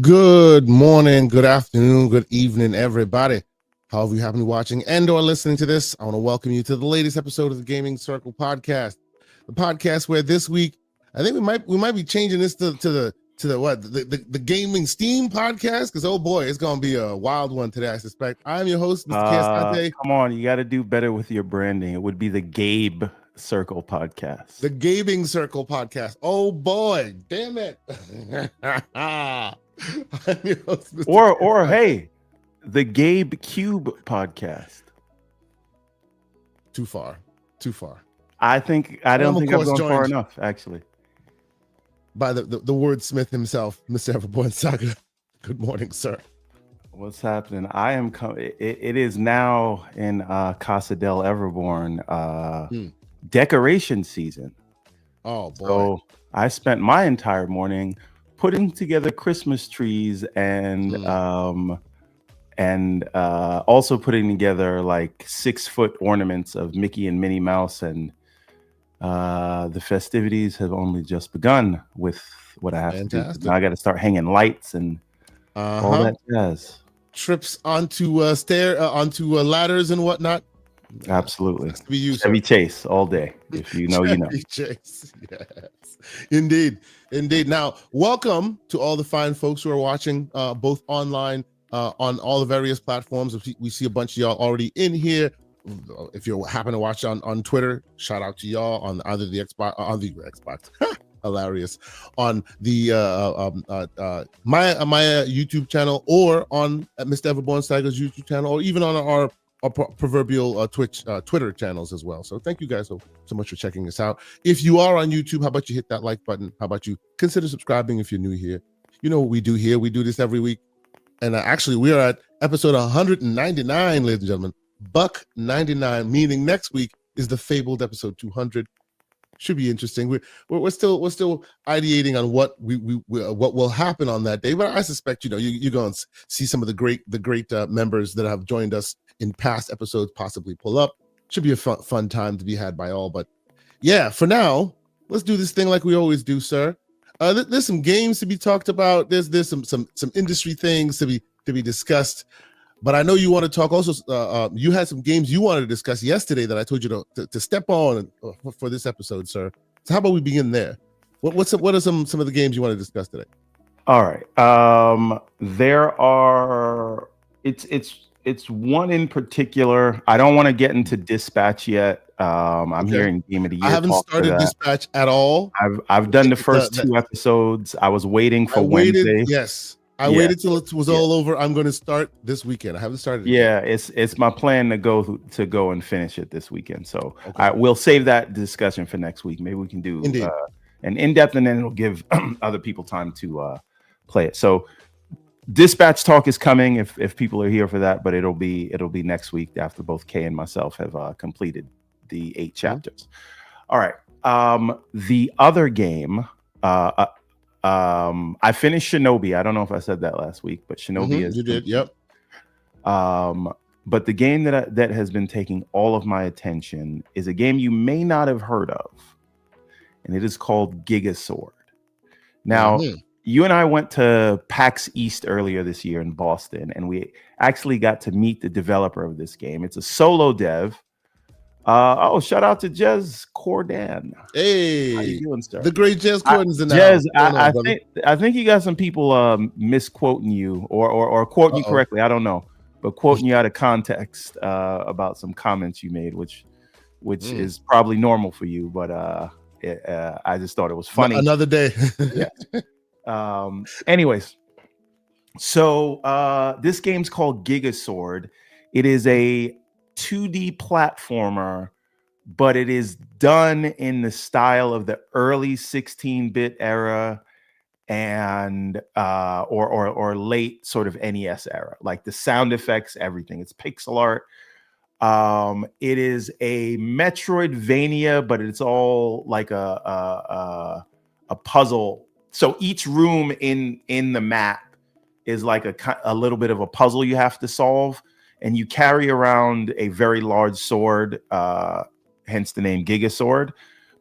Good morning, good afternoon, good evening, everybody. However you happen to be watching and or listening to this, I want to welcome you to the latest episode of the Gaming Circle podcast. The podcast where this week, I think we might be changing this to the Gaming Steam podcast, because oh boy, it's gonna be a wild one today, I suspect. I'm your host, Mr. Kiasante. Come on, you got to do better with your branding. It would be the Gabe Circle podcast. The Gaming Circle podcast. Oh boy, damn it. or hey, the Gabe Cube podcast. Too far. I don't think I've gone far enough, actually. By the wordsmith himself, Mr. Everborn Saga. Good morning, sir. What's happening? I am it is now in Casa del Everborn decoration season. Oh boy. So I spent my entire morning putting together Christmas trees and also putting together like 6-foot ornaments of Mickey and Minnie Mouse, and the festivities have only just begun with what I have to do. Now I got to start hanging lights and all that jazz. Trips onto ladders and whatnot. Absolutely. Chevy Chase all day. If you know, you know. Chase. Yes, indeed. Now, welcome to all the fine folks who are watching both online on all the various platforms. We see a bunch of y'all already in here. If you happen to watch on Twitter, shout out to y'all on either the Xbox. Hilarious. On the my YouTube channel, or on Mr. Everborn Saga's YouTube channel, or even on our proverbial Twitter channels as well. So thank you guys so much for checking us out. If you are on YouTube, how about you hit that like button? How about you consider subscribing if you're new here? You know what we do here. We do this every week. And actually, we are at episode 199, ladies and gentlemen. Buck 99, meaning next week is the fabled episode 200. Should be interesting. We're still ideating on what what will happen on that day, but I suspect you're going to see some of the great members that have joined us in past episodes possibly pull up. Should be a fun time to be had by all. But yeah, for now, let's do this thing like we always do, sir. There's some games to be talked about. There's some industry things to be discussed. But I know you want to talk also. You had some games you wanted to discuss yesterday that I told you to step on for this episode, sir. So how about we begin there? What are some of the games you want to discuss today? All right. There are. It's one in particular. I don't want to get into Dispatch yet. I'm hearing Game of the Year. I haven't started Dispatch at all. I've done the first 2 episoes. I was waiting for Wednesday. Yes. I waited till it was all over. I'm going to start this weekend. I haven't started. Yeah, it's my plan to go and finish it this weekend. So we'll save that discussion for next week. Maybe we can do an in-depth, and then it'll give other people time to play it. So Dispatch talk is coming if people are here for that, but it'll be next week after both Kay and myself have completed the 8 chapters. All right. The other game. I finished Shinobi. I don't know if I said that last week, but Shinobi is. You did, yep. But the game that has been taking all of my attention is a game you may not have heard of, and it is called Gigasword. Now, you and I went to PAX East earlier this year in Boston, and we actually got to meet the developer of this game. It's a solo dev. Shout out to Jez Cordan. Hey, how you doing, sir? The great Jez Cordan's in the Jez, I think you got some people misquoting you or quoting you correctly. I don't know, but quoting you out of context about some comments you made, which is probably normal for you, but I just thought it was funny. Another day. Yeah. Anyways, so this game's called Gigasword. It is a 2D platformer, but it is done in the style of the early 16-bit era and or late sort of NES era, like the sound effects, everything. It's pixel art. It is a Metroidvania, but it's all like a puzzle. So each room in the map is like a little bit of a puzzle you have to solve. And you carry around a very large sword, hence the name Gigasword.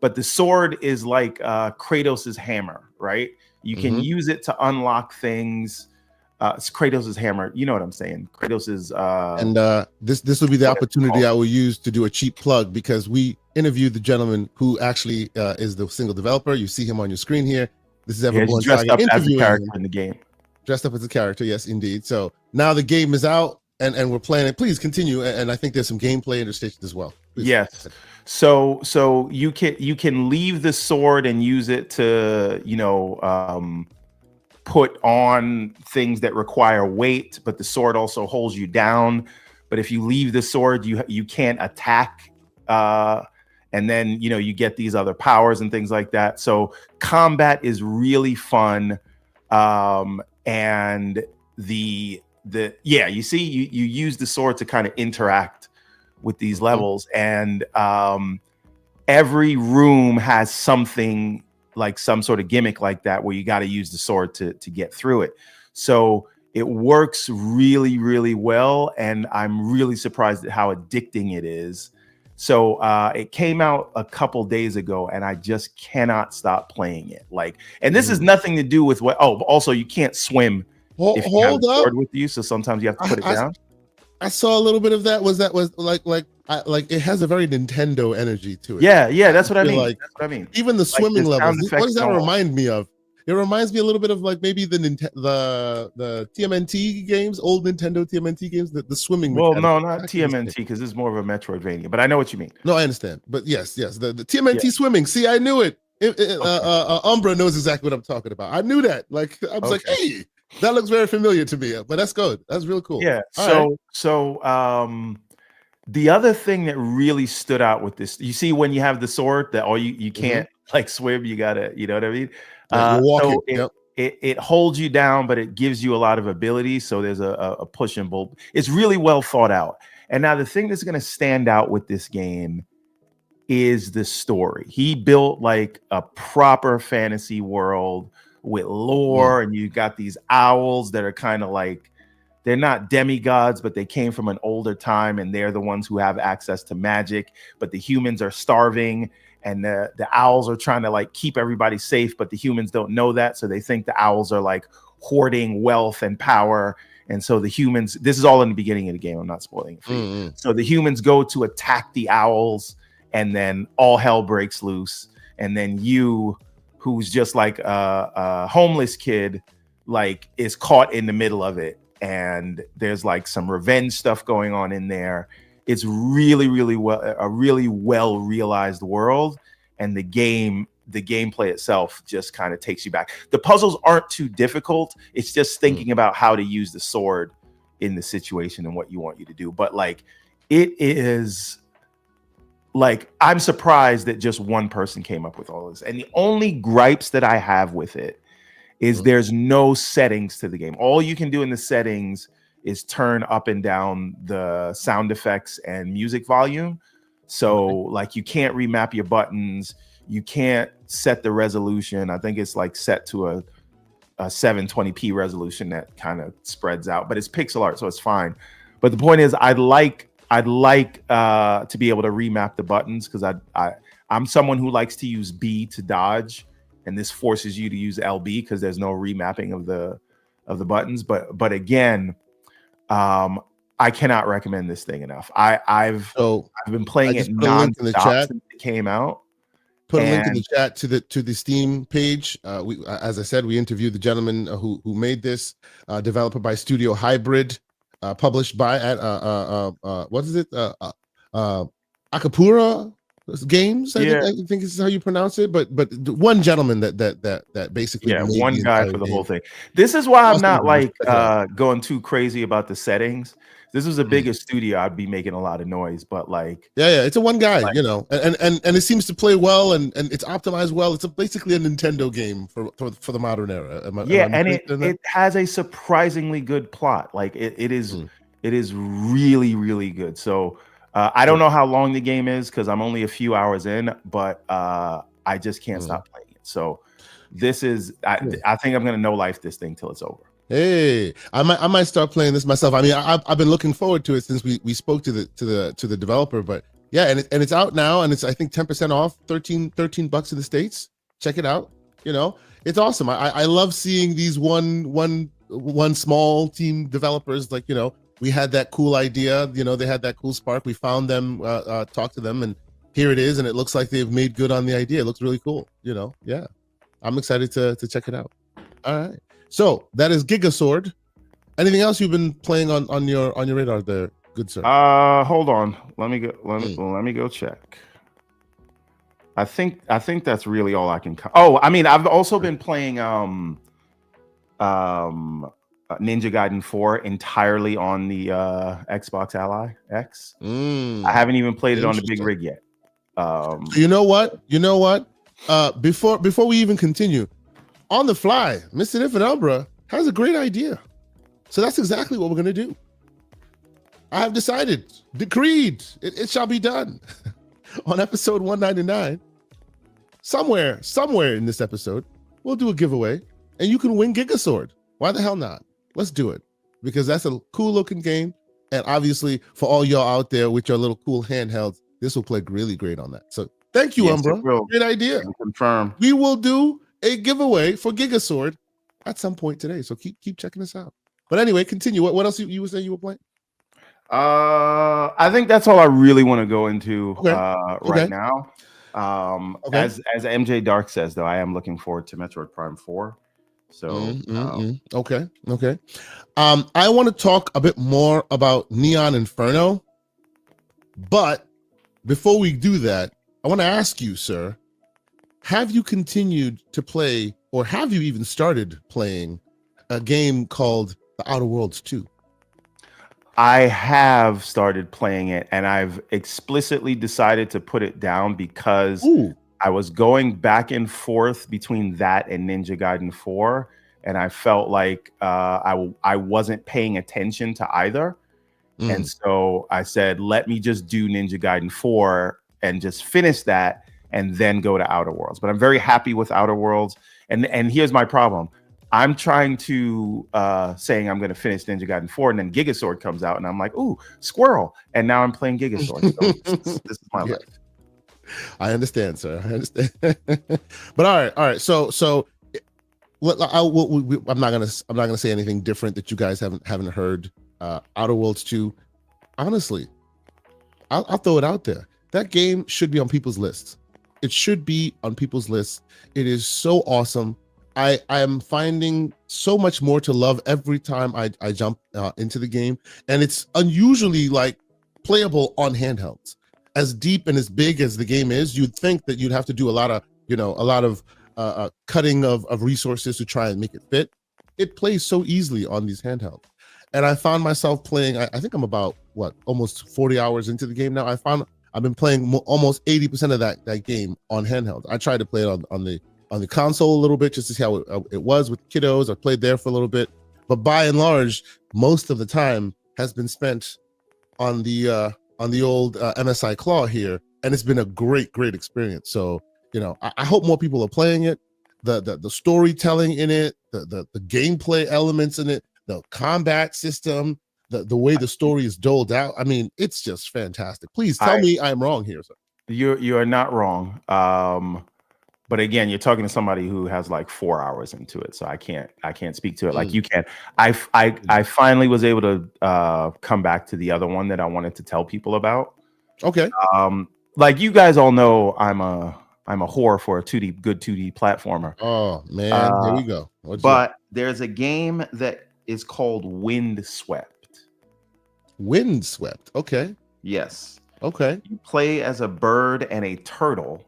But the sword is like Kratos's hammer, right? You can use it to unlock things. it's Kratos' hammer. You know what I'm saying? Kratos is and this will be the opportunity I will use to do a cheap plug, because we interviewed the gentleman who actually is the single developer. You see him on your screen here. This is he's Everborn dressed Saga up as a interviewing character him. in the game. Dressed up as a character, yes, indeed. So now the game is out, and we're playing it. Please continue, and I think there's some gameplay interstitials as well. Please. Yes. So you can leave the sword and use it to, you know, put on things that require weight, but the sword also holds you down. But if you leave the sword, you can't attack, and then, you know, you get these other powers and things like that. So combat is really fun, and you see, you use the sword to kind of interact with these levels, and every room has something like some sort of gimmick like that where you got to use the sword to get through it. So it works really, really well, and I'm really surprised at how addicting it is. So it came out a couple days ago, and I just cannot stop playing it. Like, and this is nothing to do with what. Oh, also you can't swim if you have a sword with you, so sometimes you have to put it down. I saw a little bit of that. Was like it has a very Nintendo energy to it. Yeah, that's what I mean. Like, that's what I mean. Even the swimming levels. What does that remind me of? It reminds me a little bit of like maybe the TMNT games, old Nintendo TMNT games, the swimming. Well, no, not TMNT, because it's more of a Metroidvania. But I know what you mean. No, I understand. But yes, the TMNT swimming. See, I knew it. Umbra knows exactly what I'm talking about. I knew that. Like, I was like, hey, that looks very familiar to me. But that's good. That's real cool. Yeah. So the other thing that really stood out with this, you see, when you have the sword, that you can't like swim, you gotta, you know what I mean? Yeah, you're walking. So it holds you down, but it gives you a lot of ability. So there's a push and pull. It's really well thought out. And now the thing that's going to stand out with this game is the story. He built like a proper fantasy world with lore, and you got these owls that are kind of like, they're not demigods, but they came from an older time, and they're the ones who have access to magic, but the humans are starving, and the owls are trying to like keep everybody safe, but the humans don't know that. So they think the owls are like hoarding wealth and power. And so the humans, this is all in the beginning of the game, I'm not spoiling it for you. So the humans go to attack the owls, and then all hell breaks loose. And then you, who's just like a homeless kid, like is caught in the middle of it. And there's like some revenge stuff going on in there. It's really, really a really well realized world, and the gameplay itself just kind of takes you back. The puzzles aren't too difficult. It's just thinking about how to use the sword in the situation and what you want you to do. But like, it is like, I'm surprised that just one person came up with all this. And the only gripes that I have with it is there's no settings to the game. All you can do in the settings is turn up and down the sound effects and music volume. So like, you can't remap your buttons. You can't set the resolution. I think it's like set to a 720p resolution that kind of spreads out, but it's pixel art, so it's fine. But the point is, I'd like to be able to remap the buttons, because I'm someone who likes to use B to dodge, and this forces you to use LB because there's no remapping of the buttons. But again, I cannot recommend this thing enough. I've been playing it nonstop since it came out. Put a link in the chat to the Steam page. We, as I said, we interviewed the gentleman who made this, developer by Studio Hybrid, published by what is it? Akapura Games. I think is how you pronounce it. But one gentleman that basically one guy for the whole thing. This is why I'm not like going too crazy about the settings. This was a bigger studio, I'd be making a lot of noise, but like, it's a one guy, like, you know, and it seems to play well, and it's optimized well. It's basically a Nintendo game for the modern era. And it has a surprisingly good plot. Like it is really, really good. So I don't know how long the game is, because I'm only a few hours in, but I just can't stop playing it. So this is, I think I'm gonna no life this thing till it's over. Hey, I might start playing this myself. I mean, I've been looking forward to it since we spoke to the developer. But yeah, and it's out now, and it's, I think, 10% off, $13 in the States. Check it out. You know, it's awesome. I love seeing these one one small team developers, like, we had that cool idea, they had that cool spark. We found them, talked to them, and here it is. And it looks like they've made good on the idea. It looks really cool. Yeah. I'm excited to check it out. All right. So that is Gigasword. Anything else you've been playing on your radar there, good sir? Hold on. Let me go check. I think that's really all I can. I mean, I've also been playing Ninja Gaiden 4 entirely on the Xbox Ally X. I haven't even played it on the big rig yet. You know what? Before we even continue, on the fly, Mr. Infinite Umbra has a great idea. So that's exactly what we're gonna do. I have decided, decreed, it shall be done. On episode 199, somewhere in this episode, we'll do a giveaway, and you can win Gigasword. Why the hell not? Let's do it, because that's a cool looking game, and obviously for all y'all out there with your little cool handhelds, this will play really great on that. So thank you, Umbra. Great idea. Confirm. We will do a giveaway for Gigasword at some point today. So keep checking us out. But anyway, continue. What else you were saying you were playing? I think that's all I really want to go into right now. As MJ Dark says, though, I am looking forward to Metroid Prime 4. So okay. I want to talk a bit more about Neon Inferno, but before we do that, I want to ask you, sir, have you continued to play, or have you even started playing a game called The Outer Worlds 2? I have started playing it, and I've explicitly decided to put it down because I was going back and forth between that and Ninja Gaiden 4, and I felt like I wasn't paying attention to either. And so I said, let me just do Ninja Gaiden 4 and just finish that and then go to Outer Worlds. But I'm very happy with Outer Worlds. And here's my problem. I'm trying to saying I'm going to finish Ninja Gaiden 4, and then Gigasword comes out, and I'm like, ooh, squirrel. And now I'm playing Gigasword. So this is my life. I understand, sir. I understand. But all right. So I'm not gonna say anything different that you guys haven't heard. Outer Worlds 2. Honestly, I'll throw it out there. That game should be on people's lists. It should be on people's lists. It is so awesome. I am finding so much more to love every time I jump into the game, and it's unusually like playable on handhelds. As deep and as big as the game is, you'd think that you'd have to do a lot of cutting of resources to try and make it fit. It plays so easily on these handhelds, and I found myself playing. I think I'm about almost 40 hours into the game now. I've been playing almost 80% of that game on handheld. I tried to play it on the console a little bit just to see how it was with kiddos. I played there for a little bit, but by and large, most of the time has been spent on the old MSI Claw here, and it's been a great experience. So I hope more people are playing it. The storytelling in it, the gameplay elements in it, the combat system, the way the story is doled out. I mean, it's just fantastic. Please tell me I'm wrong here, sir. You are not wrong. But again, you're talking to somebody who has like 4 hours into it, so I can't speak to it like you can. I finally was able to come back to the other one that I wanted to tell people about. Okay. Like you guys all know, I'm a whore for a good 2D platformer. Oh man, here we go. But there's a game that is called Windswept. Windswept. Okay. Yes. Okay. You play as a bird and a turtle,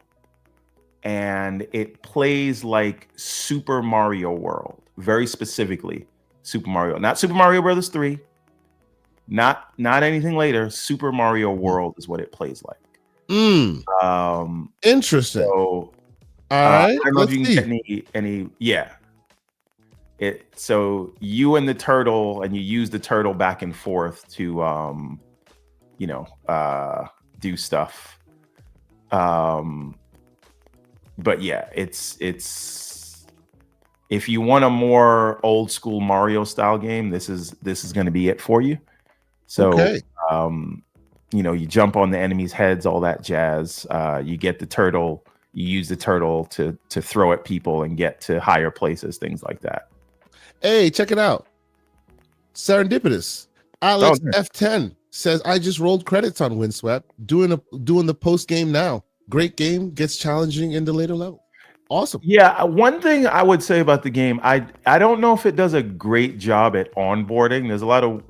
and it plays like Super Mario World, very specifically Super Mario, not Super Mario Brothers 3, not anything later. Super Mario World is what it plays like. Interesting. So, all right, I don't know if you can get any. Yeah. So you and the turtle, and you use the turtle back and forth to, do stuff. But yeah, it's if you want a more old school Mario style game, this is going to be it for you. So, okay. You jump on the enemy's heads, all that jazz. You get the turtle. You use the turtle to throw at people and get to higher places, things like that. Hey, check it out. Serendipitous. Oh, Alex F10 says, I just rolled credits on Windswept, doing the post game now. Great game, gets challenging in the later level. Awesome. yeah. One thing I would say about the game, I don't know if it does a great job at onboarding. There's a lot of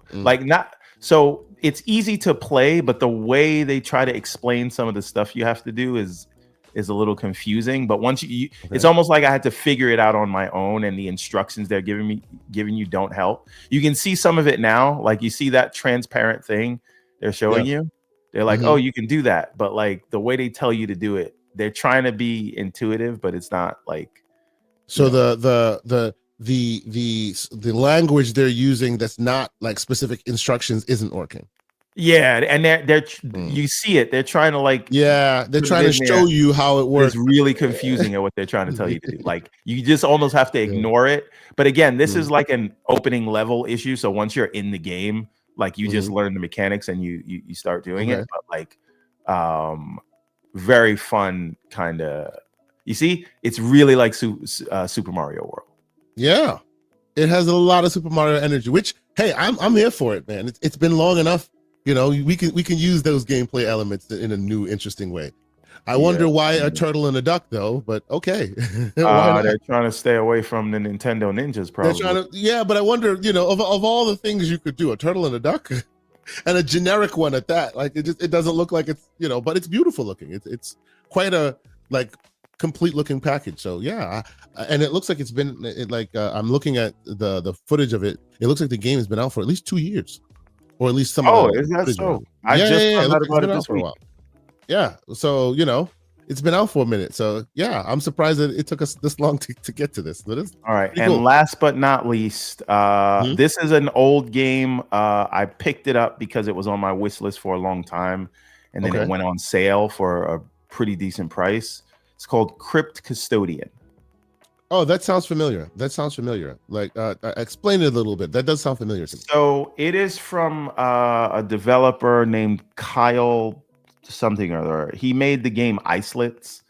so it's easy to play, but the way they try to explain some of the stuff you have to do is a little confusing. But once it's almost like I had to figure it out on my own, and the instructions they're giving you don't help. You can see some of it now, like you see that transparent thing they're showing you. They're like, oh, you can do that, but like the way they tell you to do it, they're trying to be intuitive, but it's not like. So the language they're using that's not like specific instructions isn't working. Yeah, and they're you see it. They're trying to they're trying to show you how it works. It's really confusing at what they're trying to tell you to do. Like you just almost have to ignore it. But again, this is like an opening level issue. So once you're in the game, like you just learn the mechanics and you start doing it. But like very fun kind of. You see, it's really like Super Mario World. Yeah, it has a lot of Super Mario energy. Which hey, I'm here for it, man. It's been long enough. You know, we can use those gameplay elements in a new, interesting way. I wonder why a turtle and a duck, though. But okay, they're trying to stay away from the Nintendo Ninjas, probably. They're trying to, but I wonder, of all the things you could do, a turtle and a duck, and a generic one at that. Like it doesn't look like it's, but it's beautiful looking. It's quite a complete looking package. So yeah, and it looks like it's been I'm looking at the footage of it. It looks like the game has been out for at least 2 years. Or at least some. Oh, is that so? I just found out about it this week. Yeah, so it's been out for a minute. So yeah, I'm surprised that it took us this long to get to this. But all right, and cool. Last but not least, this is an old game. I picked it up because it was on my wish list for a long time, and then it went on sale for a pretty decent price. It's called Crypt Custodian. Oh, that sounds familiar. Like, explain it a little bit. That does sound familiar to me. So it is from a developer named Kyle something or other. He made the game Islets.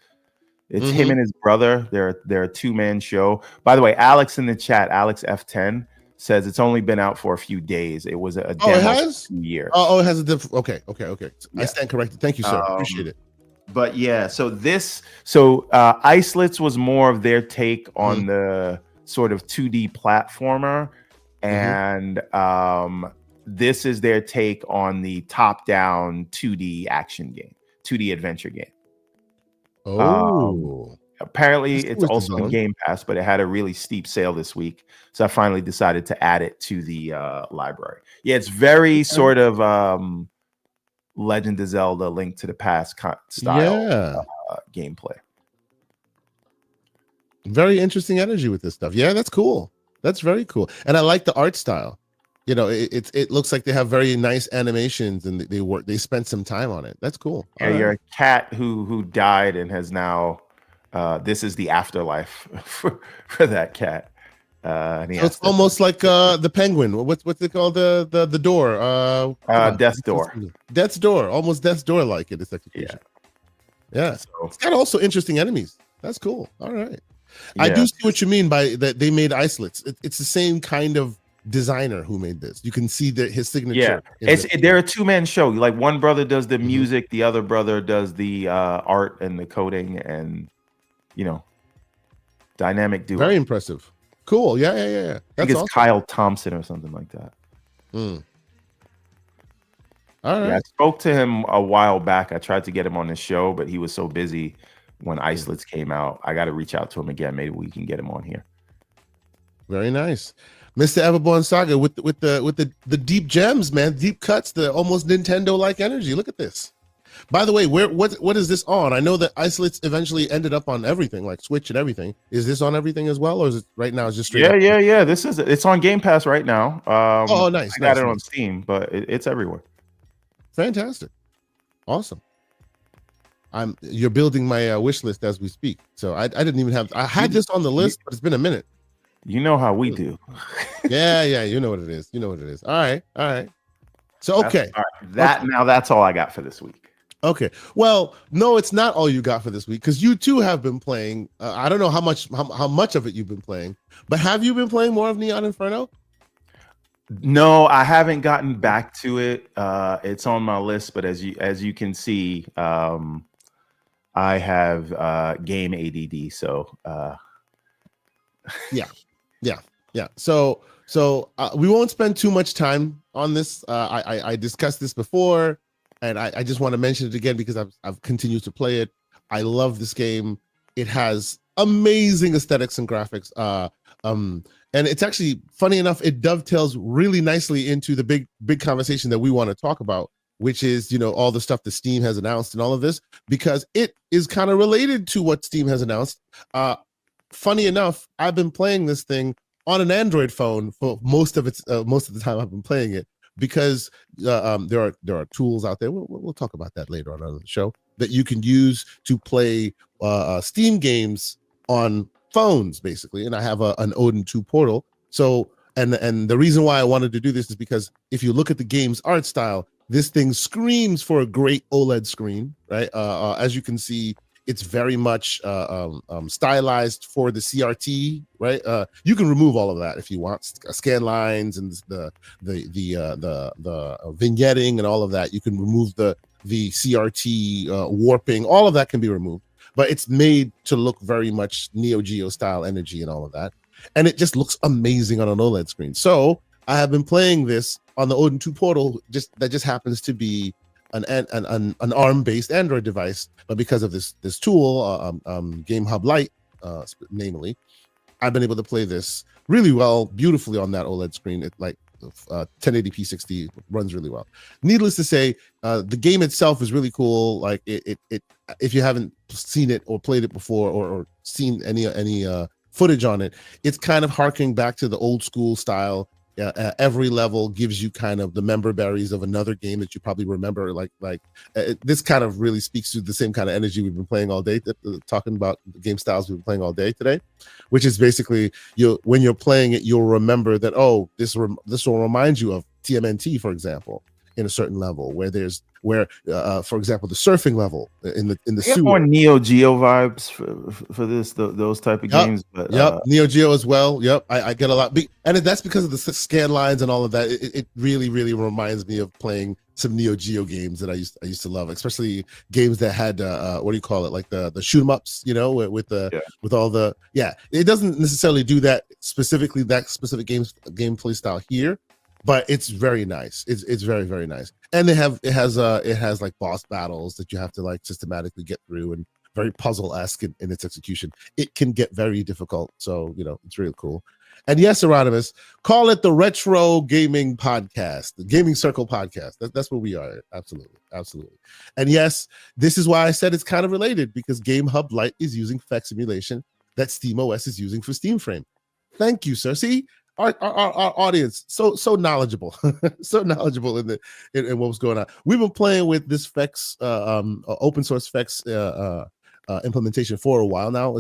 It's him and his brother. They're a two-man show. By the way, Alex in the chat, Alex F10 says it's only been out for a few days. It was a demo it has? for 2 years. Oh, it has a different. Okay. Yeah. I stand corrected. Thank you, sir. Appreciate it. But yeah, so Islets was more of their take on the sort of 2D platformer, and this is their take on the top-down 2D action game, 2D adventure game. Oh, apparently it's also in Game Pass, but it had a really steep sale this week, so I finally decided to add it to the library. Yeah, it's very sort of Legend of Zelda: Link to the Past style gameplay. Very interesting energy with this stuff. Yeah, that's cool. That's very cool, and I like the art style. It looks like they have very nice animations, and they spent some time on it. That's cool. Yeah, you're a cat who died and has now. This is the afterlife for that cat. So it's almost like the penguin. What's it called? The door. Death's Door. Death's Door. Almost Death's Door like in its execution. Yeah. So, it's got also interesting enemies. That's cool. All right. Yeah. I do see what you mean by that. They made Islets. It's the same kind of designer who made this. You can see that his signature. Yeah. They're a two-man show. Like one brother does the music, the other brother does the art and the coding, and dynamic duo. Very impressive. Cool. Yeah. I think it's awesome. Kyle Thompson or something like that. All right. Yeah, I spoke to him a while back. I tried to get him on the show, but he was so busy when Islets came out. I got to reach out to him again. Maybe we can get him on here. Very nice, Mr. Everborn Saga with the deep gems, man, deep cuts, the almost Nintendo-like energy. Look at this. By the way, what is this on? I know that Islets eventually ended up on everything, like Switch and everything. Is this on everything as well, or is it right now? It's just straight up? Yeah. It's on Game Pass right now. Nice. I got it on Steam, but it's everywhere. Fantastic, awesome. You're building my wish list as we speak. So I didn't even have. I had this on the list, but it's been a minute. You know how we do. Yeah. You know what it is. All right. So okay, that's all I got for this week. Okay. Well, no, it's not all you got for this week, because you too have been playing. I don't know how much of it you've been playing, but have you been playing more of Neon Inferno? No, I haven't gotten back to it. It's on my list, but as you can see, I have game ADD. So Yeah, yeah, yeah. So we won't spend too much time on this. I discussed this before, and I just want to mention it again because I've continued to play it. I love this game. It has amazing aesthetics and graphics. And it's actually funny enough, it dovetails really nicely into the big conversation that we want to talk about, which is, you know, all the stuff that Steam has announced and all of this, because it is kind of related to what Steam has announced. Funny enough, I've been playing this thing on an Android phone for most of the time I've been playing it, because there are tools out there. We'll talk about that later on the show, that you can use to play Steam games on phones, basically. And I have an Odin 2 portal. So and the reason why I wanted to do this is because if you look at the game's art style, this thing screams for a great OLED screen, right? As you can see, it's very much stylized for the CRT, right? You can remove all of that if you want, scan lines and the vignetting and all of that. You can remove the CRT warping. All of that can be removed, but it's made to look very much Neo Geo style energy and all of that, and it just looks amazing on an OLED screen. So I have been playing this on the Odin 2 portal, that just happens to be an ARM-based Android device, but because of this tool, Game Hub Lite, namely, I've been able to play this really well, beautifully on that OLED screen. It like 1080p 60 runs really well. Needless to say, the game itself is really cool. Like it if you haven't seen it or played it before, or seen any footage on it, it's kind of harking back to the old school style. Every level gives you kind of the member berries of another game that you probably remember. This kind of really speaks to the same kind of energy we've been playing all day, talking about the game styles we've been playing all day today, which is basically, when you're playing it, you'll remember that, oh, this will remind you of TMNT, for example, in a certain level, where for example, the surfing level in the sewer. More Neo Geo vibes for those type of games. But Neo Geo as well. Yep, I get a lot, and that's because of the scan lines and all of that. It really reminds me of playing some Neo Geo games that I used to love, especially games that had what do you call it, like the shoot 'em ups, with all the It doesn't necessarily do that specific gameplay style here, but it's very nice. It's very nice, and it has like boss battles that you have to like systematically get through, and very puzzle-esque in its execution. It can get very difficult, so it's really cool. And yes, Erodimus, call it the Retro Gaming Podcast, the Gaming Circle Podcast. That's what we are. Absolutely. And yes, this is why I said it's kind of related, because Game Hub Lite is using FX simulation that SteamOS is using for Steam Frame. Thank you, sir. See, our audience so knowledgeable, so knowledgeable in what was going on. We've been playing with this FX open source FX implementation for a while now.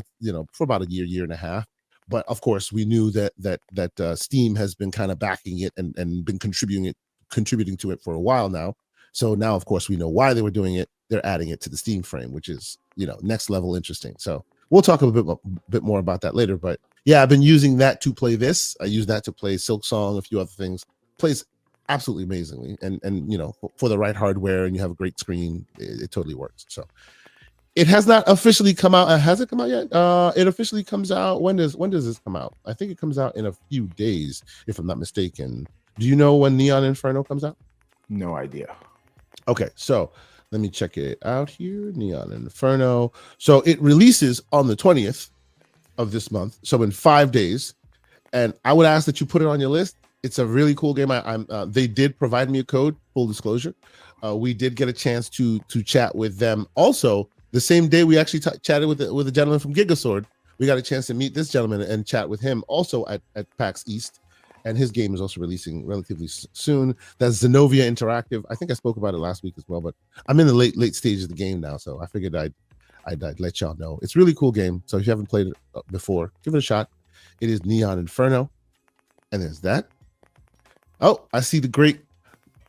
For about a year and a half. But of course, we knew that Steam has been kind of backing it and been contributing to it for a while now. So now, of course, we know why they were doing it. They're adding it to the Steam Frame, which is next level interesting. So we'll talk a bit more about that later. But yeah, I've been using that to play this. I use that to play Silk Song, a few other things. Plays absolutely amazingly, and for the right hardware, and you have a great screen, it totally works. So it has not officially come out. Has it come out yet? It officially comes out. When does this come out? I think it comes out in a few days, if I'm not mistaken. Do you know when Neon Inferno comes out? No idea. Okay, so let me check it out here. Neon Inferno. So it releases on the 20th of this month, so in 5 days. And I would ask that you put it on your list. It's a really cool game. They did provide me a code, full disclosure. We did get a chance to chat with them. Also, the same day we actually chatted with a gentleman from Gigasword. We got a chance to meet this gentleman and chat with him also at PAX East. And his game is also releasing relatively soon. That's Zenovia Interactive. I think I spoke about it last week as well, but I'm in the late stage of the game now, so I figured I'd let y'all know. It's a really cool game. So if you haven't played it before, give it a shot. It is Neon Inferno. And there's that. Oh, I see the great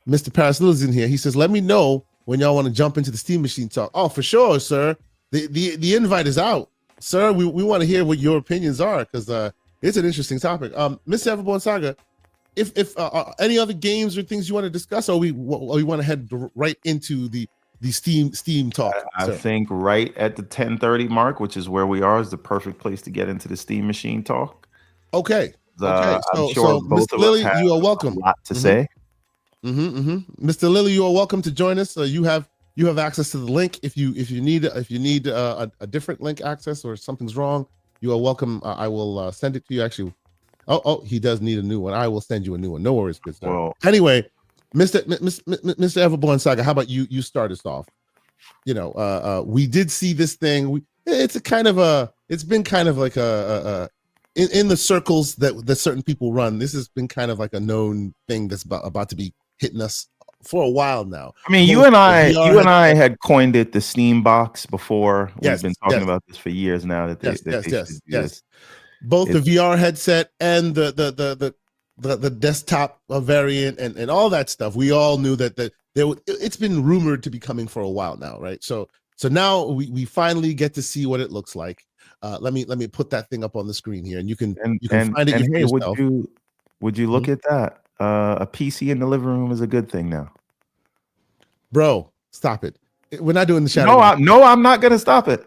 Mr. Paris Lillis in here. He says, let me know when y'all want to jump into the Steam Machine talk. Oh, for sure, sir. The invite is out. Sir, we want to hear what your opinions are, because it's an interesting topic. Mr. Everborn Saga, if any other games or things you want to discuss, or we want to head right into the Steam talk. I think right at the 10:30 mark, which is where we are, is the perfect place to get into the Steam machine talk. Okay. Okay. I'm sure both Mr. of Lily, us have you are welcome. a lot to say. Mr. Lily, you are welcome to join us. You have access to the link. If you need a different link access or something's wrong, you are welcome. I will send it to you. Actually, he does need a new one. I will send you a new one. No worries, good sir. Well, anyway, Mr. Everborn Saga, how about you start us off? We did see this thing. It's been kind of like in the circles that certain people run. This has been kind of like a known thing that's about to be hitting us for a while now. I mean, you and I had coined it the Steam box before. We've been talking about this for years now. Yes. Both the VR headset and the desktop variant and all that stuff. We all knew that it's been rumored to be coming for a while now, right? So now we finally get to see what it looks like. Let me put that thing up on the screen here, and you can find it. And hey, would you look at that? A PC in the living room is a good thing now. Bro, stop it. We're not doing the shadow. No, I'm not gonna stop it.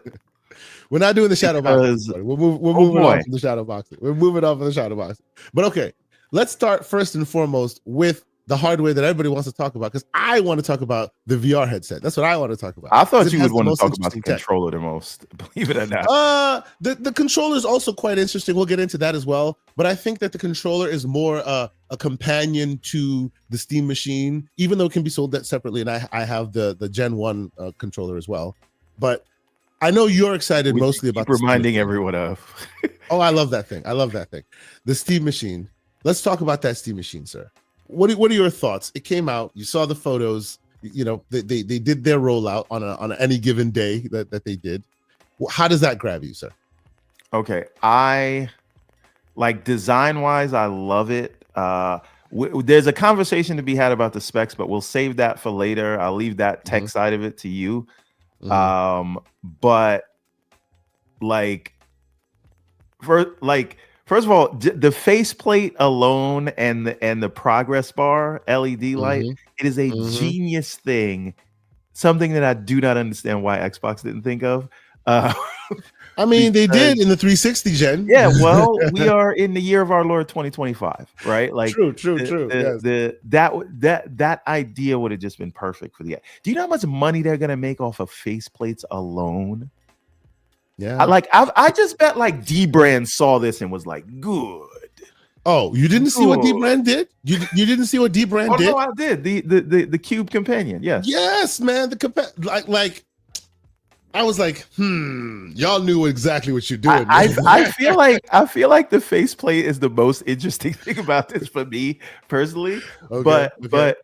We're not doing the shadow box. We're moving on from the shadow box. We're moving on from the shadow box. But okay, let's start first and foremost with the hardware that everybody wants to talk about, because I want to talk about the VR headset. That's what I want to talk about. I thought you would want to talk about the controller the most, believe it or not. The controller is also quite interesting. We'll get into that as well. But I think that the controller is more a companion to the Steam machine, even though it can be sold that separately. And I have the Gen 1 controller as well. But I know you're excited mostly about reminding everyone of. Oh, I love that thing. The Steam machine. Let's talk about that Steam machine, sir. What are your thoughts? It came out. You saw the photos. They did their rollout on any given day that they did. How does that grab you, sir? Okay, I like design-wise. I love it. There's a conversation to be had about the specs, but we'll save that for later. I'll leave that tech side of it to you. But first of all, the faceplate alone and the progress bar LED light, it is a genius thing. Something that I do not understand why Xbox didn't think of. I mean, they did in the 360 gen. Yeah, well, we are in the year of our Lord 2025, right? Like true. That idea would have just been perfect for the. Do you know how much money they're gonna make off of faceplates alone? Yeah, I just bet like D-Brand saw this and was like, good. Oh, you didn't see what D-Brand did? You didn't see what D-Brand did? No, I did. The Cube Companion. Yes. Yes, man. The I was like, y'all knew exactly what you're doing. I feel like the faceplate is the most interesting thing about this for me personally. But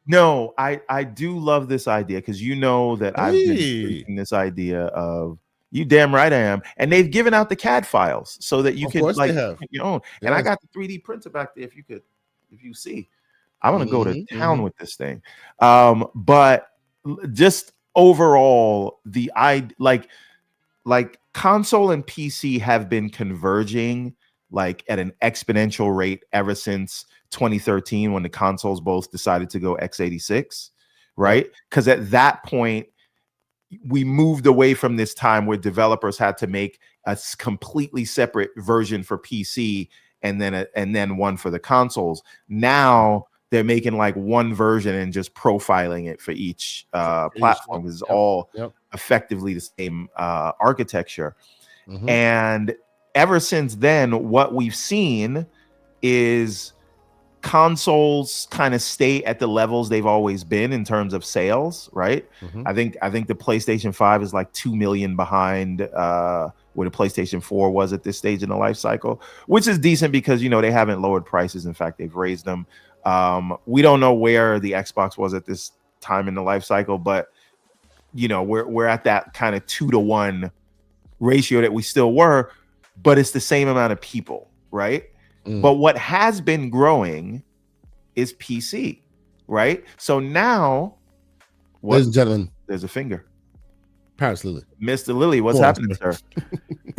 no, I do love this idea, because that I've been pushing this idea of, you damn right I am. And they've given out the CAD files so that you can like your own. And I got the 3D printer back there. If you see, I want to go to town with this thing. But just overall, like console and PC have been converging like at an exponential rate ever since 2013, when the consoles both decided to go x86, right? Because at that point, we moved away from this time where developers had to make a completely separate version for PC and then one for the consoles. Now they're making like one version and just profiling it for each platform. This is all effectively the same architecture. And ever since then, what we've seen is consoles kind of stay at the levels they've always been in terms of sales, right? I think the PlayStation 5 is like 2 million behind where the PlayStation 4 was at this stage in the life cycle, which is decent because they haven't lowered prices. In fact, they've raised them. We don't know where the Xbox was at this time in the life cycle, but we're at that kind of 2-to-1 ratio that we still were, but it's the same amount of people, right? But what has been growing is PC, right? So now, ladies and gentlemen, there's a finger. Paris Lily. Mr. Lily, what's happening, sir?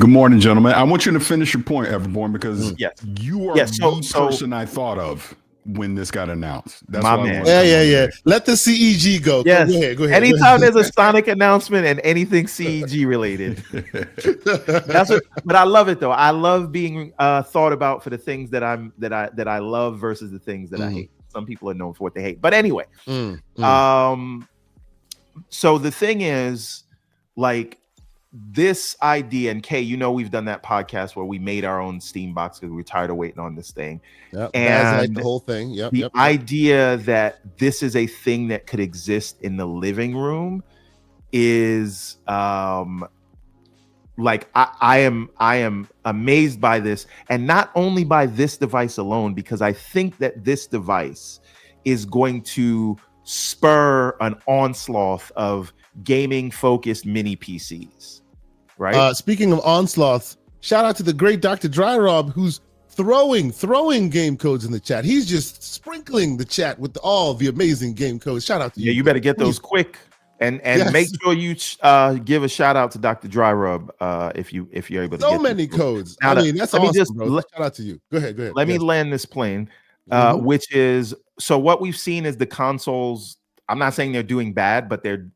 Good morning, gentlemen. I want you to finish your point, Everborn, because you are the person I thought of when this got announced. That's My why I man. wanted to come on Yeah. today. Let the CEG go. Yes. Go ahead. Anytime there's a Sonic announcement and anything CEG related, that's what. But I love it though. I love being thought about for the things that I love versus the things that I hate. Some people are known for what they hate. But anyway, so the thing is, like, this idea, and Kay, we've done that podcast where we made our own Steam box because we were tired of waiting on this thing. Yep, and the whole thing. The idea that this is a thing that could exist in the living room is like I am amazed by this, and not only by this device alone, because I think that this device is going to spur an onslaught of gaming focused mini PCs, right? Speaking of onslaughts, shout out to the great Dr. Dryrob, who's throwing game codes in the chat. He's just sprinkling the chat with all the amazing game codes. Shout out to you. Yeah, you better get those quick, and yes. Make sure you give a shout out to Dr. Dryrub if you're able to. So get many codes. Now, that's awesome, bro. Shout out to you. Go ahead. Let me land this plane, which is, so what we've seen is the consoles. I'm not saying they're doing bad, but they're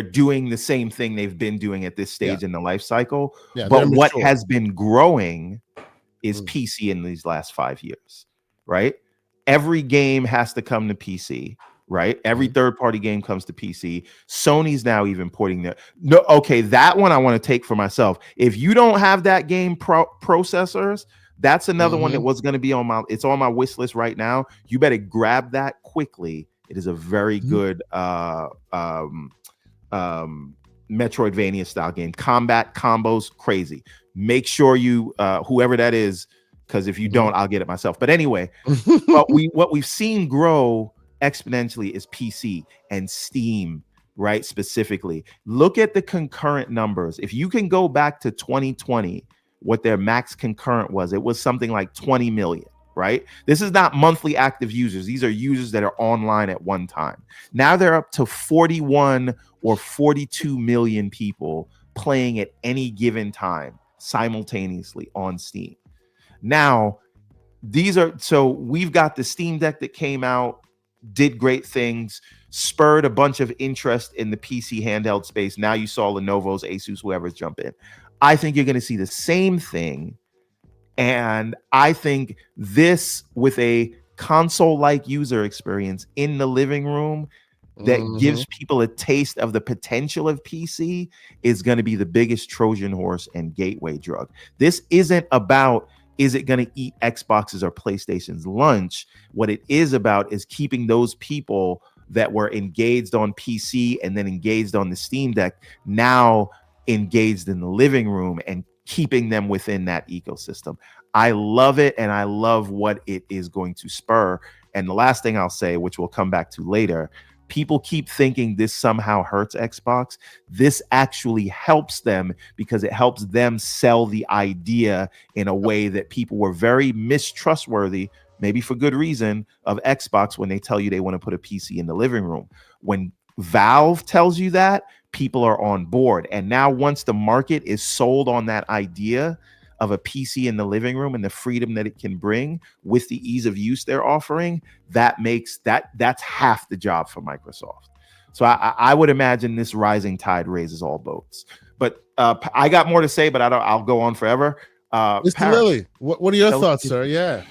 doing the same thing they've been doing at this stage in the life cycle. Yeah, but what has been growing is PC in these last 5 years, right? Every game has to come to PC, right? Every third-party game comes to PC. Sony's now even porting that one I want to take for myself. If you don't have that game processors, that's another one that was going to be on my wish list right now. You better grab that quickly. It is a very good Metroidvania style game. Combat combos, crazy. Make sure you whoever that is, because if you don't, I'll get it myself. But anyway, what we've seen grow exponentially is PC and Steam, right? Specifically, look at the concurrent numbers. If you can go back to 2020, what their max concurrent was, it was something like 20 million. Right? This is not monthly active users. These are users that are online at one time. Now they're up to 41 or 42 million people playing at any given time simultaneously on Steam. Now, we've got the Steam Deck that came out, did great things, spurred a bunch of interest in the PC handheld space. Now you saw Lenovo's, Asus, whoever's jump in. I think you're going to see the same thing. And I think this, with a console-like user experience in the living room that gives people a taste of the potential of PC, is going to be the biggest Trojan horse and gateway drug. This isn't about, is it going to eat Xboxes or PlayStation's lunch? What it is about is keeping those people that were engaged on PC and then engaged on the Steam Deck now engaged in the living room and keeping them within that ecosystem. I love it, and I love what it is going to spur. And the last thing I'll say, which we'll come back to later, people keep thinking this somehow hurts Xbox. This actually helps them, because it helps them sell the idea in a way that people were very mistrustworthy, maybe for good reason, of Xbox when they tell you they want to put a PC in the living room. When Valve tells you that, people are on board. And now once the market is sold on that idea of a PC in the living room and the freedom that it can bring with the ease of use they're offering, that's half the job for Microsoft. So I would imagine this rising tide raises all boats. But I got more to say, but I'll go on forever. Mr. Lilly, what are your thoughts, sir? Yeah.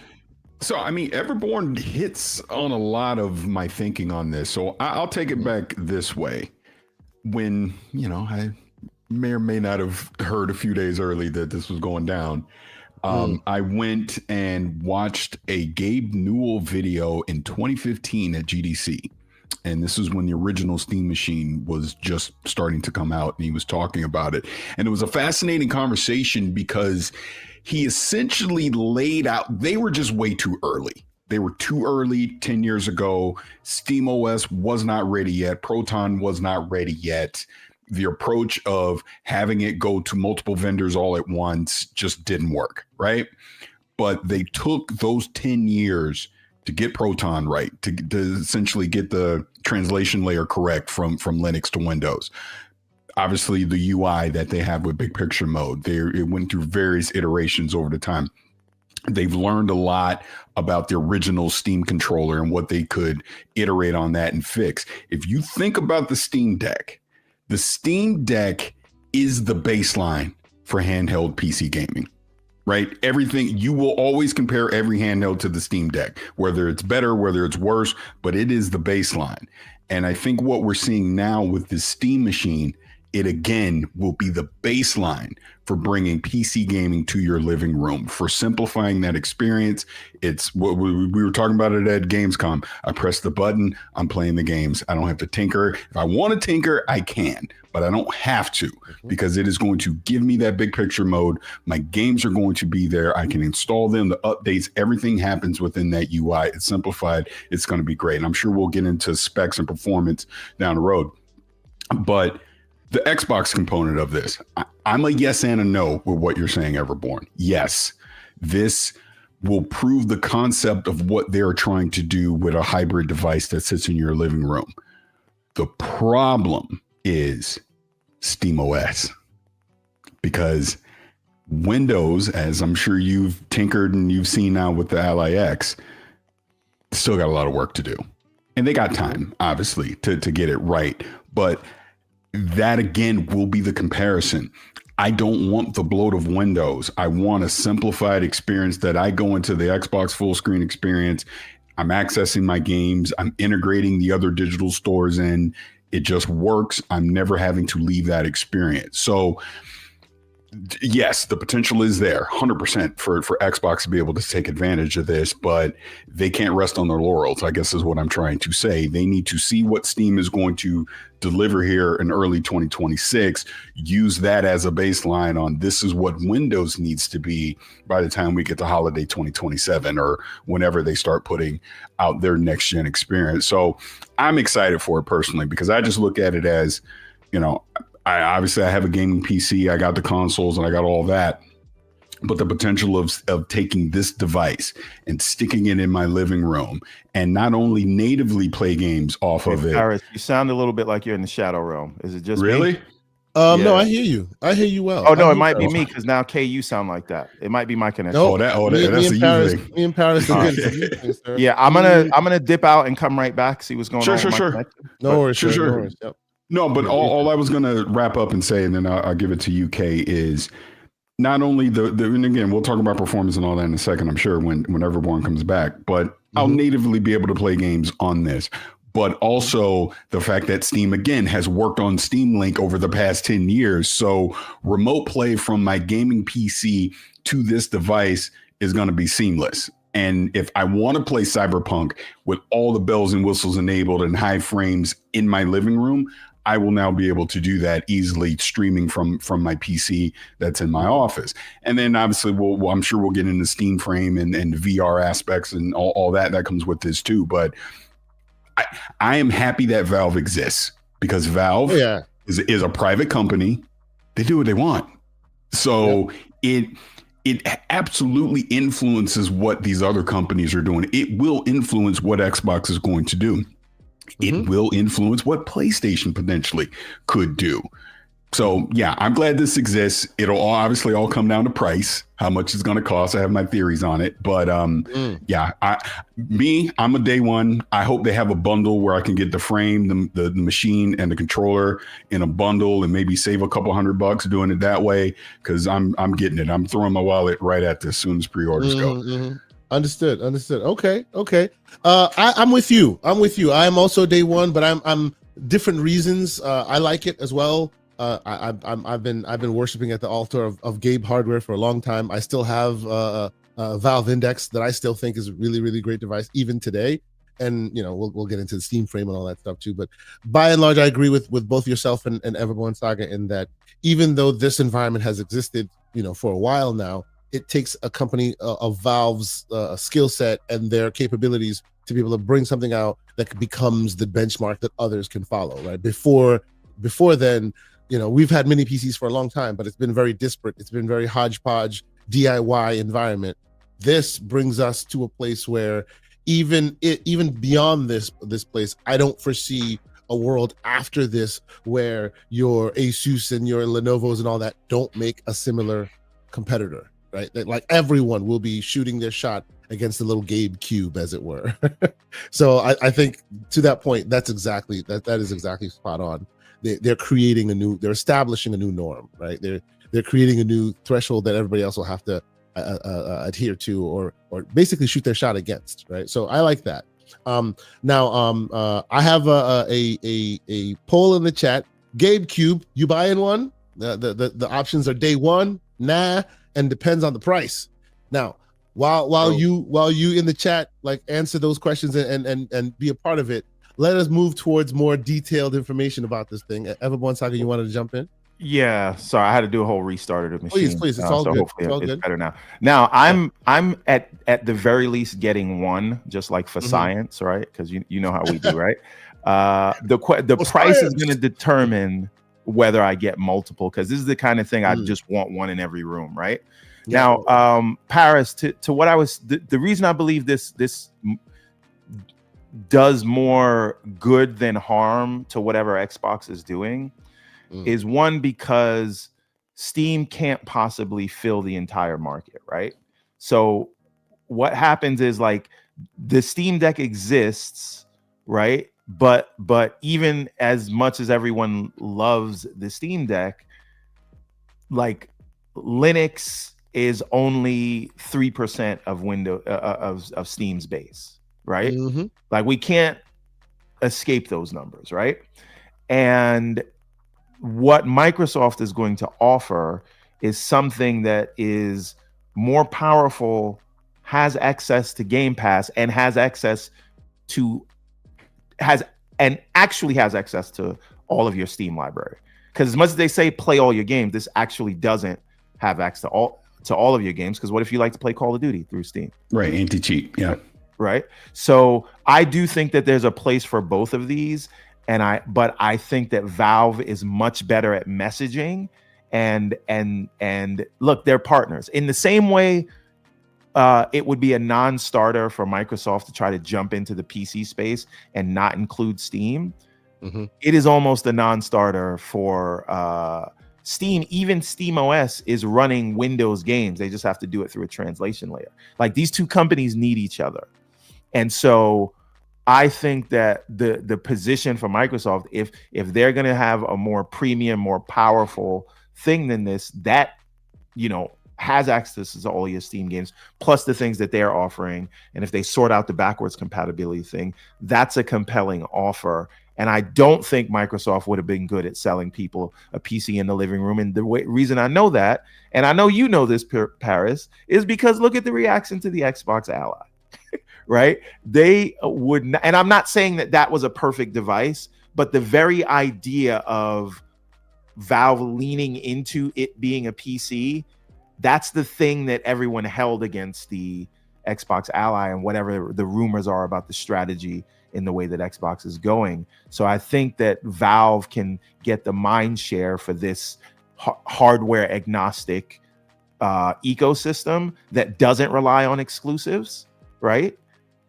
So, I mean, Everborn hits on a lot of my thinking on this. So I'll take it back this way. When, I may or may not have heard a few days early that this was going down, I went and watched a Gabe Newell video in 2015 at GDC. And this is when the original Steam Machine was just starting to come out, and he was talking about it. And it was a fascinating conversation because he essentially laid out, they were just way too early. They were too early 10 years ago. SteamOS was not ready yet. Proton was not ready yet. The approach of having it go to multiple vendors all at once just didn't work, right? But they took those 10 years to get Proton right, to essentially get the translation layer correct from Linux to Windows. Obviously, the UI that they have with Big Picture Mode, it went through various iterations over the time. They've learned a lot about the original Steam controller and what they could iterate on that and fix. If you think about the Steam Deck is the baseline for handheld PC gaming, right? Everything, you will always compare every handheld to the Steam Deck, whether it's better, whether it's worse, but it is the baseline. And I think what we're seeing now with this Steam machine, it again will be the baseline for bringing PC gaming to your living room, for simplifying that experience. It's what we were talking about it at Gamescom. I press the button, I'm playing the games. I don't have to tinker. If I want to tinker, I can, but I don't have to, because it is going to give me that big picture mode. My games are going to be there. I can install them, the updates, everything happens within that UI. It's simplified. It's going to be great. And I'm sure we'll get into specs and performance down the road. But the Xbox component of this, I'm a yes and a no with what you're saying, Everborn. Yes, this will prove the concept of what they're trying to do with a hybrid device that sits in your living room. The problem is SteamOS, because Windows, as I'm sure you've tinkered and you've seen now with the Ally X, still got a lot of work to do. And they got time, obviously, to get it right. But that again will be the comparison. I don't want the bloat of Windows. I want a simplified experience that I go into the Xbox full screen experience. I'm accessing my games. I'm integrating the other digital stores in. It just works. I'm never having to leave that experience. So yes, the potential is there 100% for Xbox to be able to take advantage of this, but they can't rest on their laurels, I guess is what I'm trying to say. They need to see what Steam is going to deliver here in early 2026, use that as a baseline on this is what Windows needs to be by the time we get to holiday 2027 or whenever they start putting out their next gen experience. So I'm excited for it personally, because I just look at it as, you know, I have a gaming PC, I got the consoles and I got all that, but the potential of taking this device and sticking it in my living room and not only natively play games off of it. Paris, you sound a little bit like you're in the shadow realm. Is it just really? me? No, I hear you. I hear you well. Oh no, it might be me, because now Kay, you sound like that. It might be my connection. Nope. That's a you Paris, thing. me and Paris are good. Sir. Yeah, I'm gonna dip out and come right back, see what's going on. Sure. No worries. Sure. No worries. Yep. No, but all I was going to wrap up and say, and then I'll give it to UK, is not only and again, we'll talk about performance and all that in a second, I'm sure, when Everborn comes back, but I'll natively be able to play games on this. But also the fact that Steam, again, has worked on Steam Link over the past 10 years. So remote play from my gaming PC to this device is going to be seamless. And if I want to play Cyberpunk with all the bells and whistles enabled and high frames in my living room, I will now be able to do that easily, streaming from my PC that's in my office. And then obviously, I'm sure we'll get into Steam Frame and VR aspects and all that comes with this too. But I am happy that Valve exists, because Valve is a private company. They do what they want. So it absolutely influences what these other companies are doing. It will influence what Xbox is going to do. It will influence what PlayStation potentially could do. So yeah, I'm glad this exists. It'll obviously all come down to price, how much it's going to cost. I have my theories on it, but yeah, I'm a day one. I hope they have a bundle where I can get the frame, the machine, and the controller in a bundle, and maybe save a couple $100 doing it that way, because I'm getting it. I'm throwing my wallet right at this as soon as pre-orders go. Understood. Okay. I'm with you. I'm also day one, but I'm different reasons. I like it as well. I've been worshiping at the altar of Gabe hardware for a long time. I still have Valve Index that I still think is a really, really great device even today. And you know, we'll get into the Steam Frame and all that stuff too. But by and large, I agree with both yourself and Everborn Saga in that even though this environment has existed, you know, for a while now, it takes a company of Valve's skill set and their capabilities to be able to bring something out that becomes the benchmark that others can follow. Right before then, you know, we've had mini PCs for a long time, but it's been very disparate. It's been very hodgepodge DIY environment. This brings us to a place where even beyond this place, I don't foresee a world after this where your Asus and your Lenovo's and all that don't make a similar competitor. right? That like everyone will be shooting their shot against the little Gabe cube, as it were. So I think to that point, that is exactly spot on. They're establishing a new norm, right? They're creating a new threshold that everybody else will have to adhere to, or basically shoot their shot against, right? So I like that. Now I have a poll in the chat. Gabe cube, you buying one? The options are day one, nah, and depends on the price. Now, while you in the chat like answer those questions and be a part of it, let us move towards more detailed information about this thing. Everborn Saga, you wanted to jump in? Yeah, sorry, I had to do a whole restart of the machine. Please, it's all so good. Hopefully it's all it's good. better now. Now I'm at the very least getting one, just like for science, right? Because you know how we do, right? The price science. is going to determine whether I get multiple, because this is the kind of thing I just want one in every room, right? Yeah. Now, Paris, to what I was the reason I believe this does more good than harm to whatever Xbox is doing is one, because Steam can't possibly fill the entire market, right? So what happens is like the Steam Deck exists, right? But even as much as everyone loves the Steam Deck, like Linux is only 3% of of Steam's base, right? Like we can't escape those numbers, right? And what Microsoft is going to offer is something that is more powerful, has access to Game Pass, and actually has access to all of your Steam library. Because as much as they say play all your games, this actually doesn't have access to all of your games. Because what if you like to play Call of Duty through Steam? Right, anti-cheat, yeah. Right. So I do think that there's a place for both of these. But I think that Valve is much better at messaging and look, they're partners. In the same way, it would be a non-starter for Microsoft to try to jump into the PC space and not include Steam. It is almost a non-starter for Steam. Even Steam OS is running Windows games. They just have to do it through a translation layer. Like these two companies need each other. And so I think that the position for Microsoft, if they're going to have a more premium, more powerful thing than this, that, has access to all your Steam games, plus the things that they're offering. And if they sort out the backwards compatibility thing, that's a compelling offer. And I don't think Microsoft would have been good at selling people a PC in the living room. And the reason I know that, and I know you know this, Paris, is because look at the reaction to the Xbox Ally. Right? They would not, and I'm not saying that was a perfect device, but the very idea of Valve leaning into it being a PC, that's the thing that everyone held against the Xbox Ally and whatever the rumors are about the strategy in the way that Xbox is going. So I think that Valve can get the mind share for this hardware agnostic ecosystem that doesn't rely on exclusives, right?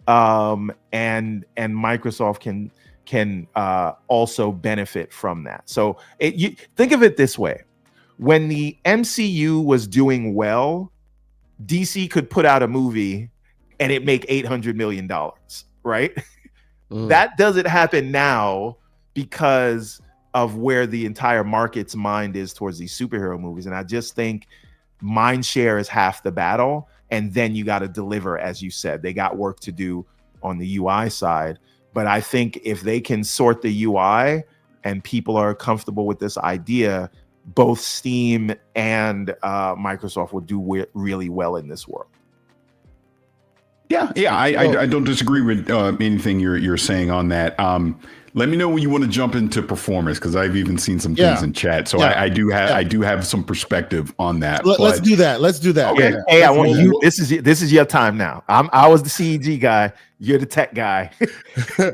And Microsoft can also benefit from that. So you think of it this way: when the MCU was doing well, DC could put out a movie and it make $800 million, right? That doesn't happen now because of where the entire market's mind is towards these superhero movies. And I just think mind share is half the battle. And then you got to deliver, as you said. They got work to do on the UI side. But I think if they can sort the UI and people are comfortable with this idea, both Steam and Microsoft will do really well in this world. Yeah, I don't disagree with anything you're saying on that. Let me know when you want to jump into performance, because I've even seen some things in chat. So I do have some perspective on that. Let's do that. Okay. Hey, I want you. This is your time now. I was the CEG guy. You're the tech guy.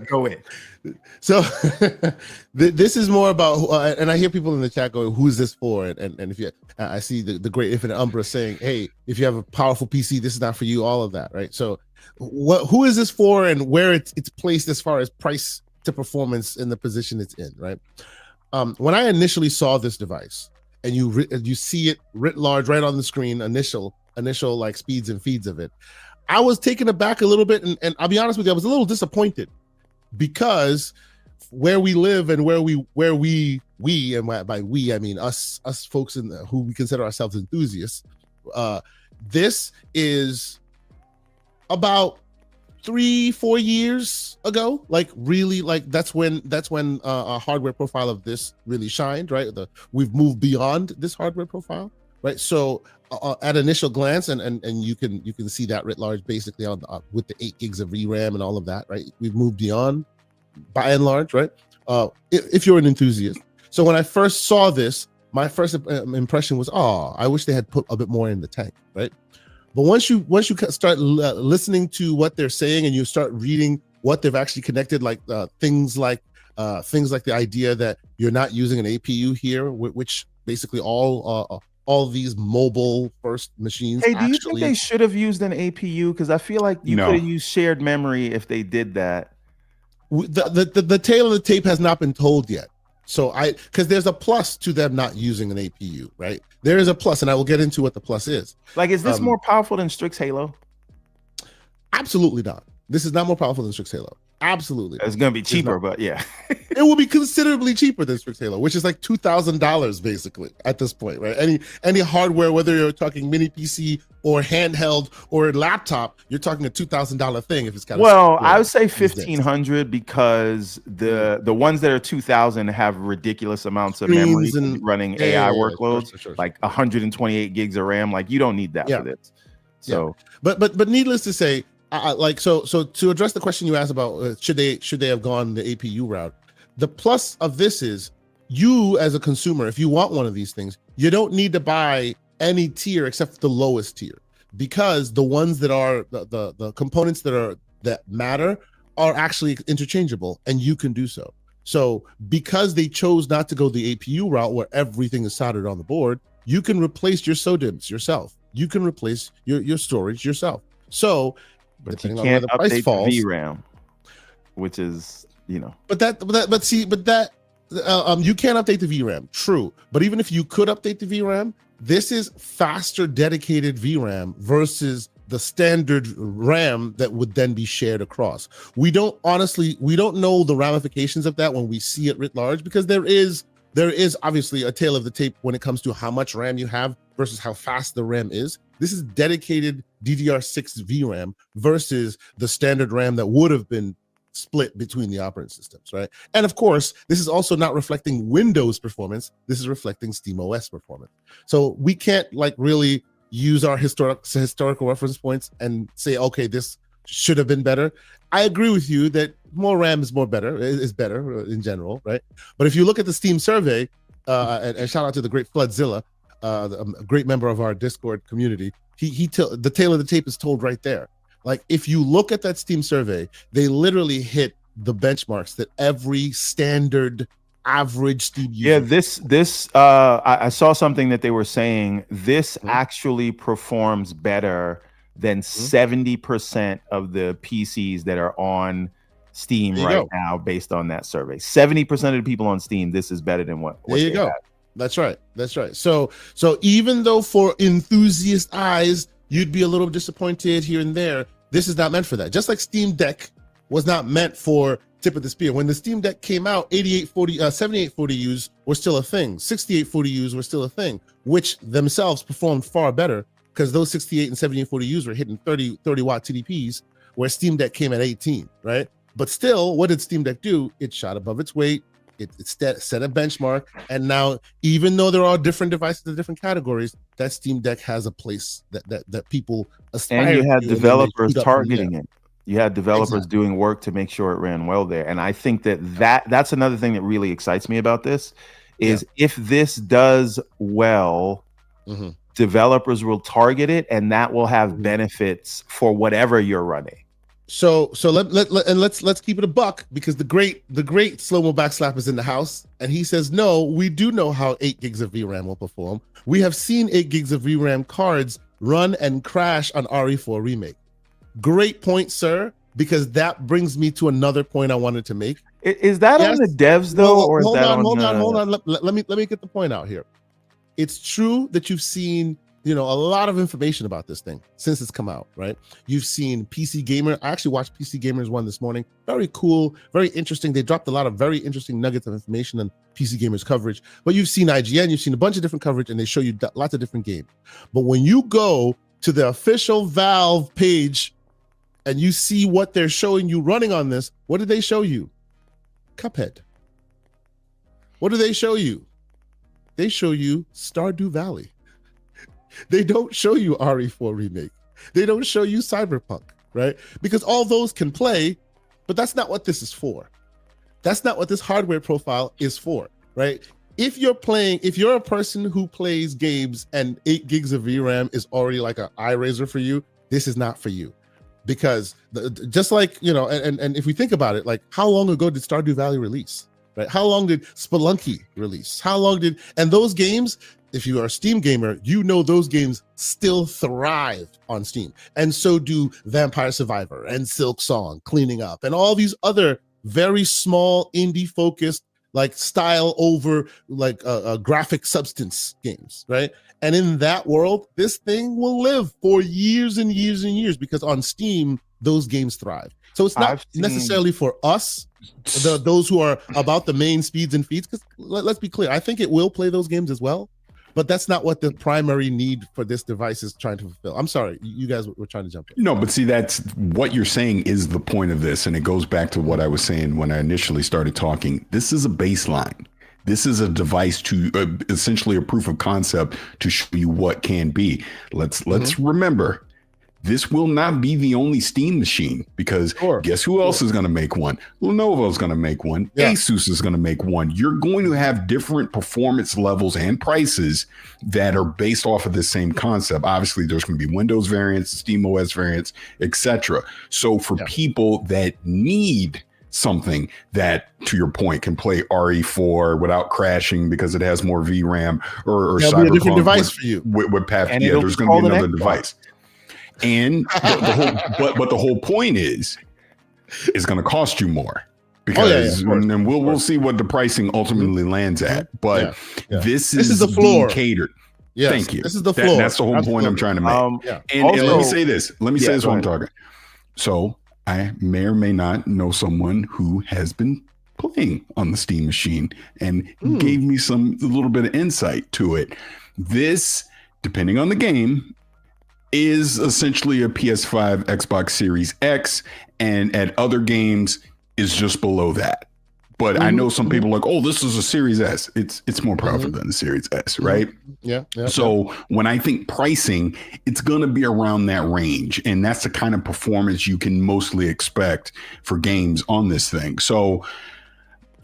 Go in. So this is more about, and I hear people in the chat going, "Who's this for?" And if you, I see the great Infinite Umbra saying, "Hey, if you have a powerful PC, this is not for you." All of that, right? So, who is this for, and where it's placed as far as price to performance in the position it's in, right? When I initially saw this device, and you see it writ large right on the screen, initial like speeds and feeds of it. I was taken aback a little bit, and I'll be honest with you, I was a little disappointed because where we live and where we and by we I mean us folks who we consider ourselves enthusiasts. This is about 3-4 years ago, like really, like that's when a hardware profile of this really shined, right? We've moved beyond this hardware profile, right? So at initial glance, and you can see that writ large, basically on with the 8 gigs of VRAM and all of that, right? We've moved beyond, by and large, right? If you're an enthusiast. So when I first saw this, my first impression was, oh, I wish they had put a bit more in the tank, right? But once you start listening to what they're saying and you start reading what they've actually connected, like things like the idea that you're not using an APU here, which basically all these mobile first machines. Hey, do you think they should have used an APU? Because I feel like you could have used shared memory if they did that. The tail of the tape has not been told yet. So because there's a plus to them not using an APU, right? There is a plus, and I will get into what the plus is. Like, is this more powerful than Strix Halo? Absolutely not. This is not more powerful than Strix Halo. Absolutely. It's going to be cheaper, but yeah. It will be considerably cheaper than Strix Halo, which is like $2,000 basically at this point, right? Any hardware, whether you're talking mini PC or handheld or laptop, you're talking a $2,000 thing if it's kind of. Well, I would say 1,500 because the ones that are 2,000 have ridiculous amounts of memory and running AI workloads, sure. Like 128 gigs of RAM. Like you don't need that for this. So, but needless to say. So to address the question you asked about should they have gone the APU route, the plus of this is you as a consumer, if you want one of these things, you don't need to buy any tier except the lowest tier, because the ones that are the components that matter are actually interchangeable, and you can do so. So because they chose not to go the APU route where everything is soldered on the board, you can replace your SODIMMs yourself. You can replace your storage yourself. So. But you can't update the VRAM, which is, you know. But you can't update the VRAM. True, but even if you could update the VRAM, this is faster dedicated VRAM versus the standard RAM that would then be shared across. We don't know the ramifications of that when we see it writ large, because there is obviously a tail of the tape when it comes to how much RAM you have versus how fast the RAM is. This is dedicated DDR6 VRAM versus the standard RAM that would have been split between the operating systems, right? And of course, this is also not reflecting Windows performance. This is reflecting SteamOS performance. So we can't like really use our historical reference points and say, okay, this should have been better. I agree with you that more RAM is better in general, right? But if you look at the Steam survey, and shout out to the great Floodzilla, a great member of our Discord community, the tail of the tape is told right there. Like if you look at that Steam survey, they literally hit the benchmarks that every standard average Steam user. Yeah, this I saw something that they were saying this actually performs better than 70% of the PCs that are on Steam right now, based on that survey. 70% of the people on Steam, this is better than what there you go. Have. That's right. So even though for enthusiast eyes, you'd be a little disappointed here and there, this is not meant for that. Just like Steam Deck was not meant for tip of the spear. When the Steam Deck came out, 7840Us were still a thing. 6840Us were still a thing, which themselves performed far better because those 68 and 7840Us were hitting 30 watt TDPs, where Steam Deck came at 18, right? But still, what did Steam Deck do? It shot above its weight. It set a benchmark, and now even though there are different devices in different categories, that Steam Deck has a place that people aspire to. And you had developers targeting it. You had developers doing work to make sure it ran well there. And I think that's another thing that really excites me about this is if this does well, developers will target it, and that will have benefits for whatever you're running. So let's keep it a buck, because the great slow-mo backslap is in the house, and he says, no, we do know how 8 gigs of VRAM will perform. We have seen 8 gigs of VRAM cards run and crash on RE4 Remake. Great point, sir, because that brings me to another point I wanted to make. Is that on the devs though, or is that on? Hold on. Let me get the point out here. It's true that you've seen a lot of information about this thing since it's come out, right? You've seen PC Gamer. I actually watched PC Gamer's one this morning. Very cool, very interesting. They dropped a lot of very interesting nuggets of information on PC Gamer's coverage. But you've seen IGN, you've seen a bunch of different coverage, and they show you lots of different games. But when you go to the official Valve page and you see what they're showing you running on this, what did they show you? Cuphead. What do they show you? They show you Stardew Valley. They don't show you RE4 Remake. They don't show you Cyberpunk, right? Because all those can play, but that's not what this is for. That's not what this hardware profile is for, right? If you're a person who plays games and 8 gigs of VRAM is already like an eye raiser for you, this is not for you. Because just like, and if we think about it, like how long ago did Stardew Valley release, right? How long did Spelunky release? And those games, if you are a Steam gamer, those games still thrive on Steam. And so do Vampire Survivor and Silk Song, Cleaning Up, and all these other very small indie focused, like style over like graphic substance games, right? And in that world, this thing will live for years and years and years because on Steam, those games thrive. So it's not necessarily for us, those who are about the main speeds and feeds, because let's be clear, I think it will play those games as well. But that's not what the primary need for this device is trying to fulfill. I'm sorry, you guys were trying to jump in. No, but see, that's what you're saying is the point of this. And it goes back to what I was saying when I initially started talking. This is a baseline. This is a device to essentially a proof of concept to show you what can be. Let's remember, this will not be the only Steam machine because guess who else is going to make one? Lenovo is going to make one. Yeah. Asus is going to make one. You're going to have different performance levels and prices that are based off of the same concept. Obviously, there's going to be Windows variants, Steam OS variants, etc. So for people that need something that, to your point, can play RE4 without crashing because it has more VRAM or Cyberpunk, be a different device for you. With Path, there's going to be another device. And the whole point is it's going to cost you more because and we'll see what the pricing ultimately lands at. But this is the floor catered. Yes, thank you. This is the floor. That's the whole point I'm trying to make. And let me say this. Let me say this while I'm talking. So I may or may not know someone who has been playing on the Steam machine and gave me a little bit of insight to it. This, depending on the game, is essentially a PS5, Xbox Series X, and at other games is just below that. But I know some people are like, oh, this is a Series S. It's more powerful than the Series S, right? Yeah. So when I think pricing, it's going to be around that range. And that's the kind of performance you can mostly expect for games on this thing. So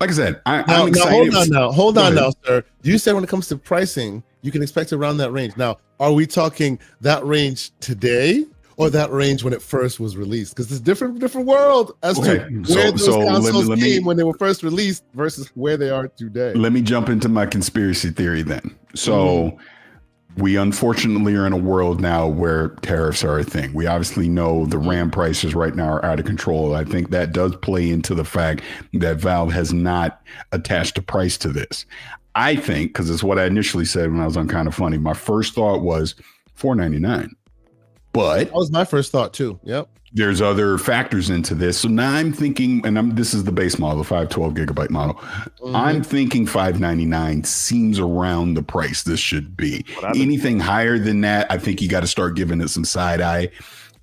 like I said, I'm excited. Hold on now, sir. You said when it comes to pricing, you can expect around that range. Now, are we talking that range today or that range when it first was released? Because it's different world as to where those consoles came when they were first released versus where they are today. Let me jump into my conspiracy theory then. So we unfortunately are in a world now where tariffs are a thing. We obviously know the RAM prices right now are out of control. I think that does play into the fact that Valve has not attached a price to this. I think, because it's what I initially said when I was on Kind of Funny, my first thought was $499. But that was my first thought too. Yep. There's other factors into this. So now I'm thinking, and this is the base model, the 512 gigabyte model. I'm thinking $599 seems around the price this should be. Anything higher than that, I think you got to start giving it some side eye,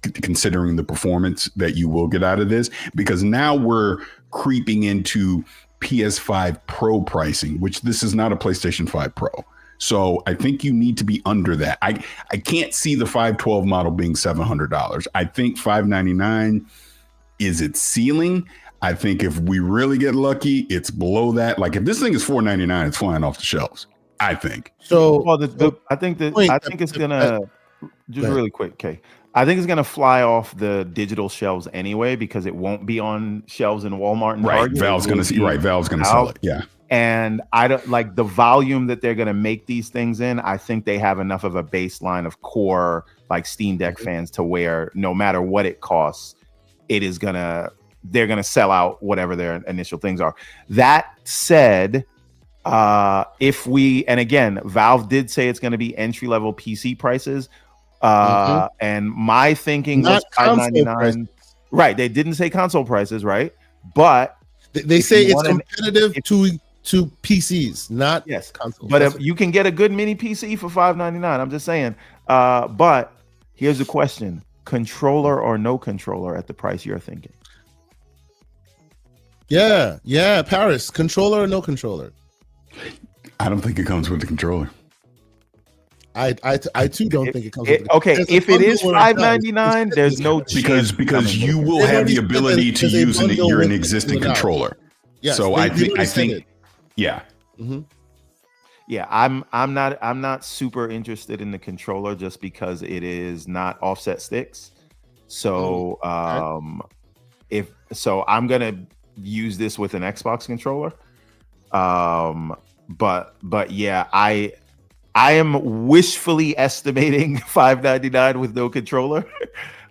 considering the performance that you will get out of this, because now we're creeping into PS5 Pro pricing, which this is not a PlayStation 5 Pro. So I think you need to be under that. I can't see the 512 model being $700. I think $599 is its ceiling. I think if we really get lucky, it's below that. Like if this thing is $499, it's flying off the shelves, I think. So I think it's gonna really quick, Kay. I think it's going to fly off the digital shelves anyway because it won't be on shelves in Walmart and Target. Valve's going to sell it. Yeah. And I don't like the volume that they're going to make these things in. I think they have enough of a baseline of core like Steam Deck fans to where no matter what it costs, they're going to sell out whatever their initial things are. That said, If we, and again, Valve did say it's going to be entry level PC prices. And my thinking was $599. Right. They didn't say console prices, right? But they say it's competitive to PCs, not consoles. But if you can get a good mini PC for $599, I'm just saying. But here's the question: controller or no controller at the price you're thinking? Yeah, Paris, controller or no controller? I don't think it comes with the controller. I too don't think it comes with okay, if it is $599, there's no chance because you will have the ability to use an existing controller. Yes, so I think yeah. Yeah, I'm not super interested in the controller just because it is not offset sticks. So I'm gonna use this with an Xbox controller. But yeah, I am wishfully estimating $599 with no controller.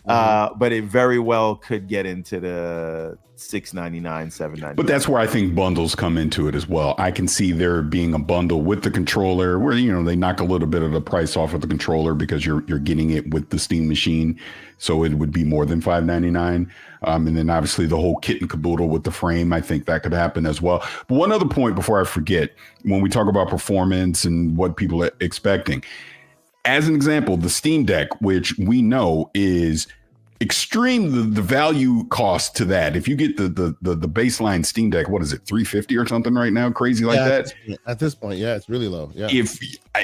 But it very well could get into the $699, $799. But that's where I think bundles come into it as well. I can see there being a bundle with the controller where, they knock a little bit of the price off of the controller because you're getting it with the Steam machine. So it would be more than $599. And then obviously the whole kit and caboodle with the frame, I think that could happen as well. But one other point before I forget, when we talk about performance and what people are expecting, as an example, the Steam Deck, which we know is extreme, the value cost to that. If you get the baseline Steam Deck, what is it, $350 or something right now? Crazy like that. At this point, yeah, it's really low. Yeah.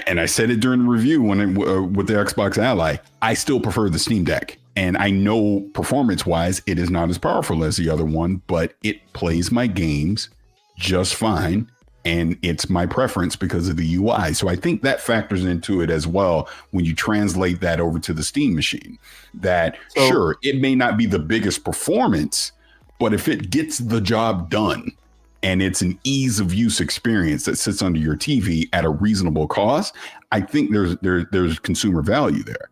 And I said it during the review with the Xbox Ally, I still prefer the Steam Deck. And I know performance-wise, it is not as powerful as the other one, but it plays my games just fine. And it's my preference because of the UI. So I think that factors into it as well when you translate that over to the Steam machine. Sure, it may not be the biggest performance, but if it gets the job done and it's an ease of use experience that sits under your TV at a reasonable cost, I think there's consumer value there.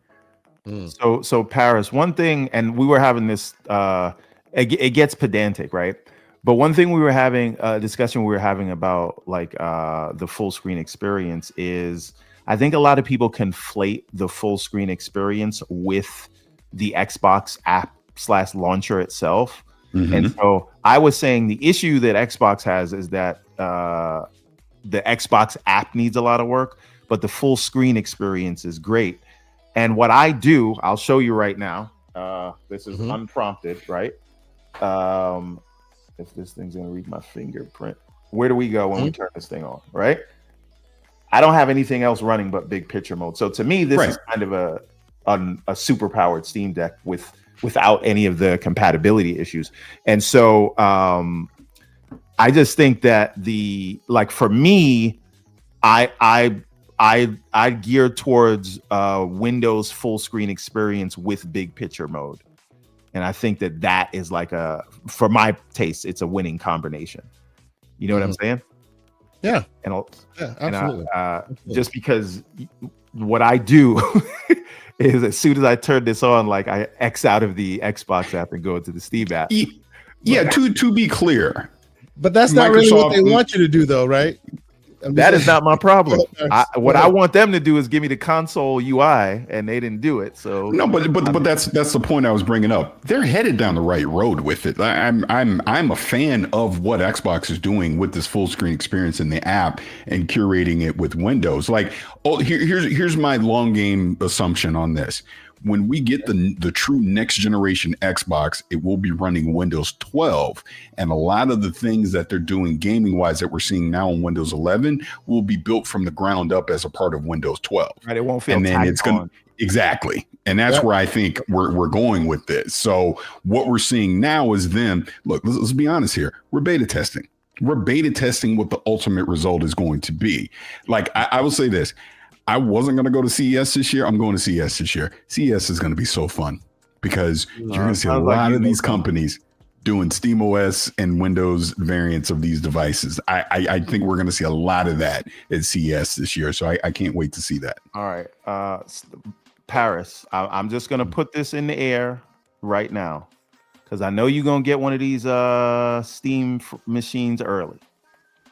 So Paris, one thing, and we were having this, it gets pedantic, right? But one thing we were having a discussion about like the full screen experience is I think a lot of people conflate the full screen experience with the Xbox app / launcher itself. And so I was saying the issue that Xbox has is that the Xbox app needs a lot of work, but the full screen experience is great. And what I do, I'll show you right now. This is unprompted, right? If this thing's gonna read my fingerprint, where do we go when we turn this thing on? Right? I don't have anything else running but big picture mode. So to me, this is kind of a super powered Steam Deck without any of the compatibility issues. And so I just think that for me, I gear towards Windows full screen experience with big picture mode. And I think that is for my taste, it's a winning combination. You know what I'm saying? Yeah. Absolutely. Just because what I do is as soon as I turn this on, I X out of the Xbox app and go into the Steam app. Yeah. To be clear, but that's not really what they want you to do, though, right? That is not my problem. What I want them to do is give me the console UI, and they didn't do it. So no, but that's the point I was bringing up. They're headed down the right road with it. I'm a fan of what Xbox is doing with this full screen experience in the app and curating it with Windows. Here's my long game assumption on this. When we get the true next generation Xbox, it will be running Windows 12. And a lot of the things that they're doing gaming wise that we're seeing now on Windows 11 will be built from the ground up as a part of Windows 12. Right, it won't feel and then it's going exactly. And that's where I think we're going with this. So what we're seeing now is them. Look, let's be honest here. We're beta testing. We're beta testing what the ultimate result is going to be. I will say this. I wasn't going to go to CES this year. I'm going to CES this year. CES is going to be so fun because you're going to see a lot of these companies doing SteamOS and Windows variants of these devices. I think we're going to see a lot of that at CES this year. So I can't wait to see that. All right. Paris, I'm just going to put this in the air right now because I know you're going to get one of these Steam machines early.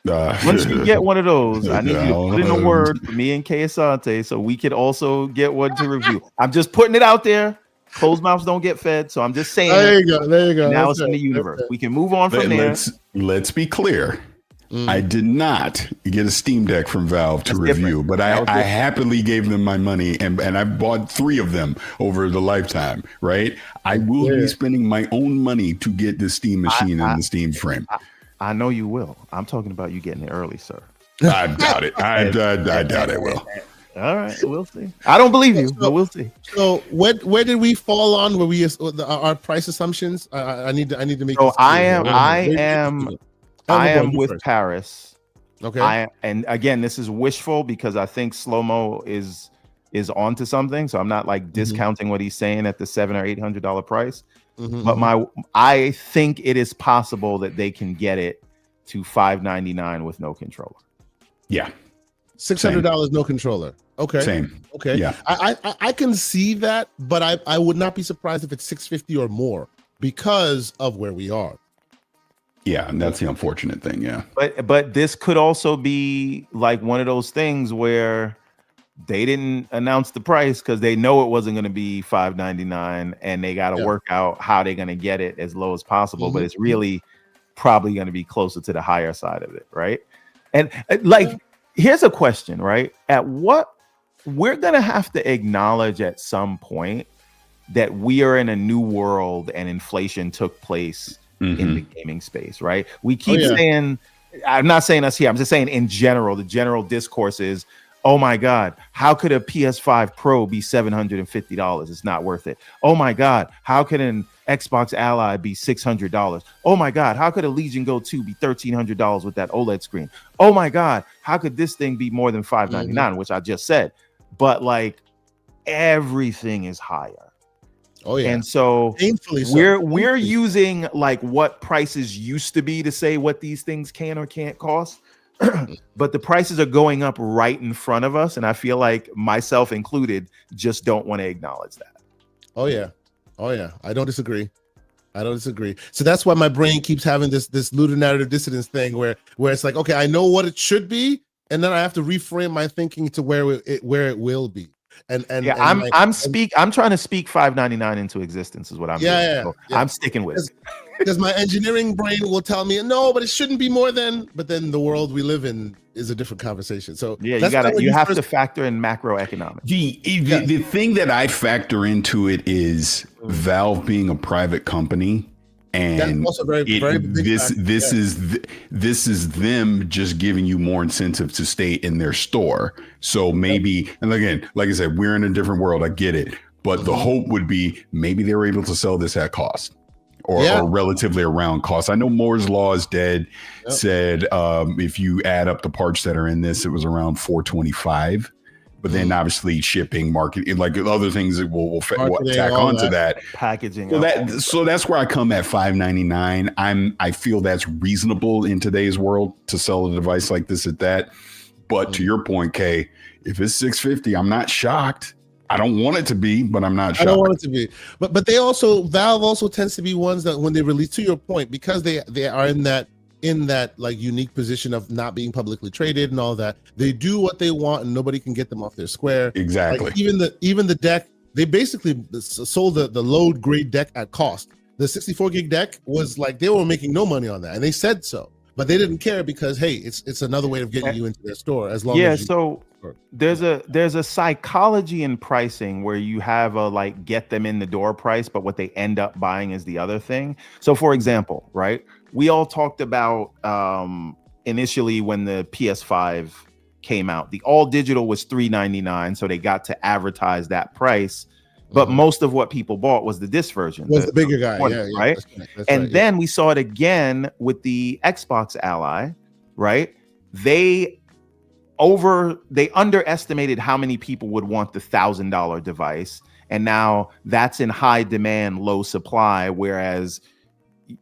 Once you get one of those, I need you to put in a No. word for me and Asante so we could also get one to review. I'm just putting it out there. Closed mouths don't get fed, so I'm just saying There it. you go. There you go. Now That's it's in it. the universe. We can move on from there. Let's be clear. I did not get a Steam Deck from Valve to review, but I happily gave them my money, and I bought 3 of them over the lifetime, right? I will be spending my own money to get the Steam machine and the Steam frame. I know you will. I'm talking about you getting it early, sir. I doubt it. I doubt I will. All right, we'll see. I don't believe you, but we'll see. So where did we fall on where we our price assumptions? I need to make. So I am you with first. Paris. Okay. And again, this is wishful because I think Slow-Mo is onto something. So I'm not like discounting what he's saying at the $700 or $800 price. But I think it is possible that they can get it to $599 with no controller. Yeah. $600 no controller. Okay. Same. Okay. Yeah. I can see that, but I would not be surprised if it's $650 or more because of where we are. Yeah, and that's the unfortunate thing. Yeah. But this could also be like one of those things where they didn't announce the price because they know it wasn't going to be $599 and they got to work out how they're going to get it as low as possible. But it's really probably going to be closer to the higher side of it, right? And here's a question, right? We're going to have to acknowledge at some point that we are in a new world and inflation took place in the gaming space, right? We keep saying, I'm not saying us here, I'm just saying in general, the general discourse is, oh my God, how could a PS5 Pro be $750? It's not worth it. Oh my God, how could an Xbox Ally be $600? Oh my God, how could a Legion Go 2 be $1,300 with that OLED screen? Oh my God, how could this thing be more than $599, which I just said? But like everything is higher. Oh yeah. And so painfully we're using like what prices used to be to say what these things can or can't cost. But the prices are going up right in front of us. And I feel like myself included just don't want to acknowledge that. Oh yeah. I don't disagree. So that's why my brain keeps having this ludonarrative dissonance thing where it's like, okay, I know what it should be, and then I have to reframe my thinking to where it will be. And I'm trying to speak $599 into existence is what I'm doing. So I'm sticking with it. Because my engineering brain will tell me no, but it shouldn't be more than. But then the world we live in is a different conversation. So yeah, you have to factor in macroeconomics. The thing that I factor into it is Valve being a private company, and that's also very big this is them just giving you more incentive to stay in their store. So maybe, and again, like I said, we're in a different world. I get it, but the hope would be maybe they were able to sell this at cost. Or relatively around cost. I know Moore's Law is dead. Said if you add up the parts that are in this, it was around $425. But then obviously shipping, marketing, like other things that will tack onto that packaging. So that's where I come at $599. I feel that's reasonable in today's world to sell a device like this at that. But to your point, Kay, if it's $650, I'm not shocked. I don't want it to be, but I'm not shocked. I don't want it to be. But Valve also tends to be ones that when they release, to your point, because they are in that like unique position of not being publicly traded and all that, they do what they want and nobody can get them off their square. Exactly. Like even the deck, they basically sold the low grade deck at cost. The 64 gig deck was like they were making no money on that, and they said so. But they didn't care because hey, it's another way of getting you into their store as long as there's a psychology in pricing where you have a like get them in the door price, but what they end up buying is the other thing. So for example, right, we all talked about initially when the PS5 came out, the all digital was $399, so they got to advertise that price. But most of what people bought was the disc version, was the bigger guy, right? Then we saw it again with the Xbox Ally, right? They underestimated how many people would want the $1,000 device, and now that's in high demand, low supply. Whereas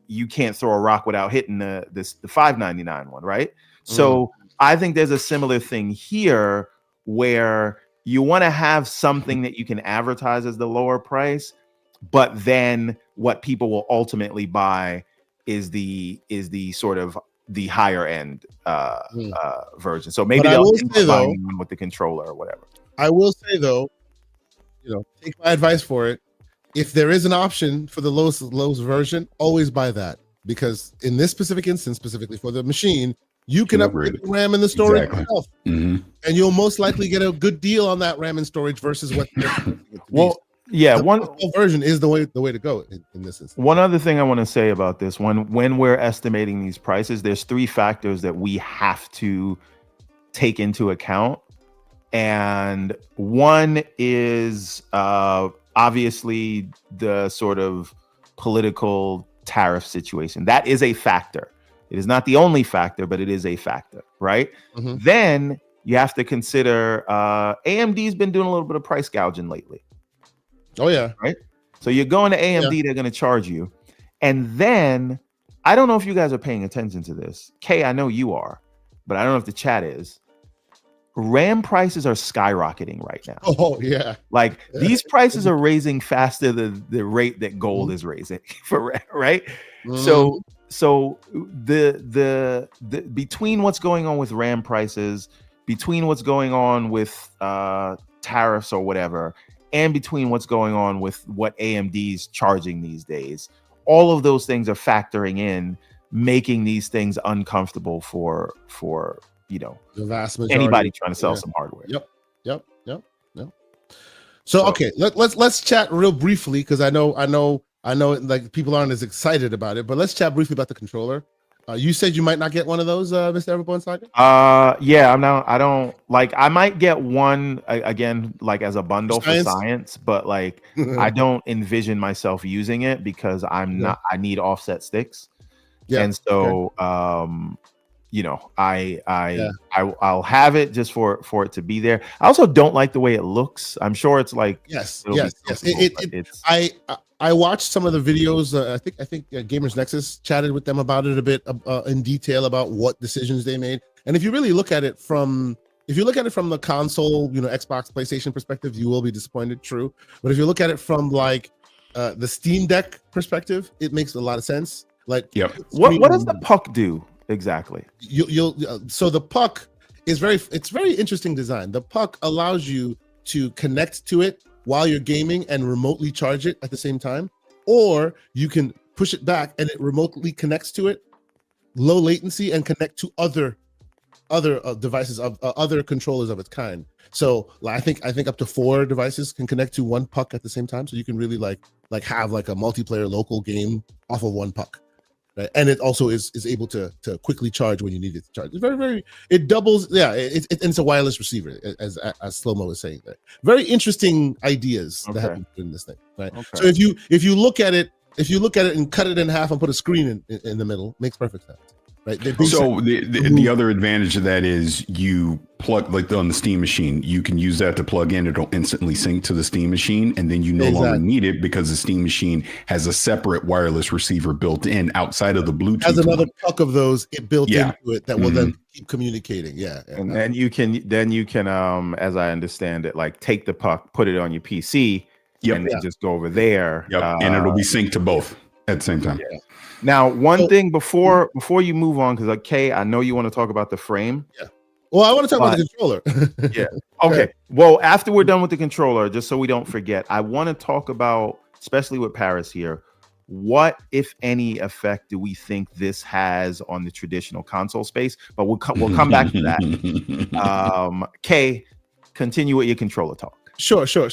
you can't throw a rock without hitting the $599 one, right? So I think there's a similar thing here where you want to have something that you can advertise as the lower price, but then what people will ultimately buy is the sort of the higher end version. So But maybe I they'll will end say, up though, buying one with the controller or whatever. I will say though, take my advice for it. If there is an option for the lowest version, always buy that, because in this specific instance, specifically for the machine, you can upgrade the RAM and the storage yourself, and you'll most likely get a good deal on that RAM and storage versus what. Well, yeah, the one version is the way to go in this instance. One other thing I want to say about this, when we're estimating these prices, there's 3 factors that we have to take into account. And one is obviously the sort of political tariff situation. That is a factor. It is not the only factor, but it is a factor, right? Then you have to consider AMD's been doing a little bit of price gouging lately. Oh yeah, right. So you're going to AMD, they're going to charge you. And then I don't know if you guys are paying attention to this. Kay, I know you are, but I don't know if the chat is. RAM prices are skyrocketing right now. Oh yeah. Like these prices are raising faster than the rate that gold is raising for right. So the between what's going on with RAM prices, between what's going on with tariffs or whatever, and between what's going on with what AMD's charging these days, all of those things are factoring in, making these things uncomfortable for the vast majority, anybody trying to sell some hardware. Yep. So okay, let's chat real briefly, because I know like people aren't as excited about it, but let's chat briefly about the controller. You said you might not get one of those, Mr. Everborn Saga? Yeah, I don't like. I might get one again, like as a bundle for science, but like I don't envision myself using it because I'm not. I need offset sticks, and so I'll have it just for it to be there. I also don't like the way it looks. I'm sure it's like yes. I watched some of the videos. I think Gamers Nexus chatted with them about it a bit in detail about what decisions they made. And if you really look at it from the console, Xbox, PlayStation perspective, you will be disappointed. True, but if you look at it from like the Steam Deck perspective, it makes a lot of sense. Like, what does the puck do exactly? So the puck is very interesting design. The puck allows you to connect to it while you're gaming and remotely charge it at the same time, or you can push it back and it remotely connects to it, low latency, and connect to other devices of other controllers of its kind. So I think up to 4 devices can connect to one puck at the same time, so you can really like have like a multiplayer local game off of one puck. Right? And it also is able to quickly charge when you need it to charge. It's very it doubles. Yeah, it's a wireless receiver, as Slow-Mo was saying there. Very interesting ideas that have been put in this thing. Right. Okay. So if you look at it and cut it in half and put a screen in the middle, makes perfect sense. Right. So the other advantage of that is you plug, like on the Steam machine, you can use that to plug in. It'll instantly sync to the Steam machine, and then you no longer need it because the Steam machine has a separate wireless receiver built in outside of the Bluetooth. Has another puck of those built into it that will then keep communicating. Yeah. And then you can as I understand it, like take the puck, put it on your PC, and then just go over there. And it'll be synced to both at the same time. Yeah. Now, one thing before you move on, because Kay, I know you want to talk about the frame. Yeah. Well, I want to talk about the controller. Yeah. Okay. Well, after we're done with the controller, just so we don't forget, I want to talk about, especially with Paris here, what, if any, effect do we think this has on the traditional console space? But we'll come back to that. Kay, continue with your controller talk. Sure. So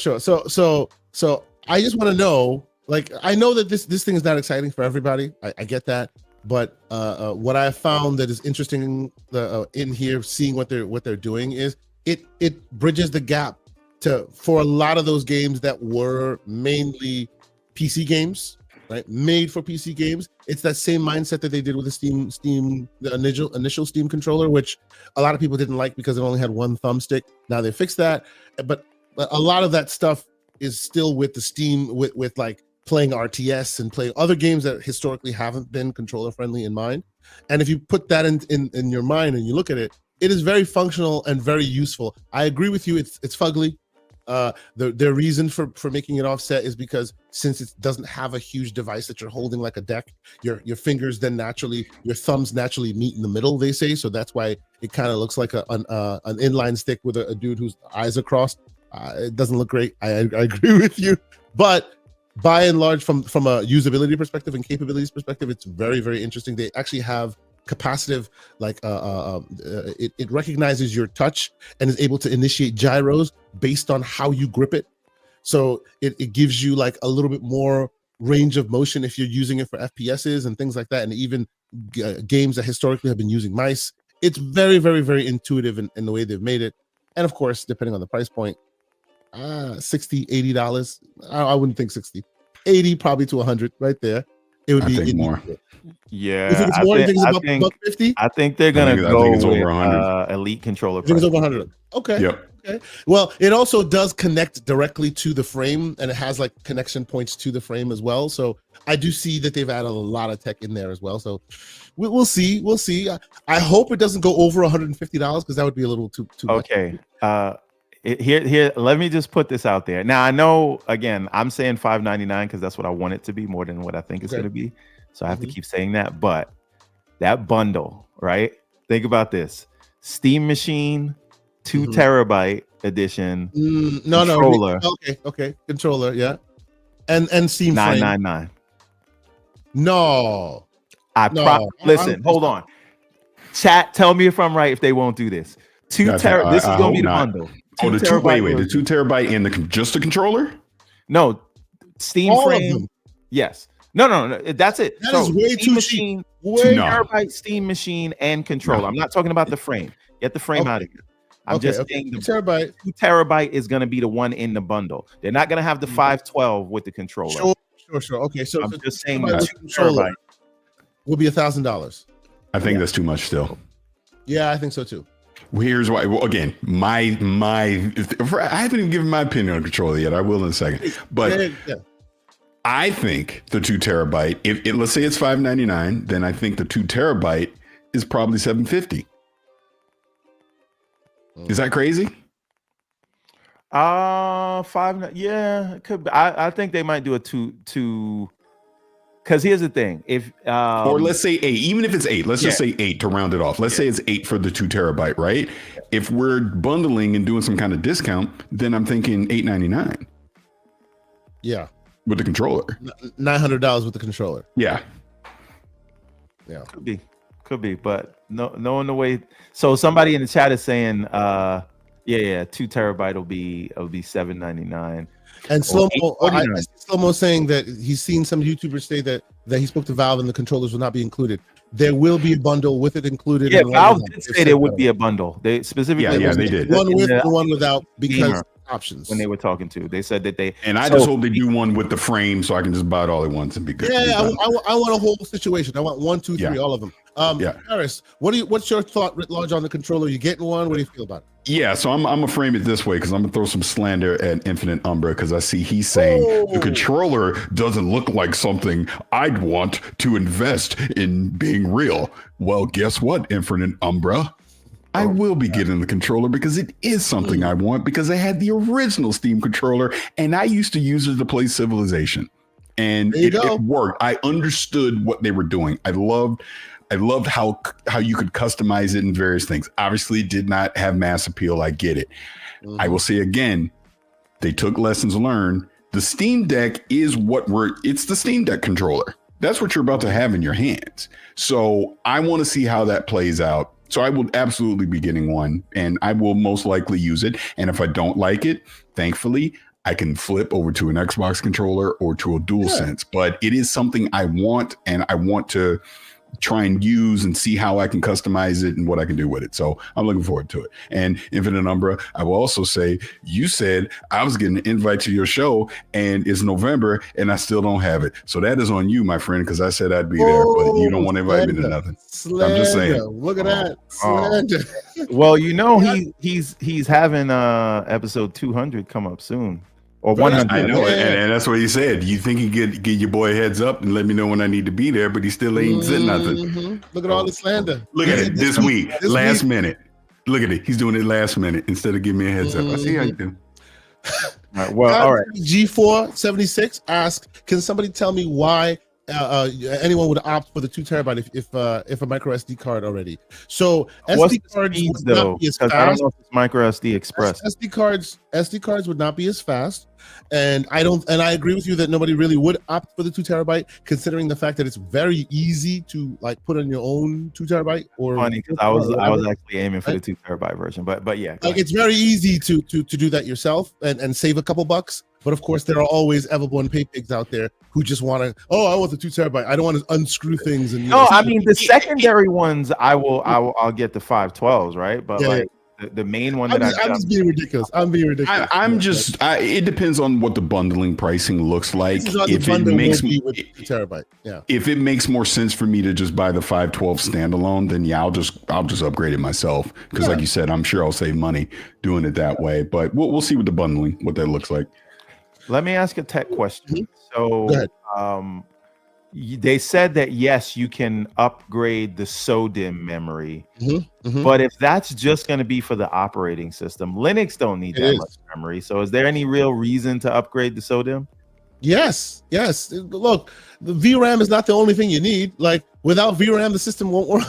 I just want to know. Like, I know that this thing is not exciting for everybody. I get that, but what I found that is interesting in here, seeing what they're doing, is it bridges the gap for a lot of those games that were mainly PC games, right? Made for PC games. It's that same mindset that they did with the initial Steam controller, which a lot of people didn't like because it only had one thumbstick. Now they fixed that, but a lot of that stuff is still with the Steam with like playing RTS and playing other games that historically haven't been controller friendly in mind. And if you put that in your mind and you look at it, it is very functional and very useful. I agree with you. It's fugly. The reason for making it offset is because since it doesn't have a huge device that you're holding like a deck, your fingers then your thumbs naturally meet in the middle, they say. So that's why it kind of looks like an inline stick with a dude whose eyes are crossed. It doesn't look great. I agree with you, but by and large, from a usability perspective and capabilities perspective, it's very, very interesting. They actually have capacitive, like it recognizes your touch and is able to initiate gyros based on how you grip it. So it gives you like a little bit more range of motion if you're using it for FPSs and things like that. And even games that historically have been using mice, it's very, very, very intuitive in the way they've made it. And of course, depending on the price point, $60-$80. I wouldn't think 60, 80 probably to 100 right there. It would be more. Yeah, you think it's more? You think it's about 50? I think they're gonna go it's over with 100. Elite controller. I think it's over 100. Okay. Yep. Okay. Well, it also does connect directly to the frame, and it has like connection points to the frame as well. So I do see that they've added a lot of tech in there as well. So we'll see. We'll see. I hope it doesn't go over $150 because that would be a little too much. Okay. Here, let me just put this out there. Now I know, again, I'm saying $599 because that's what I want it to be more than what I think it's going to be. So I have to keep saying that. But that bundle, right? Think about this: Steam Machine, 2 terabyte edition. Controller. No. Okay. Controller, yeah. And Steam frame. $999. No. Listen, hold on. Chat, tell me if I'm right. If they won't do this, 2 terabyte. This is gonna be the bundle. The 2 terabyte and just the controller? No, Steam all frame. Yes. No. That's it. That is way too cheap. 2 terabyte Steam Machine and controller. No. I'm not talking about the frame. Get the frame out of here. I'm just saying the 2 terabyte is going to be the one in the bundle. They're not going to have the 512 with the controller. Sure. Okay, so I'm just saying the 2 terabyte will be $1,000. I think that's too much still. Yeah, I think so too. Well, here's why. Well, again, I haven't even given my opinion on controller yet. I will in a second. But I think the 2 terabyte, if let's say it's $599, then I think the 2 terabyte is probably $750. Is that crazy? Yeah, it could be. I think they might do a two. Because here's the thing: if or let's say 8, even if it's 8, let's just say 8 to round it off. Let's say it's 8 for the 2 terabyte, right? If we're bundling and doing some kind of discount, then I'm thinking $899. Yeah, with the controller, $900 with the controller. Yeah, could be, but knowing the way. So somebody in the chat is saying, 2 terabyte will be $799. And Slow-Mo saying that he's seen some YouTubers say that he spoke to Valve and the controllers will not be included. There will be a bundle with it included. Yeah, Valve did say there would be a bundle. They specifically, they did one with and one without because options. When they were talking to, they said that they. And I just hope they do one with the frame so I can just buy it all at once and be good. Yeah, I want a whole situation. I want 1, 2, 3, all of them. Harris, what's your thought writ large on the controller? You getting one? What do you feel about it? Yeah, so I'm gonna frame it this way because I'm gonna throw some slander at Infinite Umbra because I see he's saying the controller doesn't look like something I'd want to invest in being real. Well, guess what, Infinite Umbra? I will be getting the controller because it is something I want because I had the original Steam controller and I used to use it to play Civilization. And it worked. I understood what they were doing. I loved how you could customize it in various things. Obviously, it did not have mass appeal. I get it. I will say again, they took lessons learned. The Steam Deck is it's the Steam Deck controller. That's what you're about to have in your hands. So I want to see how that plays out. So I will absolutely be getting one and I will most likely use it. And if I don't like it, thankfully, I can flip over to an Xbox controller or to a DualSense. But it is something I want and I want to try and use and see how I can customize it and what I can do with it. So I'm looking forward to it. And Infinite Umbra, I will also say, you said I was getting an invite to your show and it's November and I still don't have it. So that is on you, my friend, because I said I'd be there, but you don't want to invite me to nothing. Slander. I'm just saying. Look at that. Slander. Well, he's having episode 200 come up soon. Or 100. I know, and that's what he said. You think he get your boy a heads up and let me know when I need to be there, but he still ain't said nothing. Look at all the slander. Look at it this week, last minute. Look at it. He's doing it last minute instead of giving me a heads up. I see how you do. All right. Well, all right. G476 asks, can somebody tell me why anyone would opt for the 2 terabyte if a micro SD card already? So What's SD the cards speeds, would not though? be as Because I don't fast. know if it's micro SD Express. SD cards would not be as fast, and I agree with you that nobody really would opt for the 2 terabyte, considering the fact that it's very easy to like put on your own 2 terabyte. Or Funny, because I was actually aiming for the 2 terabyte version, but yeah, like it's very easy to do that yourself and save a couple bucks. But of course, there are always Everborn pay pigs out there who just want to. Oh, I want the 2 terabyte. I don't want to unscrew things. And no, I mean the secondary ones, I'll get the 512s, right? But like the main one that I'm just being ridiculous. I'm being ridiculous. It depends on what the bundling pricing looks like. If it makes me with 2 terabyte, if it makes more sense for me to just buy the 512 standalone, then I'll just upgrade it myself. Because like you said, I'm sure I'll save money doing it that way. But we'll see with the bundling what that looks like. Let me ask a tech question. Go ahead. So, they said that yes, you can upgrade the SODIMM memory, but if that's just going to be for the operating system, Linux don't need that much memory. So, is there any real reason to upgrade the SODIMM? Yes. Look, the VRAM is not the only thing you need. Like without VRAM, the system won't work.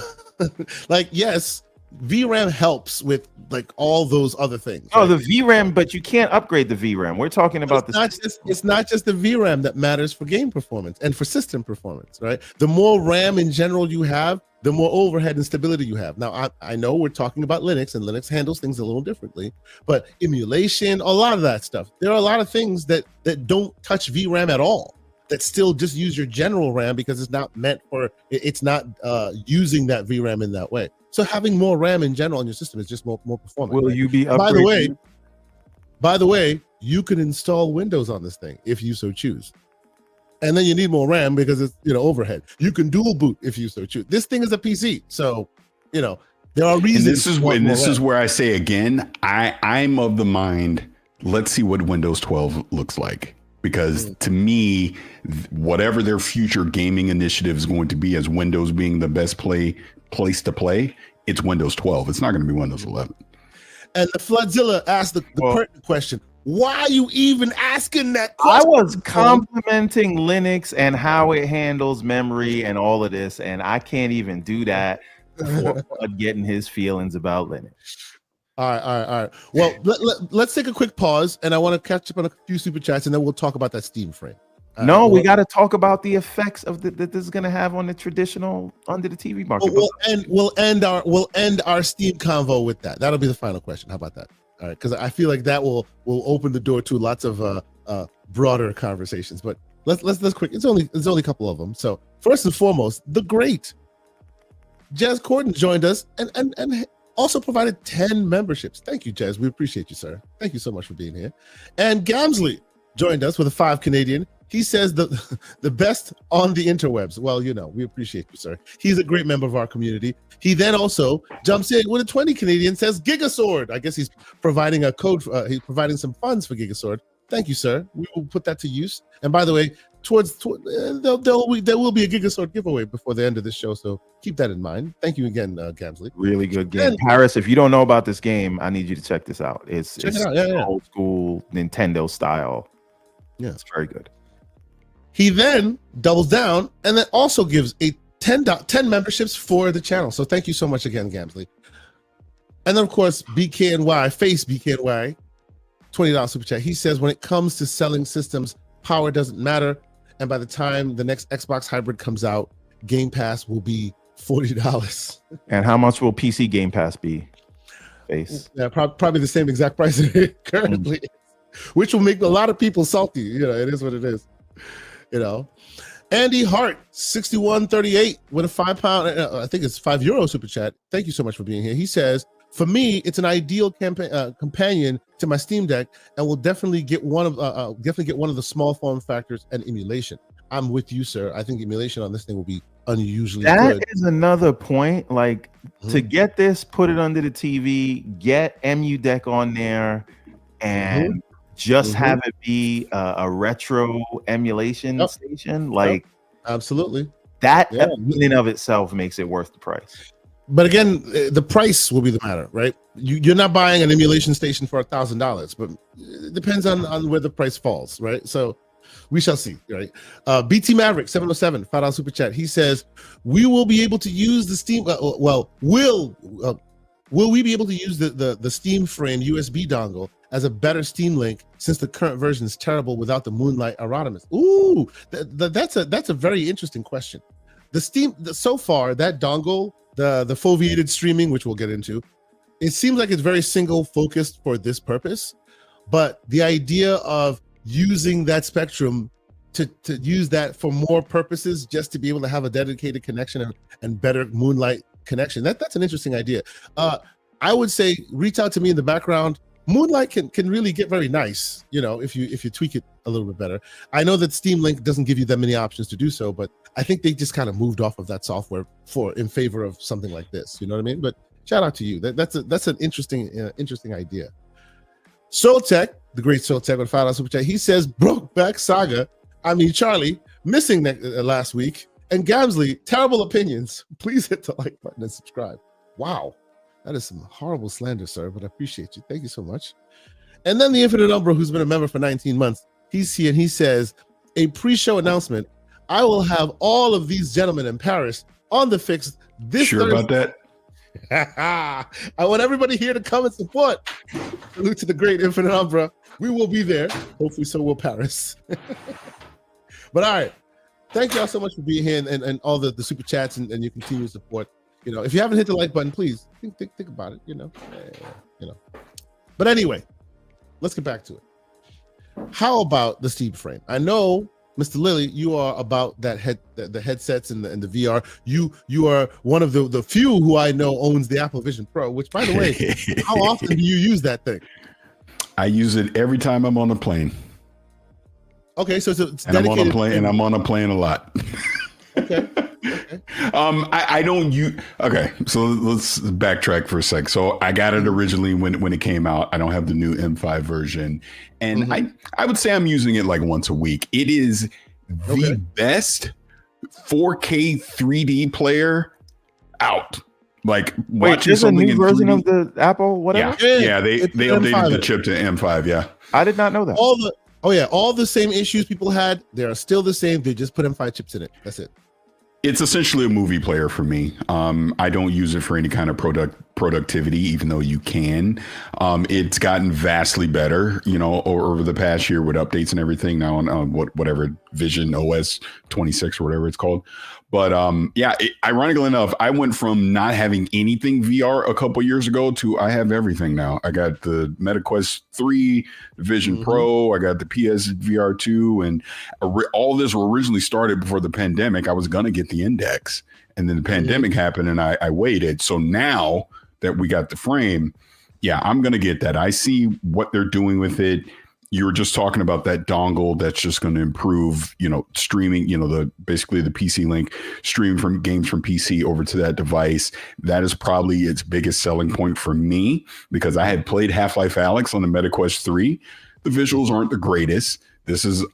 Like yes, VRAM helps with like all those other things. Oh, right? The VRAM, but you can't upgrade the VRAM. We're talking about it's not just the VRAM that matters for game performance and for system performance, right? The more RAM in general you have, the more overhead and stability you have. Now, I know we're talking about Linux, and Linux handles things a little differently, but emulation, a lot of that stuff. There are a lot of things that don't touch VRAM at all, that still just use your general RAM because it's not meant for, it's not using that VRAM in that way. So having more RAM in general in your system is just more performant. Will you be upgrading? By the way, you can install Windows on this thing if you so choose. And then you need more RAM because it's, overhead. You can dual boot if you so choose. This thing is a PC. So, there are reasons. And this is where I say again, I'm of the mind, let's see what Windows 12 looks like. Because to me, whatever their future gaming initiative is going to be, as Windows being the best place to play, it's Windows 12. It's not going to be Windows 11. And the Floodzilla asked the pertinent question: why are you even asking that question? I was complimenting Linux and how it handles memory and all of this, and I can't even do that before getting his feelings about Linux. All right. Well, let's take a quick pause, and I want to catch up on a few super chats, and then we'll talk about that Steam frame. We got to talk about the effects of that this is going to have on the traditional under the TV market. We'll end our Steam convo with that. That'll be the final question. How about that? All right, because I feel like that will open the door to lots of broader conversations. But let's quick. It's only a couple of them. So first and foremost, the great Jez Corden joined us and also provided 10 memberships. Thank you, Jez. We appreciate you, sir. Thank you so much for being here. And Gamsley joined us with a 5 Canadian. He says the best on the interwebs. Well, we appreciate you, sir. He's a great member of our community. He then also jumps in with a 20 Canadian, says Gigasword. I guess he's providing a code. He's providing some funds for Gigasword. Thank you, sir. We will put that to use. And by the way, there will be a Gigasword giveaway before the end of this show, so keep that in mind. Thank you again, Gamsley. Really good game. Paris, if you don't know about this game, I need you to check this out. It's old school Nintendo style. Yeah, it's very good. He then doubles down and then also gives a 10 memberships for the channel. So thank you so much again, Gamsley. And then, of course, BKNY, Face BKNY, $20 super chat. He says, when it comes to selling systems, power doesn't matter. And by the time the next Xbox hybrid comes out, Game Pass will be $40. And how much will PC Game Pass be? Face. Yeah, probably the same exact price it currently is, which will make a lot of people salty. It is what it is. Andy Hart, 6138 with a £5, I think it's €5 super chat. Thank you so much for being here. He says, for me, it's an ideal companion to my Steam Deck, and will definitely get one of the small form factors and emulation. I'm with you, sir. I think emulation on this thing will be unusually good. That is another point. Like to get this, put it under the TV, get MU Deck on there, and just have it be a retro emulation station. Like absolutely. That in and of itself makes it worth the price. But again, the price will be the matter, right? You're not buying an emulation station for $1,000, but it depends on where the price falls, right? So we shall see, right? BT Maverick 707 $5 super chat. He says, "We will be able to use the Steam. Will we be able to use the Steam Frame USB dongle as a better Steam Link since the current version is terrible without the Moonlight Erotimus?" Ooh, that's a very interesting question. So far that dongle, the foveated streaming, which we'll get into, it seems like it's very single focused for this purpose. But the idea of using that spectrum to use that for more purposes, just to be able to have a dedicated connection and better Moonlight connection, that's an interesting idea. I would say reach out to me in the background. Moonlight can really get very nice, if you tweak it a little bit better. I know that Steam Link doesn't give you that many options to do so, but I think they just kind of moved off of that software in favor of something like this. You know what I mean? But shout out to you. That's an interesting idea. Soul Tech, the great Soul Tech with $5 super chat. He says Brokeback Saga. Charlie missing last week, and Gamsley terrible opinions. Please hit the like button and subscribe. Wow. That is some horrible slander, sir, but I appreciate you. Thank you so much. And then the Infinite Umbra, who's been a member for 19 months, he's here and he says, a pre-show announcement. I will have all of these gentlemen in Paris on the fix this Sure Thursday. about that? I want everybody here to come and support. Salute to the great Infinite Umbra. We will be there. Hopefully so will Paris. But all right. Thank y'all so much for being here and all the super chats and your continued support. If you haven't hit the like button, please think about it. But anyway, let's get back to it. How about the Steam Frame? I know, Mr. Lilly, you are about that the headsets and the VR. You are one of the few who I know owns the Apple Vision Pro. Which, by the way, how often do you use that thing? I use it every time I'm on a plane. Okay, so it's and I'm on a dedicated. plane, and I'm on a plane a lot. Okay. I don't use. Okay, so let's backtrack for a sec. So I got it originally when it came out. I don't have the new M5 version, and I would say I'm using it like once a week. It is the best 4K 3D player out. Like watching there's a something new in version 3D. of the Apple whatever. Yeah, they updated M5. the chip to M5. Yeah. I did not know that. All the same issues people had, they are still the same. They just put M5 chips in it. That's it. It's essentially a movie player for me. I don't use it for any kind of productivity, even though you can. It's gotten vastly better, over the past year with updates and everything now on whatever Vision OS 26 or whatever it's called. But ironically enough, I went from not having anything VR a couple years ago to I have everything now. I got the MetaQuest 3, the Vision Pro, I got the PS VR 2, and all this originally started before the pandemic. I was going to get the Index, and then the pandemic happened and I waited. So now that we got the frame, I'm going to get that. I see what they're doing with it. You were just talking about that dongle that's just going to improve, streaming, basically the PC link, streaming from games from PC over to that device. That is probably its biggest selling point for me, because I had played Half-Life Alyx on the MetaQuest 3. The visuals aren't the greatest. This is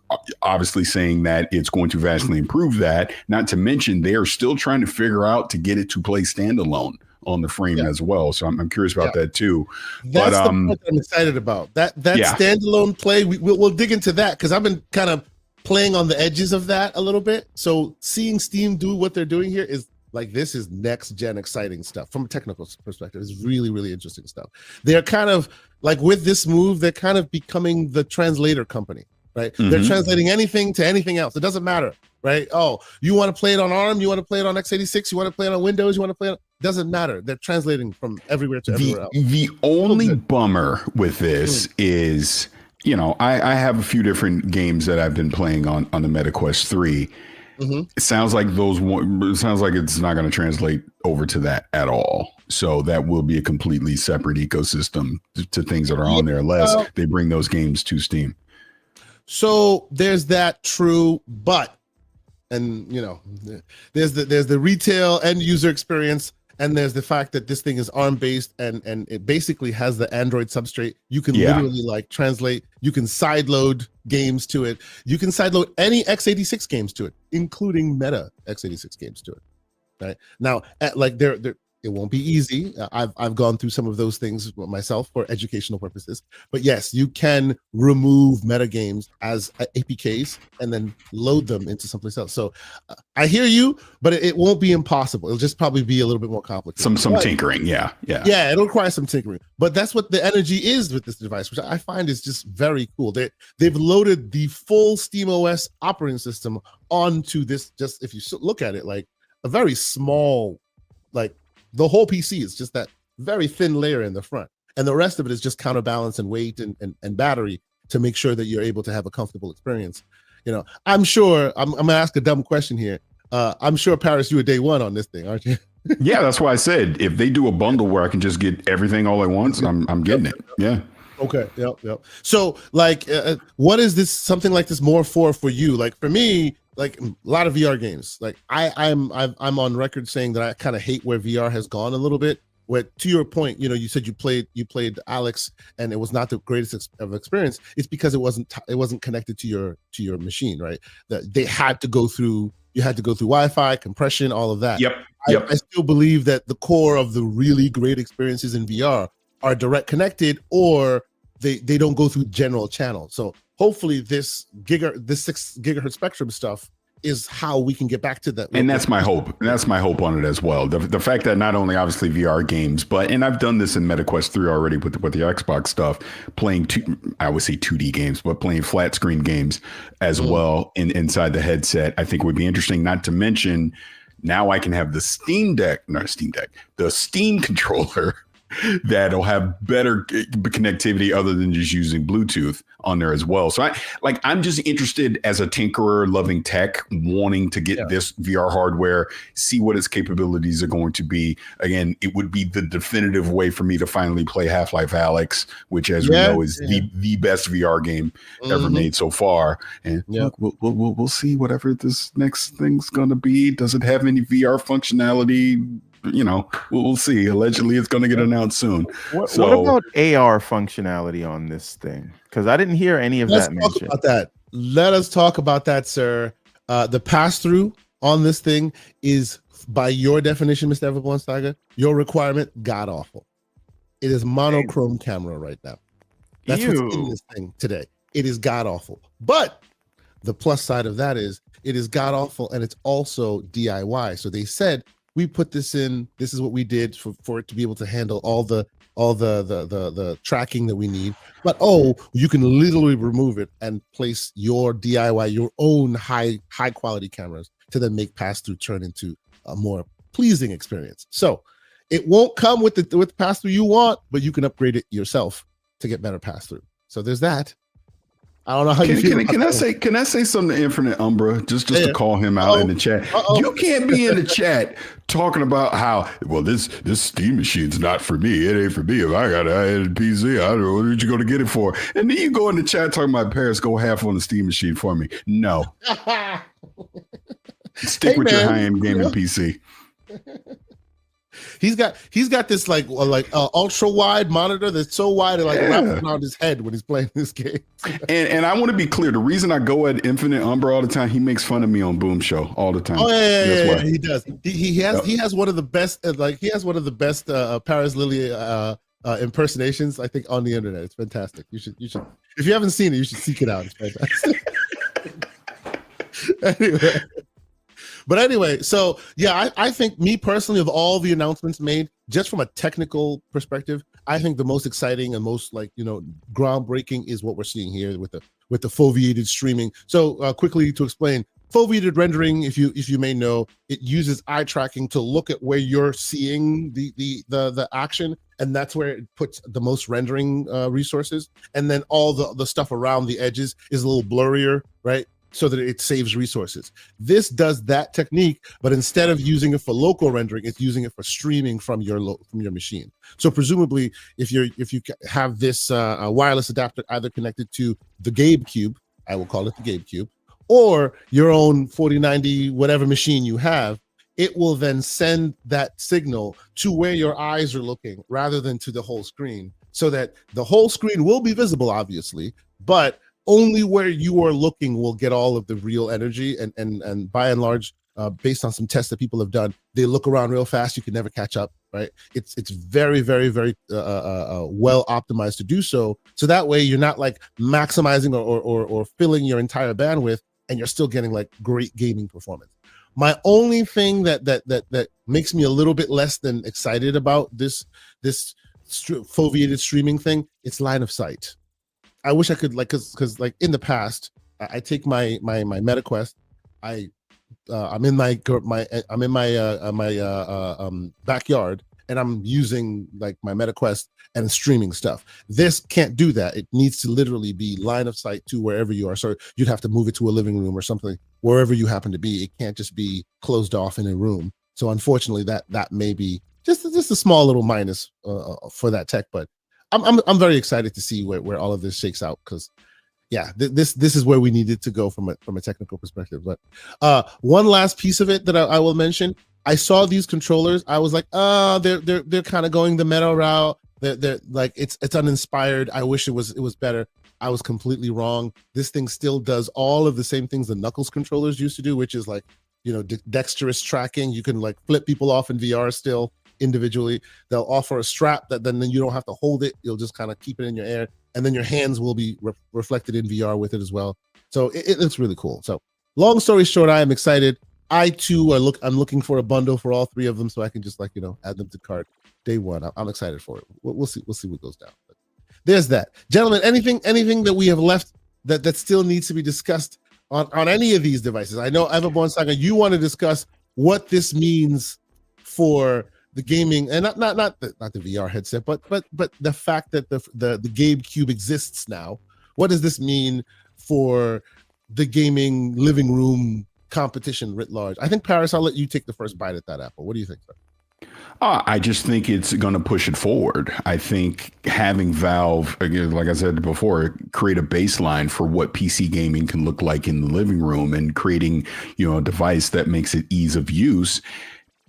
obviously saying that it's going to vastly improve that. Not to mention, they are still trying to figure out to get it to play standalone on the frame as well. So I'm curious about that too. That's the part I'm excited about. That standalone play, we'll dig into that, because I've been kind of playing on the edges of that a little bit. So seeing Steam do what they're doing here is like, this is next gen exciting stuff from a technical perspective. It's really, really interesting stuff. They're kind of like, with this move, they're kind of becoming the translator company, right? They're translating anything to anything else. It doesn't matter, right? Oh, you want to play it on ARM? You want to play it on x86? You want to play it on Windows? You want to play it? Doesn't matter. They're translating from everywhere to everywhere else. The only bummer with this is, I have a few different games that I've been playing on the MetaQuest 3. It sounds like it's not going to translate over to that at all. So that will be a completely separate ecosystem to things that are on there, unless they bring those games to Steam. So there's that, true, but, and there's the retail end user experience, and there's the fact that this thing is ARM based and it basically has the Android substrate. You can literally translate. You can sideload games to it. You can sideload any x86 games to it, including Meta x86 games to it. Right now, It won't be easy. I've gone through some of those things myself for educational purposes. But yes, you can remove metagames as APKs and then load them into someplace else. So I hear you, but it won't be impossible. It'll just probably be a little bit more complicated. Some tinkering, yeah. It'll require some tinkering. But that's what the energy is with this device, which I find is just very cool. They've loaded the full SteamOS operating system onto this. Just if you look at it, like a very small, like. The whole PC is just that very thin layer in the front. And the rest of it is just counterbalance and weight and battery to make sure that you're able to have a comfortable experience. I'm sure, I'm going to ask a dumb question here. I'm sure, Paris, you were day one on this thing, aren't you? Yeah, that's why I said, if they do a bundle where I can just get everything all at once, I'm getting it. Yeah. Okay. Yep. So like, what is this, something like this more for you? Like for me, like a lot of VR games, like I'm on record saying that I kind of hate where VR has gone a little bit. Where to your point, you said you played Alex and it was not the greatest of experience. It's because it wasn't connected to your machine, right? That they had to go through. You had to go through Wi-Fi, compression, all of that. Yep. I still believe that the core of the really great experiences in VR are direct connected, or they don't go through general channels. So hopefully this 6 gigahertz spectrum stuff is how we can get back to that. And that's my hope. And that's my hope on it as well. The fact that not only obviously VR games, and I've done this in MetaQuest 3 already with the Xbox stuff, playing I would say 2D games, but playing flat screen games as well inside the headset, I think would be interesting. Not to mention, now I can have the the Steam controller that'll have better connectivity other than just using Bluetooth on there as well. So I'm just interested as a tinkerer, loving tech, wanting to get this VR hardware, see what its capabilities are going to be. Again, it would be the definitive way for me to finally play Half-Life Alyx, which as we know is the best VR game ever made so far. And look, we'll see whatever this next thing's going to be. Does it have any VR functionality? We'll see. Allegedly, it's going to get announced soon. What about AR functionality on this thing? Because I didn't hear any of that mentioned. Let us talk about that, sir. The pass-through on this thing is, by your definition, Mr. Everborn Saga, your requirement, god-awful. It is monochrome camera right now. That's what's in this thing today. It is god-awful. But the plus side of that is it is god-awful, and it's also DIY. So they said, we put this in. This is what we did for it to be able to handle all the tracking that we need. But you can literally remove it and place your DIY, your own high quality cameras to then make pass through turn into a more pleasing experience. So it won't come with the pass through you want, but you can upgrade it yourself to get better pass through. So there's that. I don't know how you feel. Can I say something to Infinite Umbra just to call him out in the chat? You can't be in the chat talking about how this Steam machine's not for me. It ain't for me. If I had a PC, I don't know what you going to get it for. And then you go in the chat talking about Paris go half on the Steam machine for me. No. Stick with your high-end gaming PC. He's got this like ultra wide monitor that's so wide it wraps around his head when he's playing this game. and I want to be clear. The reason I go at Infinite Umbra all the time, he makes fun of me on Boom Show all the time. He does. He has one of the best Paris Lily impersonations I think on the internet. It's fantastic. You should if you haven't seen it, you should seek it out. It's fantastic. Anyway, so I think me personally, of all the announcements made, just from a technical perspective, I think the most exciting and most groundbreaking is what we're seeing here with the foveated streaming. So quickly to explain, foveated rendering, if you may know, it uses eye tracking to look at where you're seeing the action, and that's where it puts the most rendering resources, and then all the stuff around the edges is a little blurrier, right? So that it saves resources. This does that technique, but instead of using it for local rendering, it's using it for streaming from your machine. So presumably, if you have this wireless adapter either connected to the Gabe Cube, I will call it the Gabe Cube, or your own 4090 whatever machine you have, it will then send that signal to where your eyes are looking rather than to the whole screen, so that the whole screen will be visible, obviously, but only where you are looking will get all of the real energy. And by and large, based on some tests that people have done, they look around real fast. You can never catch up, right? It's very, very, very well optimized to do so. So that way you're not like maximizing or filling your entire bandwidth, and you're still getting like great gaming performance. My only thing that makes me a little bit less than excited about this foveated streaming thing, it's line of sight. I wish I could, like, because like in the past, I take my MetaQuest, I'm in my backyard, and I'm using like my MetaQuest and streaming stuff. This can't do that. It needs to literally be line of sight to wherever you are. So you'd have to move it to a living room or something, wherever you happen to be. It can't just be closed off in a room. So unfortunately, that may be just a small little minus for that tech. But I'm very excited to see where all of this shakes out, because yeah, this is where we needed to go from a technical perspective. But one last piece of it that I will mention, I saw these controllers. I was like, they're kind of going the meta route. They're like, it's uninspired. I wish it was better. I was completely wrong. This thing still does all of the same things the Knuckles controllers used to do, which is like, dexterous tracking. You can like flip people off in VR still individually. They'll offer a strap that then you don't have to hold it. You'll just kind of keep it in your air, and then your hands will be reflected in VR with it as well. So it looks really cool. So long story short, I am excited. I too I'm looking for a bundle for all three of them, so I can just add them to cart day one. I'm excited for it. We'll see what goes down. But there's that, gentlemen. Anything that we have left that still needs to be discussed on any of these devices? I know Everborn Saga, you want to discuss what this means for the gaming, and not the VR headset, but the fact that the GameCube exists now. What does this mean for the gaming living room competition writ large? I think, Paris, I'll let you take the first bite at that apple. What do you think, sir? I just think it's going to push it forward. I think having Valve, again, like I said before, create a baseline for what PC gaming can look like in the living room, and creating, a device that makes it ease of use.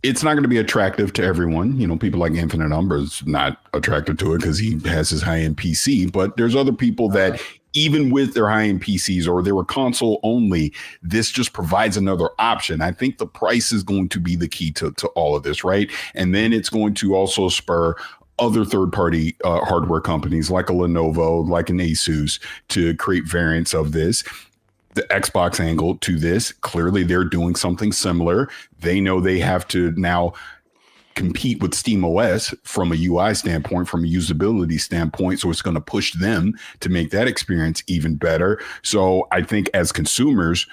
It's not going to be attractive to everyone. People like Infinite Umber's not attracted to it because he has his high-end PC. But there's other people that, even with their high-end PCs, or they were console only, this just provides another option. I think the price is going to be the key to all of this, right? And then it's going to also spur other third-party hardware companies like a Lenovo, like an Asus, to create variants of this. The Xbox angle to this, clearly they're doing something similar. They know they have to now compete with SteamOS from a UI standpoint, from a usability standpoint. So it's going to push them to make that experience even better. So I think as consumers,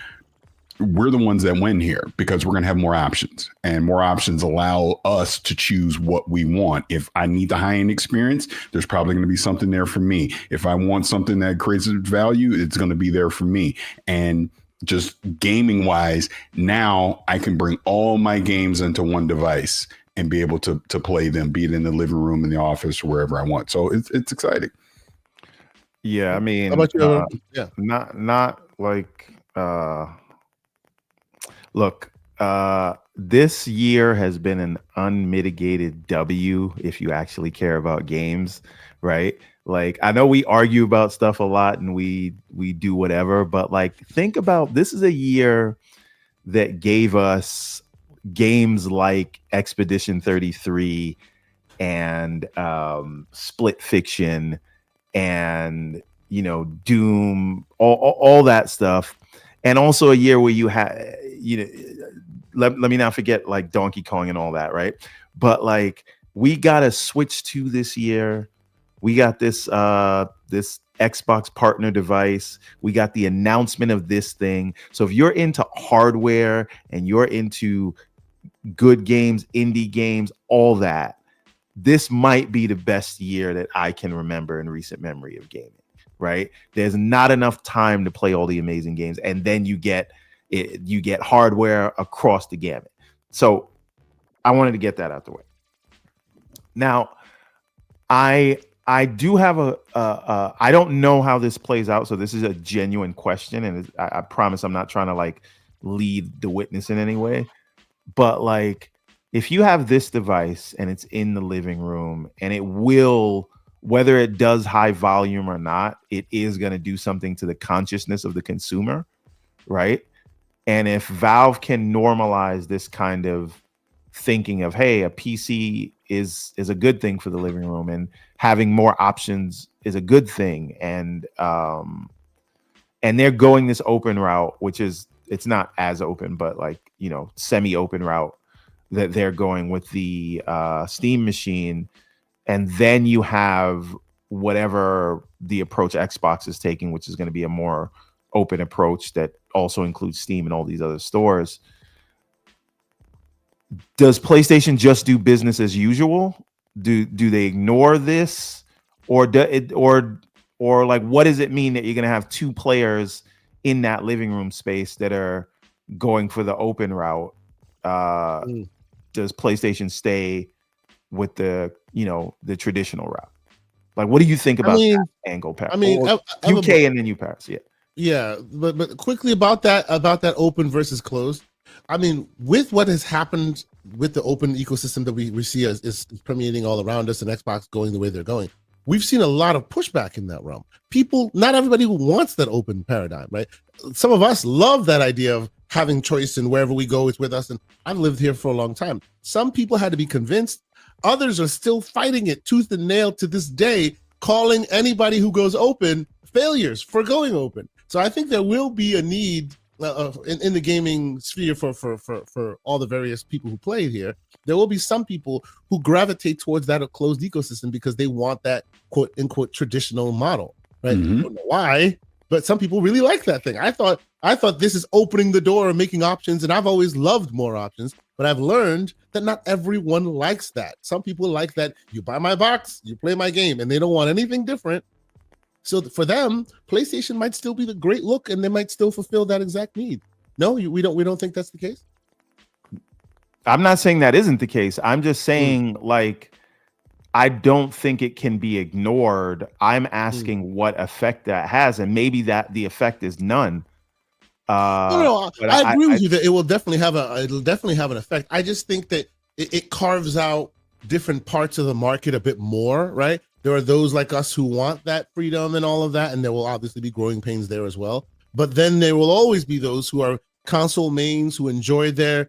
we're the ones that win here, because we're going to have more options, and more options allow us to choose what we want. If I need the high-end experience, there's probably going to be something there for me. If I want something that creates value, it's going to be there for me. And just gaming wise, now I can bring all my games into one device and be able to play them, be it in the living room, in the office, or wherever I want. So it's exciting. Yeah, I mean, How about you? Yeah, not like look, this year has been an unmitigated W if you actually care about games, right? Like, I know we argue about stuff a lot and we do whatever, but like, think about, this is a year that gave us games like Expedition 33 and Split Fiction and Doom, all that stuff. And also a year where you had, let me not forget like Donkey Kong and all that, right? But like, we got a Switch 2 this year. We got this this Xbox partner device. We got the announcement of this thing. So if you're into hardware and you're into good games, indie games, all that, this might be the best year that I can remember in recent memory of gaming. Right? There's not enough time to play all the amazing games, and then you get hardware across the gamut. So I wanted to get that out the way. Now, I do have I don't know how this plays out, so this is a genuine question, and I promise I'm not trying to like lead the witness in any way. But like, if you have this device and it's in the living room, and it will, whether it does high volume or not, it is going to do something to the consciousness of the consumer, right? And if Valve can normalize this kind of thinking of, hey, a PC is a good thing for the living room, and having more options is a good thing. And they're going this open route, which is, it's not as open, but like, you know, semi-open route that they're going with the Steam machine. And then you have whatever the approach Xbox is taking, which is going to be a more open approach that also includes Steam and all these other stores. Does PlayStation just do business as usual? Do they ignore this, or like, what does it mean that you're going to have two players in that living room space that are going for the open route? Does PlayStation stay with the traditional route? Like, what do you think about that angle, Pat? UK and then you, Paris. Yeah, but quickly about that open versus closed. I mean, with what has happened with the open ecosystem that we see is permeating all around us, and Xbox going the way they're going, we've seen a lot of pushback in that realm. Not everybody wants that open paradigm, right? Some of us love that idea of having choice, and wherever we go, it's with us. And I've lived here for a long time. Some people had to be convinced. Others are still fighting it tooth and nail to this day, calling anybody who goes open failures for going open. So I think there will be a need in the gaming sphere for all the various people who play here. There will be some people who gravitate towards that closed ecosystem because they want that quote unquote traditional model, right? I don't know why, but some people really like that thing. I thought this is opening the door and making options, and I've always loved more options, but I've learned that not everyone likes that. Some people like that you buy my box, you play my game, and they don't want anything different. So for them, PlayStation might still be the great look, and they might still fulfill that exact need. No, we don't think that's the case. I'm not saying that isn't the case. I'm just saying, like, I don't think it can be ignored. I'm asking what effect that has, and maybe that the effect is none. No, I agree with you that it'll definitely have an effect. I just think that it carves out different parts of the market a bit more, right? There are those like us who want that freedom and all of that, and there will obviously be growing pains there as well. But then there will always be those who are console mains who enjoy the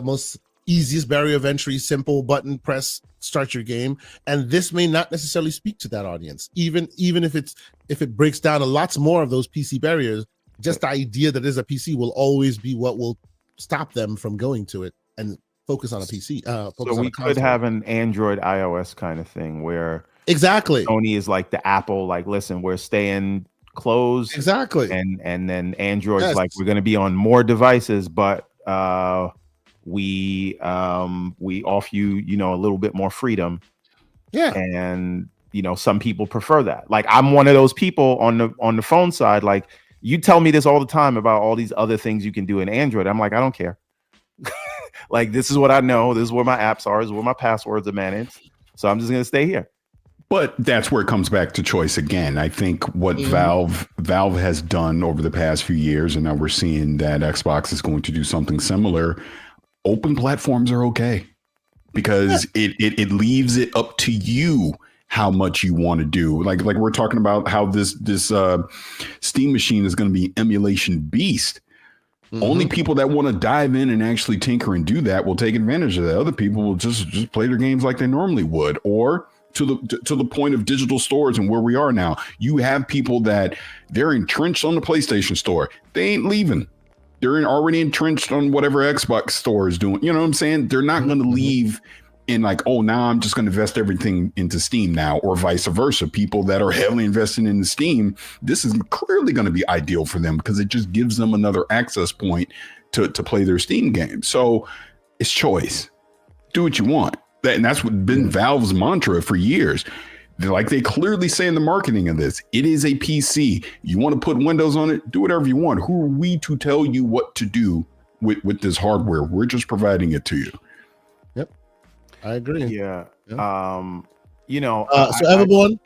most easiest barrier of entry, simple button press, start your game. And this may not necessarily speak to that audience, even if it breaks down a lots more of those PC barriers. Just the idea that there's a PC will always be what will stop them from going to it and focus on a PC. So we could have an Android iOS kind of thing where exactly Sony is like the Apple, like, listen, we're staying closed, exactly, and then Android's like, we're going to be on more devices, but we offer you a little bit more freedom. Yeah, and some people prefer that. Like, I'm one of those people on the phone side. Like, you tell me this all the time about all these other things you can do in Android. I'm like, I don't care. Like, this is what I know. This is where my apps are. This is where my passwords are managed. So I'm just going to stay here. But that's where it comes back to choice again. I think what Valve has done over the past few years, and now we're seeing that Xbox is going to do something similar. Open platforms are okay because it leaves it up to you how much you want to do. Like we're talking about how this Steam machine is going to be emulation beast. Only people that want to dive in and actually tinker and do that will take advantage of that. Other people will just play their games like they normally would. Or to the point of digital stores and where we are now, you have people that they're entrenched on the PlayStation store. They ain't leaving. They're already entrenched on whatever Xbox store is doing. You know what I'm saying? They're not going to leave in like, oh, now I'm just going to invest everything into Steam now, or vice versa. People that are heavily invested in the Steam, this is clearly going to be ideal for them because it just gives them another access point to play their Steam games. So it's choice. Do what you want. And that's what been Valve's mantra for years. Like they clearly say in the marketing of this, it is a PC. You want to put Windows on it, do whatever you want. Who are we to tell you what to do with this hardware? We're just providing it to you. I agree. Yeah. So Everborn,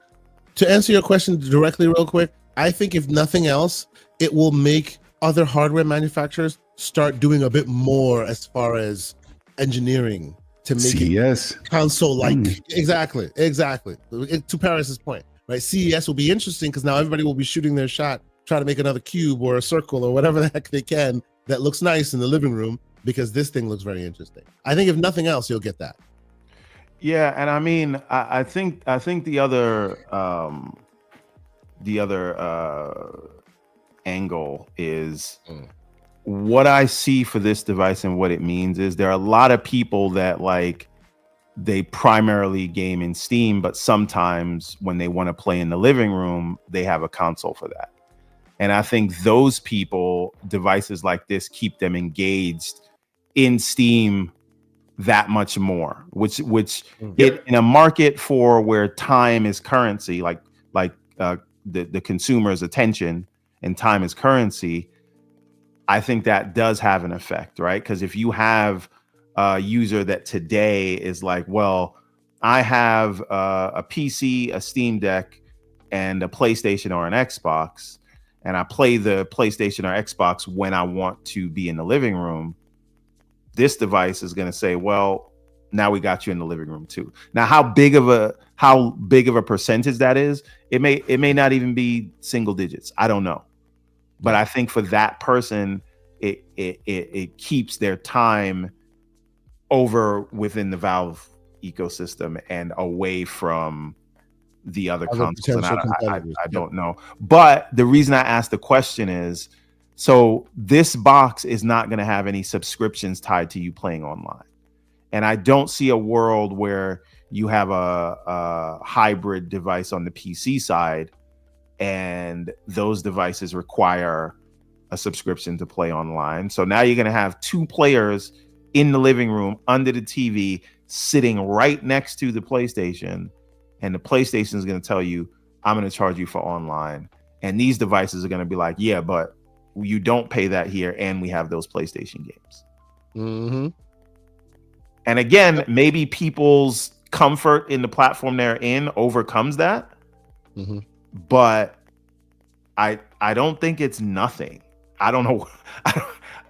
to answer your question directly real quick, I think if nothing else, it will make other hardware manufacturers start doing a bit more as far as engineering to make it console-like. Exactly. To Paris's point, right? CES will be interesting because now everybody will be shooting their shot, trying to make another cube or a circle or whatever the heck they can that looks nice in the living room because this thing looks very interesting. I think if nothing else, you'll get that. Yeah, and I mean, I think the other angle is what I see for this device, and what it means is there are a lot of people that like they primarily game in Steam, but sometimes when they want to play in the living room, they have a console for that. And I think those people, devices like this keep them engaged in Steam that much more, which in a market for where time is currency, like the consumer's attention and time is currency, I think that does have an effect, right? Because if you have a user that today is like, well, I have a PC, a Steam Deck, and a PlayStation or an Xbox, and I play the PlayStation or Xbox when I want to be in the living room, this device is going to say, well, now we got you in the living room too. Now, how big of a percentage that is, it may not even be single digits. I don't know. But I think for that person, it keeps their time over within the Valve ecosystem and away from the other consoles. And I don't know. But the reason I asked the question is, so this box is not going to have any subscriptions tied to you playing online. And I don't see a world where you have a hybrid device on the PC side and those devices require a subscription to play online. So now you're going to have two players in the living room under the TV sitting right next to the PlayStation. And the PlayStation is going to tell you, I'm going to charge you for online. And these devices are going to be like, yeah, but you don't pay that here. And we have those PlayStation games. Mm-hmm. And again, maybe people's comfort in the platform they're in overcomes that. Mm-hmm. But I don't think it's nothing. I don't know.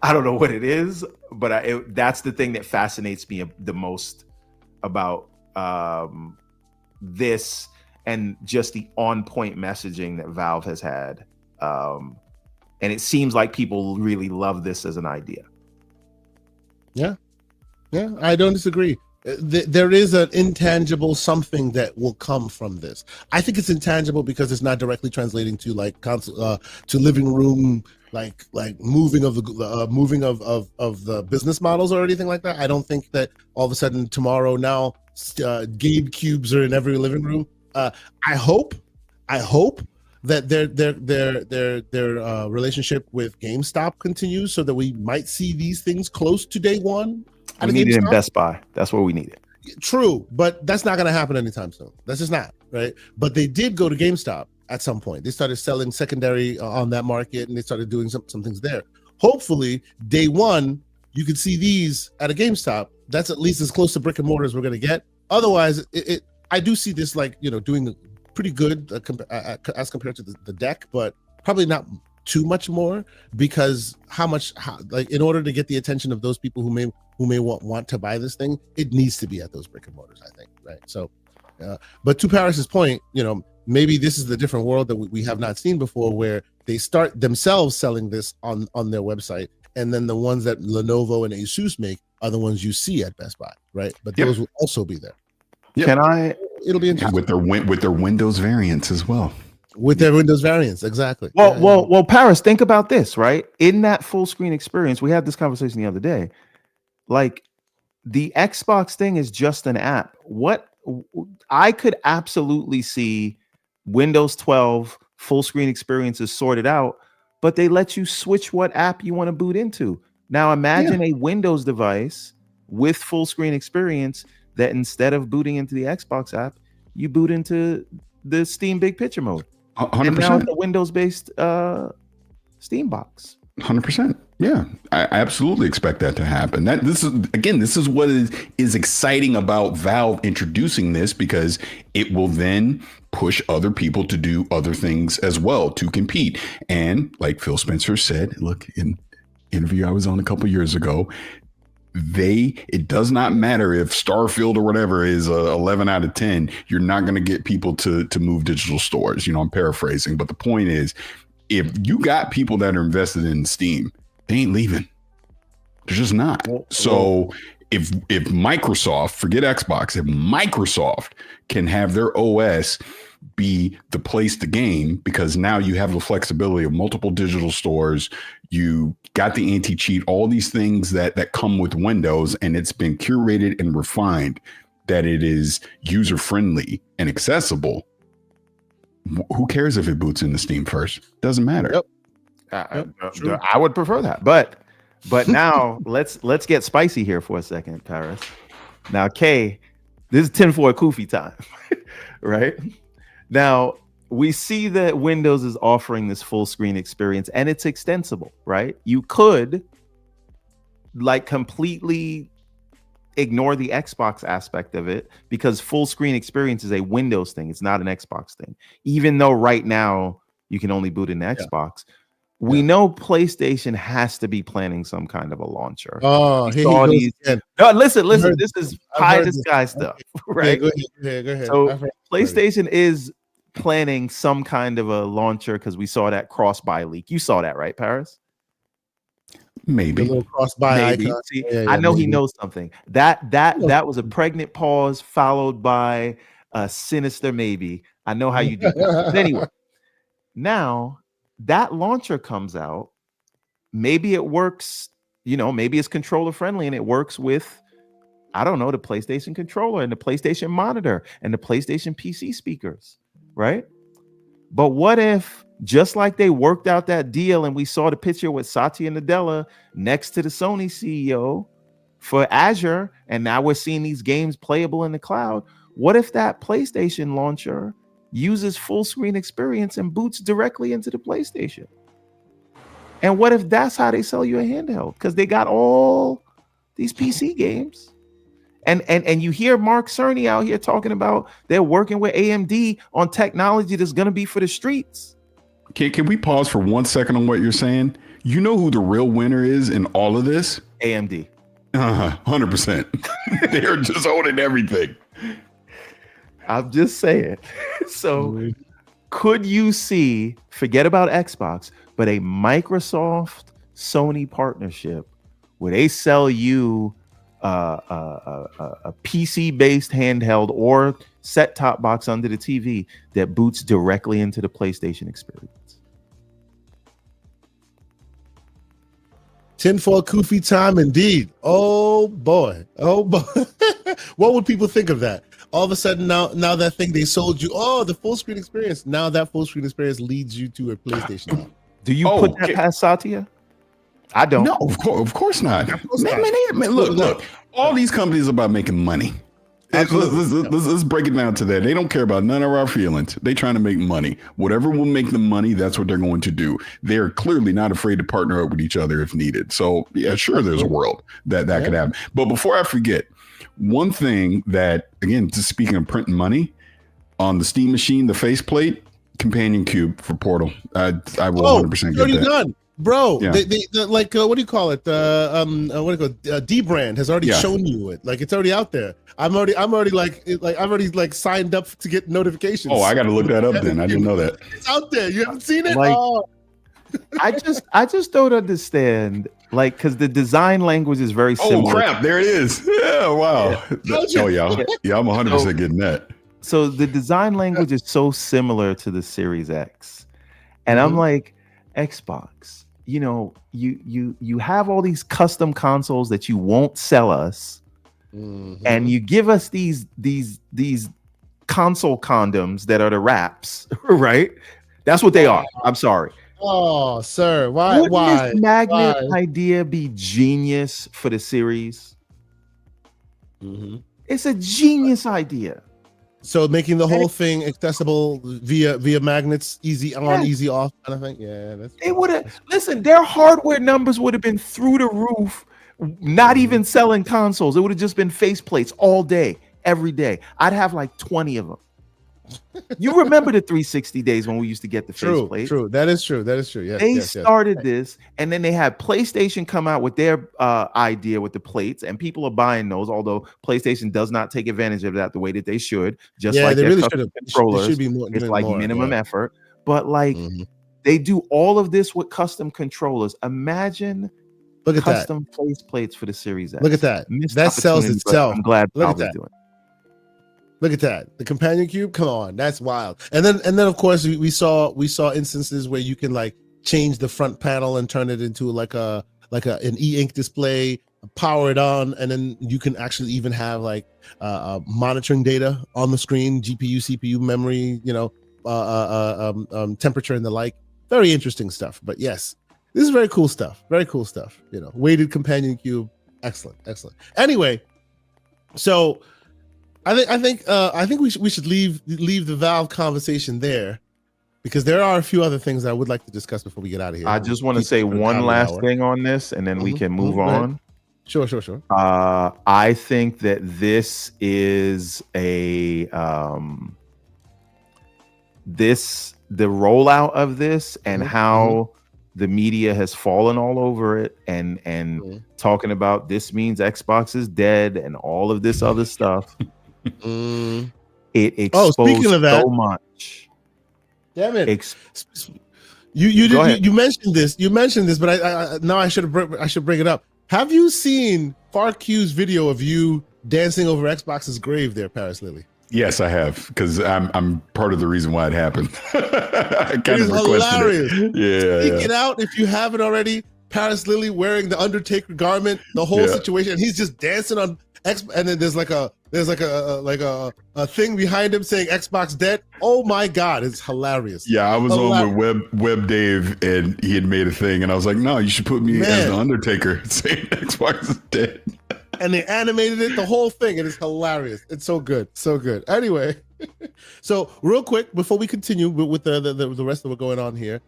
I don't know what it is, but that's the thing that fascinates me the most about this, and just the on-point messaging that Valve has had. And it seems like people really love this as an idea. Yeah, I don't disagree. There is an intangible something that will come from this. I think it's intangible because it's not directly translating to like console to living room, like moving of the business models or anything like that. I don't think that all of a sudden tomorrow now Gabe cubes are in every living room. I hope that their relationship with GameStop continues so that we might see these things close to day one. We need it in Best Buy. That's where we need it. True, but that's not going to happen anytime soon. That's just not, right? But they did go to GameStop at some point. They started selling secondary on that market, and they started doing some things there. Hopefully, day one, you could see these at a GameStop. That's at least as close to brick and mortar as we're going to get. Otherwise, I do see this like, doing pretty good as compared to the deck, but probably not too much more, because how in order to get the attention of those people who may want to buy this thing, it needs to be at those brick and mortars, I think, right? So but to Paris's point, maybe this is the different world that we have not seen before, where they start themselves selling this on their website, and then the ones that Lenovo and Asus make are the ones you see at Best Buy, right? But those will also be there. Yep. It'll be interesting with their Windows variants as well. With their Windows variants, exactly. Well, Paris, think about this, right? In that full screen experience, we had this conversation the other day. Like, the Xbox thing is just an app. What I could absolutely see Windows 12 full screen experiences sorted out, but they let you switch what app you want to boot into. Now imagine a Windows device with full screen experience that instead of booting into the Xbox app, you boot into the Steam Big Picture mode. 100%. And now it's a Windows-based Steam box. 100%. Yeah, I absolutely expect that to happen. This is what is exciting about Valve introducing this, because it will then push other people to do other things as well to compete. And like Phil Spencer said, look, in an interview I was on a couple years ago, it does not matter if Starfield or whatever is 11 out of 10. You're not going to get people to move digital stores. I'm paraphrasing, but the point is, if you got people that are invested in Steam, they ain't leaving. They're just not. So if Microsoft, forget Xbox, if Microsoft can have their OS be the place to game, because now you have the flexibility of multiple digital stores, you got the anti-cheat, all these things that come with Windows, and it's been curated and refined that it is user friendly and accessible. Who cares if it boots into Steam first? Doesn't matter. Yep. I would prefer that, but now let's get spicy here for a second, Paris. Now, Kay, this is tinfoil Kofi time, right? Now we see that Windows is offering this full screen experience, and it's extensible, right? You could like completely ignore the Xbox aspect of it, because full screen experience is a Windows thing. It's not an Xbox thing, even though right now you can only boot in Xbox. We know PlayStation has to be planning some kind of a launcher. Oh, here he goes again. No, listen. This is pie in the sky stuff, right? Go ahead. So PlayStation is planning some kind of a launcher, because we saw that cross-buy leak. You saw that, right, Paris? Maybe. The little cross-buy icon. See, I know he knows something. That was a pregnant pause followed by a sinister maybe. I know how you do that. But anyway, now that launcher comes out. Maybe it works, maybe it's controller friendly and it works with, I don't know, the PlayStation controller and the PlayStation monitor and the PlayStation PC speakers, right? But what if, just like they worked out that deal and we saw the picture with Satya Nadella next to the Sony CEO for Azure, and now we're seeing these games playable in the cloud, what if that PlayStation launcher uses full screen experience and boots directly into the PlayStation? And what if that's how they sell you a handheld? Because they got all these PC games. And you hear Mark Cerny out here talking about they're working with AMD on technology that's going to be for the streets. Can we pause for 1 second on what you're saying? You know who the real winner is in all of this? AMD. 100%. They're just owning everything. I'm just saying. So could you see, forget about Xbox, but a Microsoft Sony partnership where they sell you a PC based handheld or set top box under the TV that boots directly into the PlayStation experience? Tinfoil Kofi time indeed. Oh boy. What would people think of that? All of a sudden now that thing they sold you, the full screen experience. Now that full screen experience leads you to a PlayStation. Do you put that past Satya? I don't. No, of course not. Man, look, all these companies are about making money. Let's break it down to that. They don't care about none of our feelings. They trying to make money. Whatever will make them money, that's what they're going to do. They're clearly not afraid to partner up with each other if needed. So yeah, sure, there's a world that could happen. But before I forget, one thing that, again, just speaking of printing money, on the Steam machine, the faceplate, companion cube for Portal. I will 100% get that. Done. Bro, Yeah. they like what do you call it? D brand has already shown you it. Like it's already out there. I'm already signed up to get notifications. Oh, I got to look that up then. I didn't know that. It's out there. You haven't seen it? Like, I just don't understand. Like, because the design language is very similar. Oh crap! There it is. Yeah, wow. Yeah, I'm 100% getting that. So the design language is so similar to the Series X, and I'm like, Xbox, you have all these custom consoles that you won't sell us, and you give us these console condoms that are the wraps, right? That's what they are. I'm sorry. Oh, sir, why? Wouldn't this magnet idea be genius for the series? It's a genius idea. So making the whole thing accessible via magnets, easy on, easy off kind of thing. Yeah, they would have listen. Their hardware numbers would have been through the roof. Not even selling consoles. It would have just been faceplates all day, every day. I'd have like 20 of them. You remember the 360 days when we used to get the faceplate? True. That is true. Yes, they started this, and then they had PlayStation come out with their idea with the plates, and people are buying those. Although PlayStation does not take advantage of that the way that they should, just like they their really custom controllers. Should be more, it's like more, minimum effort, but like they do all of this with custom controllers. Imagine Look at that. custom face plates for the Series X. Look at that. Missed That sells opportunity, but itself. I'm glad Look at Valve is that. doing it. Look at that. The companion cube. Come on, that's wild. And then of course we saw instances where you can like change the front panel and turn it into like an e-ink display, power it on, and then you can actually even have like monitoring data on the screen, GPU, CPU, memory, temperature and the like. Very interesting stuff. But yes, this is very cool stuff. Very cool stuff. Weighted companion cube. Excellent. Anyway, so I think we should leave the Valve conversation there, because there are a few other things I would like to discuss before we get out of here. I just want to say one last thing on this, and then we can move on. Sure. I think that this is the rollout of this and how the media has fallen all over it and talking about this means Xbox is dead and all of this other stuff. It exposed speaking of that, so much. Damn it! You mentioned this. But I now I should bring it up. Have you seen FarQ's video of you dancing over Xbox's grave there, Paris Lily? Yes, I have, because I'm part of the reason why it happened. I kind of hilarious. Yeah. Speak it out if you haven't already. Paris Lily wearing the Undertaker garment, the whole situation, and he's just dancing on X. And then there's like a thing behind him saying Xbox dead. Oh my God, it's hilarious. Yeah, I was on with Web Dave, and he had made a thing, and I was like, no, you should put me as the Undertaker saying Xbox is dead. And they animated it, the whole thing. It is hilarious. It's so good. Anyway, so real quick before we continue with the rest of what's going on here,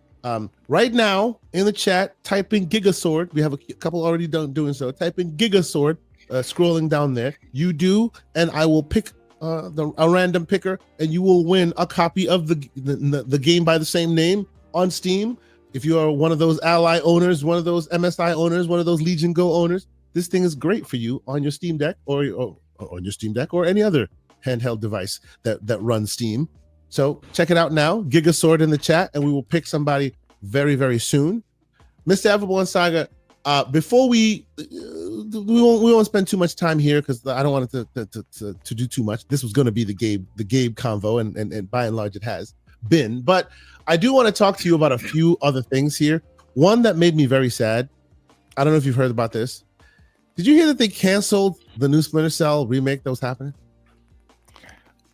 right now in the chat, type in Gigasword. We have a couple already doing so. Type in Gigasword, scrolling down there. You do, and I will pick a random picker, and you will win a copy of the game by the same name on Steam. If you are one of those Ally owners, one of those MSI owners, one of those Legion Go owners, this thing is great for you on your Steam Deck or on your Steam Deck or any other handheld device that runs Steam. So check it out now. Gigasword in the chat, and we will pick somebody very, very soon. Mr. Everborn Saga, before we won't spend too much time here because I don't want it to do too much. This was going to be the Gabe convo, and by and large it has been. But I do want to talk to you about a few other things here. One that made me very sad. I don't know if you've heard about this. Did you hear that they canceled the new Splinter Cell remake that was happening?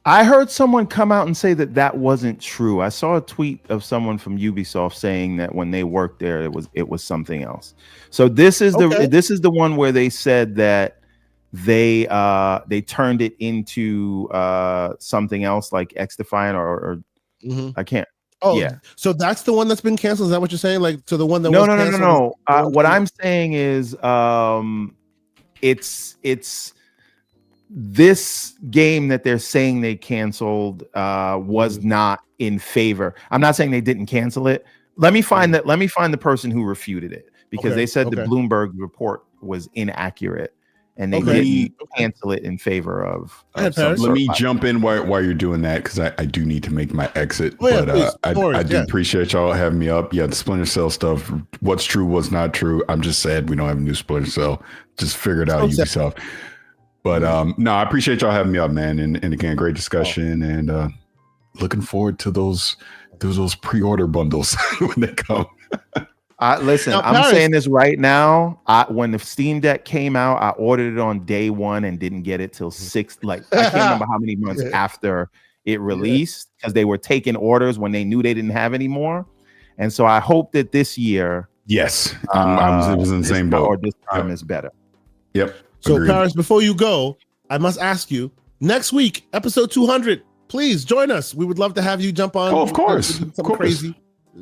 I heard someone come out and say that wasn't true. I saw a tweet of someone from Ubisoft saying that when they worked there, it was something else. So this is the one where they said that they turned it into something else like X Defiant or I can't. Oh, yeah. So that's the one that's been canceled. Is that what you're saying? Like, so the one that No. What I'm saying is, it's this game that they're saying they canceled was not in favor. I'm not saying they didn't cancel it. Let me find the person who refuted it, because they said the Bloomberg report was inaccurate and they didn't cancel it in favor of let me jump in while you're doing that, because I do need to make my exit. I do appreciate y'all having me up. Yeah, the Splinter Cell stuff, what's true, what's not true. I'm just sad we don't have a new Splinter Cell. Just figure it out, Ubisoft. But no, I appreciate y'all having me up, man. And again, great discussion, and looking forward to those pre-order bundles when they come. Listen, now, I'm saying this right now. When the Steam Deck came out, I ordered it on day one and didn't get it till 6. Like, I can't remember how many months after it released, because they were taking orders when they knew they didn't have any more. And so I hope that this year, yes, I was in the same boat. Or this time is better. Yep. So agreed. Paris, before you go, I must ask you, next week, episode 200, please join us. We would love to have you jump on. Oh, of course. Something crazy.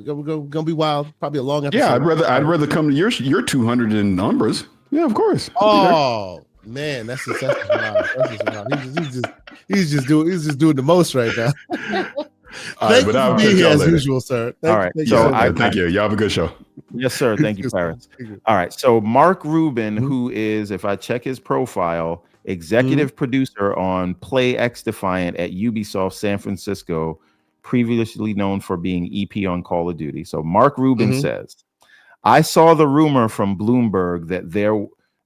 Gonna be wild. Probably a long episode. Yeah, I'd rather come to your 200 in Umbras. Yeah, of course. Oh man, that's just wild. He's just doing the most right now. Thank you for being here as usual, sir. Thank you. Y'all have a good show. Yes, sir. Thank you, Paris. All right. So Mark Rubin, who is, if I check his profile, executive producer on Play X Defiant at Ubisoft San Francisco, previously known for being EP on Call of Duty. So Mark Rubin says, I saw the rumor from Bloomberg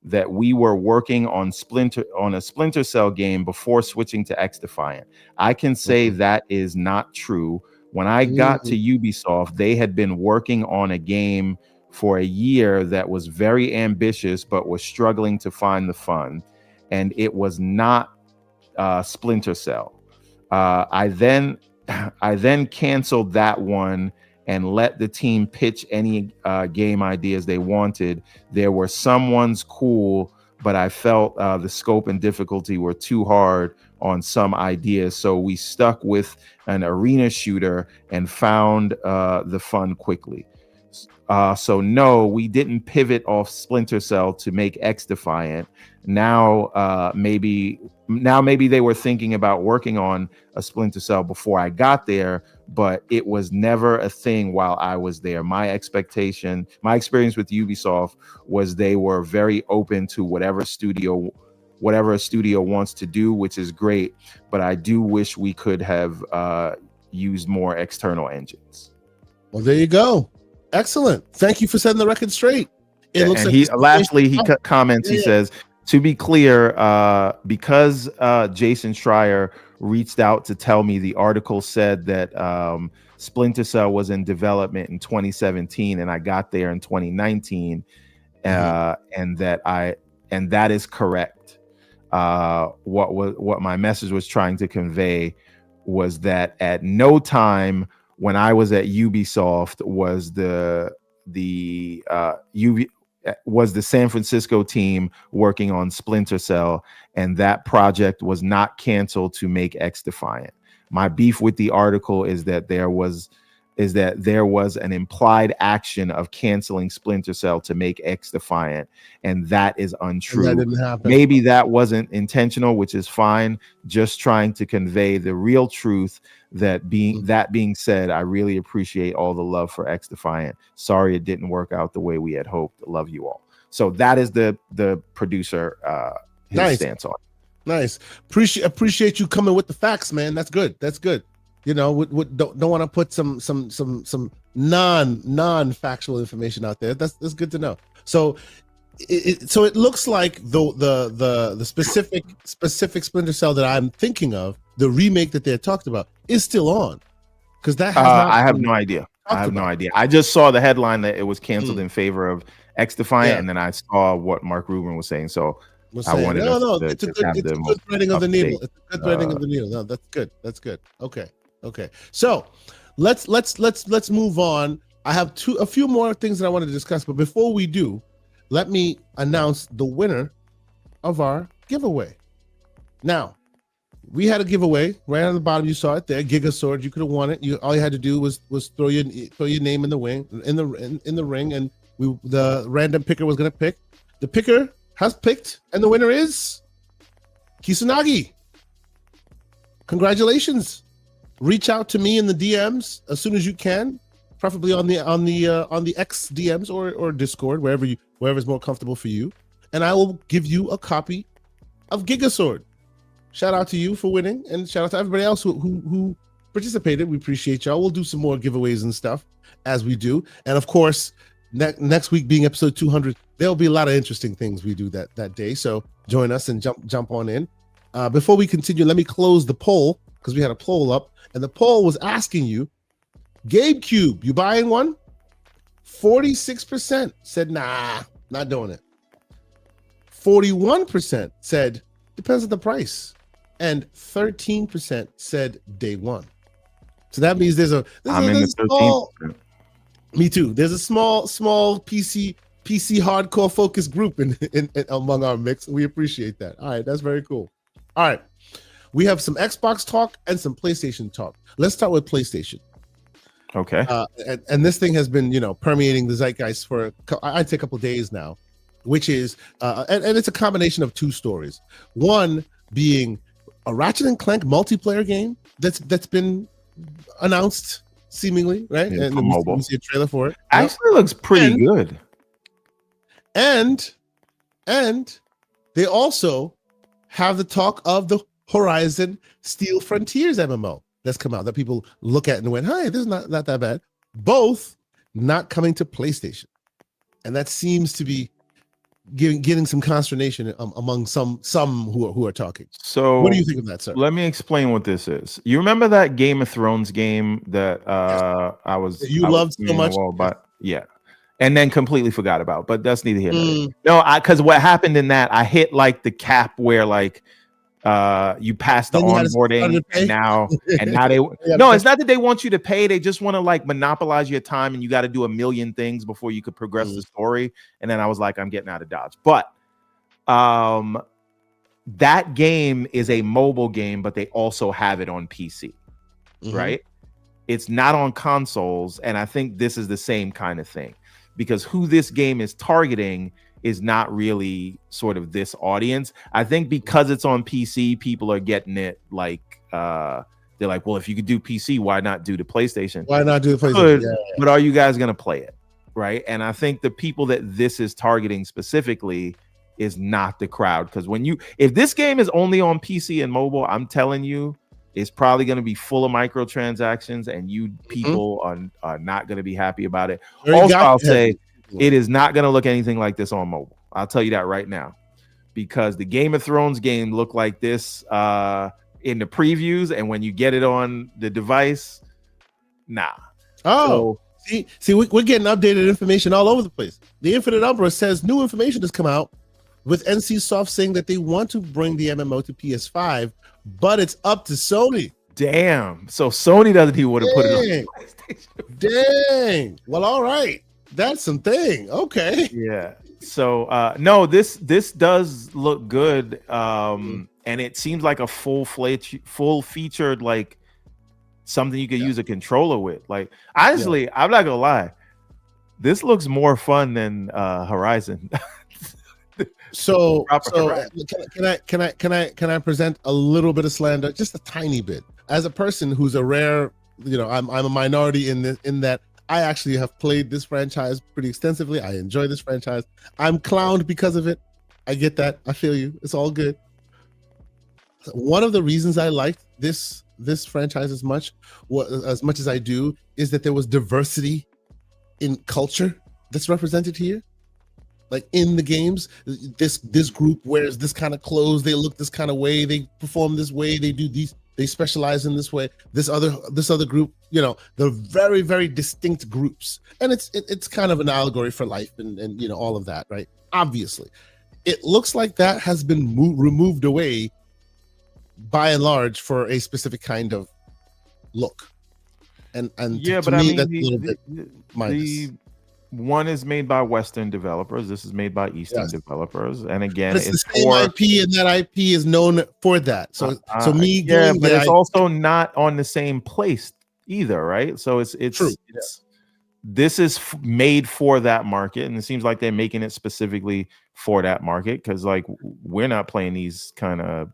that we were working on a Splinter Cell game before switching to X Defiant. I can say that is not true. When I got to Ubisoft, they had been working on a game for a year that was very ambitious but was struggling to find the fun, and it was not Splinter Cell. I then canceled that one and let the team pitch any game ideas they wanted. There were some ones cool, but I felt the scope and difficulty were too hard on some ideas. So we stuck with an arena shooter and found the fun quickly. So no, we didn't pivot off Splinter Cell to make X Defiant. Now maybe they were thinking about working on a Splinter Cell before I got there, but it was never a thing while I was there. My experience with Ubisoft was they were very open to whatever a studio wants to do, which is great. But I do wish we could have used more external engines. Well, there you go. Excellent. Thank you for setting the record straight. It looks and like he comments. He says, to be clear, because Jason Schreier reached out to tell me, the article said that Splinter Cell was in development in 2017 and I got there in 2019, and that is correct. What my message was trying to convey was that at no time when I was at Ubisoft was the San Francisco team working on Splinter Cell, and that project was not canceled to make X Defiant. My beef with the article is that there was an implied action of canceling Splinter Cell to make X Defiant, and that is untrue. And that didn't happen. Maybe that wasn't intentional, which is fine. Just trying to convey the real truth. That being said, I really appreciate all the love for X Defiant. Sorry it didn't work out the way we had hoped. Love you all. So that is the producer his stance on. Nice. Appreciate you coming with the facts, man. That's good. You know, don't want to put some non-factual information out there. That's good to know. So it looks like the specific Splinter Cell that I'm thinking of, the remake that they talked about, is still on, because that has I have no idea. I just saw the headline that it was canceled in favor of X Defiant, and then I saw what Mark Rubin was saying. So I wanted it's a good threading of the needle. It's a good threading of the needle. No, that's good. Okay. So let's move on. I have a few more things that I wanted to discuss, but before we do, let me announce the winner of our giveaway. Now, we had a giveaway right on the bottom. You saw it there, Giga Sword. You could have won it. All you had to do was throw your name in the ring, and the random picker was gonna pick. The picker has picked, and the winner is Kisunagi. Congratulations! Reach out to me in the DMs as soon as you can, preferably on the X DMs or Discord, wherever's more comfortable for you, and I will give you a copy of Giga Sword. Shout out to you for winning, and shout out to everybody else who participated. We appreciate y'all. We'll do some more giveaways and stuff as we do, and of course, next week being episode 200, there'll be a lot of interesting things we do that day. So join us and jump on in. Before we continue, let me close the poll, because we had a poll up, and the poll was asking you, GameCube, you buying one? 46% said nah, not doing it. 41% said depends on the price, and 13% said day one. So that means there's a small, me too. There's a small PC hardcore focus group in among our mix. We appreciate that. All right, that's very cool. All right, we have some Xbox talk and some PlayStation talk. Let's start with PlayStation. Okay. And this thing has been, permeating the zeitgeist for I'd say a couple of days now, which is and it's a combination of two stories. One being a Ratchet and Clank multiplayer game that's been announced seemingly, right? Yeah, and for mobile. We see a trailer for it. Actually, looks pretty good. And they also have the talk of the Horizon Steel Frontiers MMO that's come out that people look at and went, hey, this is not that bad. Both not coming to PlayStation. and that seems to be getting some consternation among some who are talking. So what do you think of that, sir? Let me explain what this is. You remember that Game of Thrones game that I was loved so much? Yeah. And then completely forgot about, but that's neither here nor there. No, because what happened in that, I hit like the cap where like you pass the onboarding and now they no, it's not that they want you to pay, they just want to like monopolize your time and you got to do a million things before you could progress the story. And then I was like, I'm getting out of Dodge. But that game is a mobile game, but they also have it on PC, right? It's not on consoles, and I think this is the same kind of thing, because who this game is targeting is not really sort of this audience. I think because it's on PC, people are getting it like they're like, well, if you could do PC, why not do the PlayStation? Why not do the PlayStation? But are you guys gonna play it, right? And I think the people that this is targeting specifically is not the crowd, because if this game is only on PC and mobile, I'm telling you, it's probably going to be full of microtransactions, and you people are not going to be happy about it. Also, I'll say it is not going to look anything like this on mobile. I'll tell you that right now, because the Game of Thrones game looked like this in the previews, and when you get it on the device, nah. Oh, so, see, we're getting updated information all over the place. The Infinite Umbra says new information has come out, with NCSoft saying that they want to bring the MMO to PS5, but it's up to Sony. Damn. So Sony doesn't even want to put it on PlayStation. Dang. Well, all right. That's something. Okay. Yeah. So no, this does look good. And it seems like a full featured, like something you could use a controller with. Like, honestly, I'm not gonna lie. This looks more fun than Horizon. So can I present a little bit of slander, just a tiny bit, as a person who's a rare, I'm a minority in that I actually have played this franchise pretty extensively. I enjoy this franchise. I'm clowned because of it. I get that. I feel you. It's all good. One of the reasons I liked this franchise as much as I do is that there was diversity in culture that's represented here. Like in the games, this group wears this kind of clothes, they look this kind of way, they perform this way, they do these, they specialize in this way. This other group, they're very, very distinct groups, and it's kind of an allegory for life and all of that, right? Obviously, it looks like that has been removed away by and large for a specific kind of look, and yeah, to but me, I mean, that's a little bit minus. One is made by Western developers. This is made by Eastern developers. And again, but it's the same IP, and that IP is known for that. So it's also not on the same place either, right? So it's true. This is made for that market, and it seems like they're making it specifically for that market, because like we're not playing these kind of,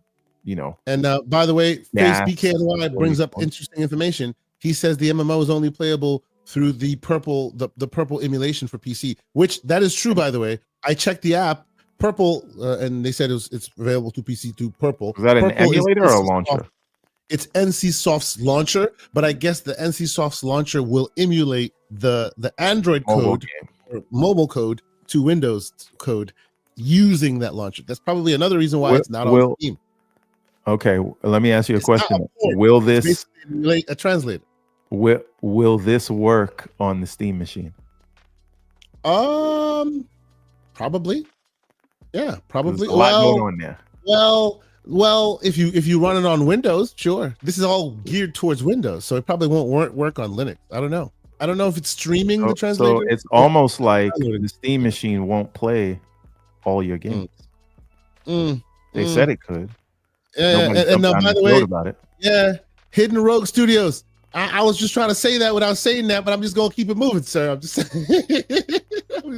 And by the way, Face BKNY brings up interesting information. He says the MMO is only playable through the purple emulation for PC, which that is true, by the way. I checked the app, Purple, and they said it's available to PC through Purple. Is that an emulator or a launcher? It's NCSoft's launcher, but I guess the NCSoft's launcher will emulate the Android code or mobile code to Windows code using that launcher. That's probably another reason why it's not on Steam. Okay, let me ask you a question. Will this emulate a translator? Will this work on the Steam machine? Probably. Yeah, probably. There's a lot going on there. Well, if you run it on Windows, sure. This is all geared towards Windows, so it probably won't work on Linux. I don't know if it's streaming the translator. So it's almost like the Steam machine won't play all your games. They said it could. And now, by the way, about it. Yeah, Hidden Rogue Studios. I was just trying to say that without saying that, but I'm just gonna keep it moving, sir. I'm just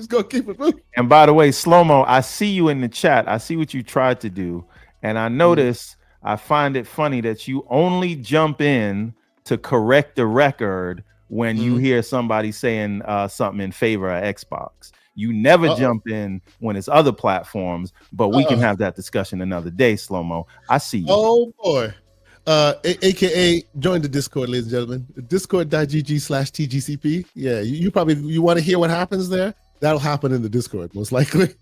gonna keep it moving. And by the way, Slow-Mo, I see you in the chat. I see what you tried to do, and I notice. I find it funny that you only jump in to correct the record when you hear somebody saying something in favor of Xbox. You never jump in when it's other platforms, but we can have that discussion another day, Slow-Mo. I see you. Oh boy. AKA join the Discord, ladies and gentlemen. Discord.gg/TGCP. Yeah, you want to hear what happens there. That'll happen in the Discord, most likely.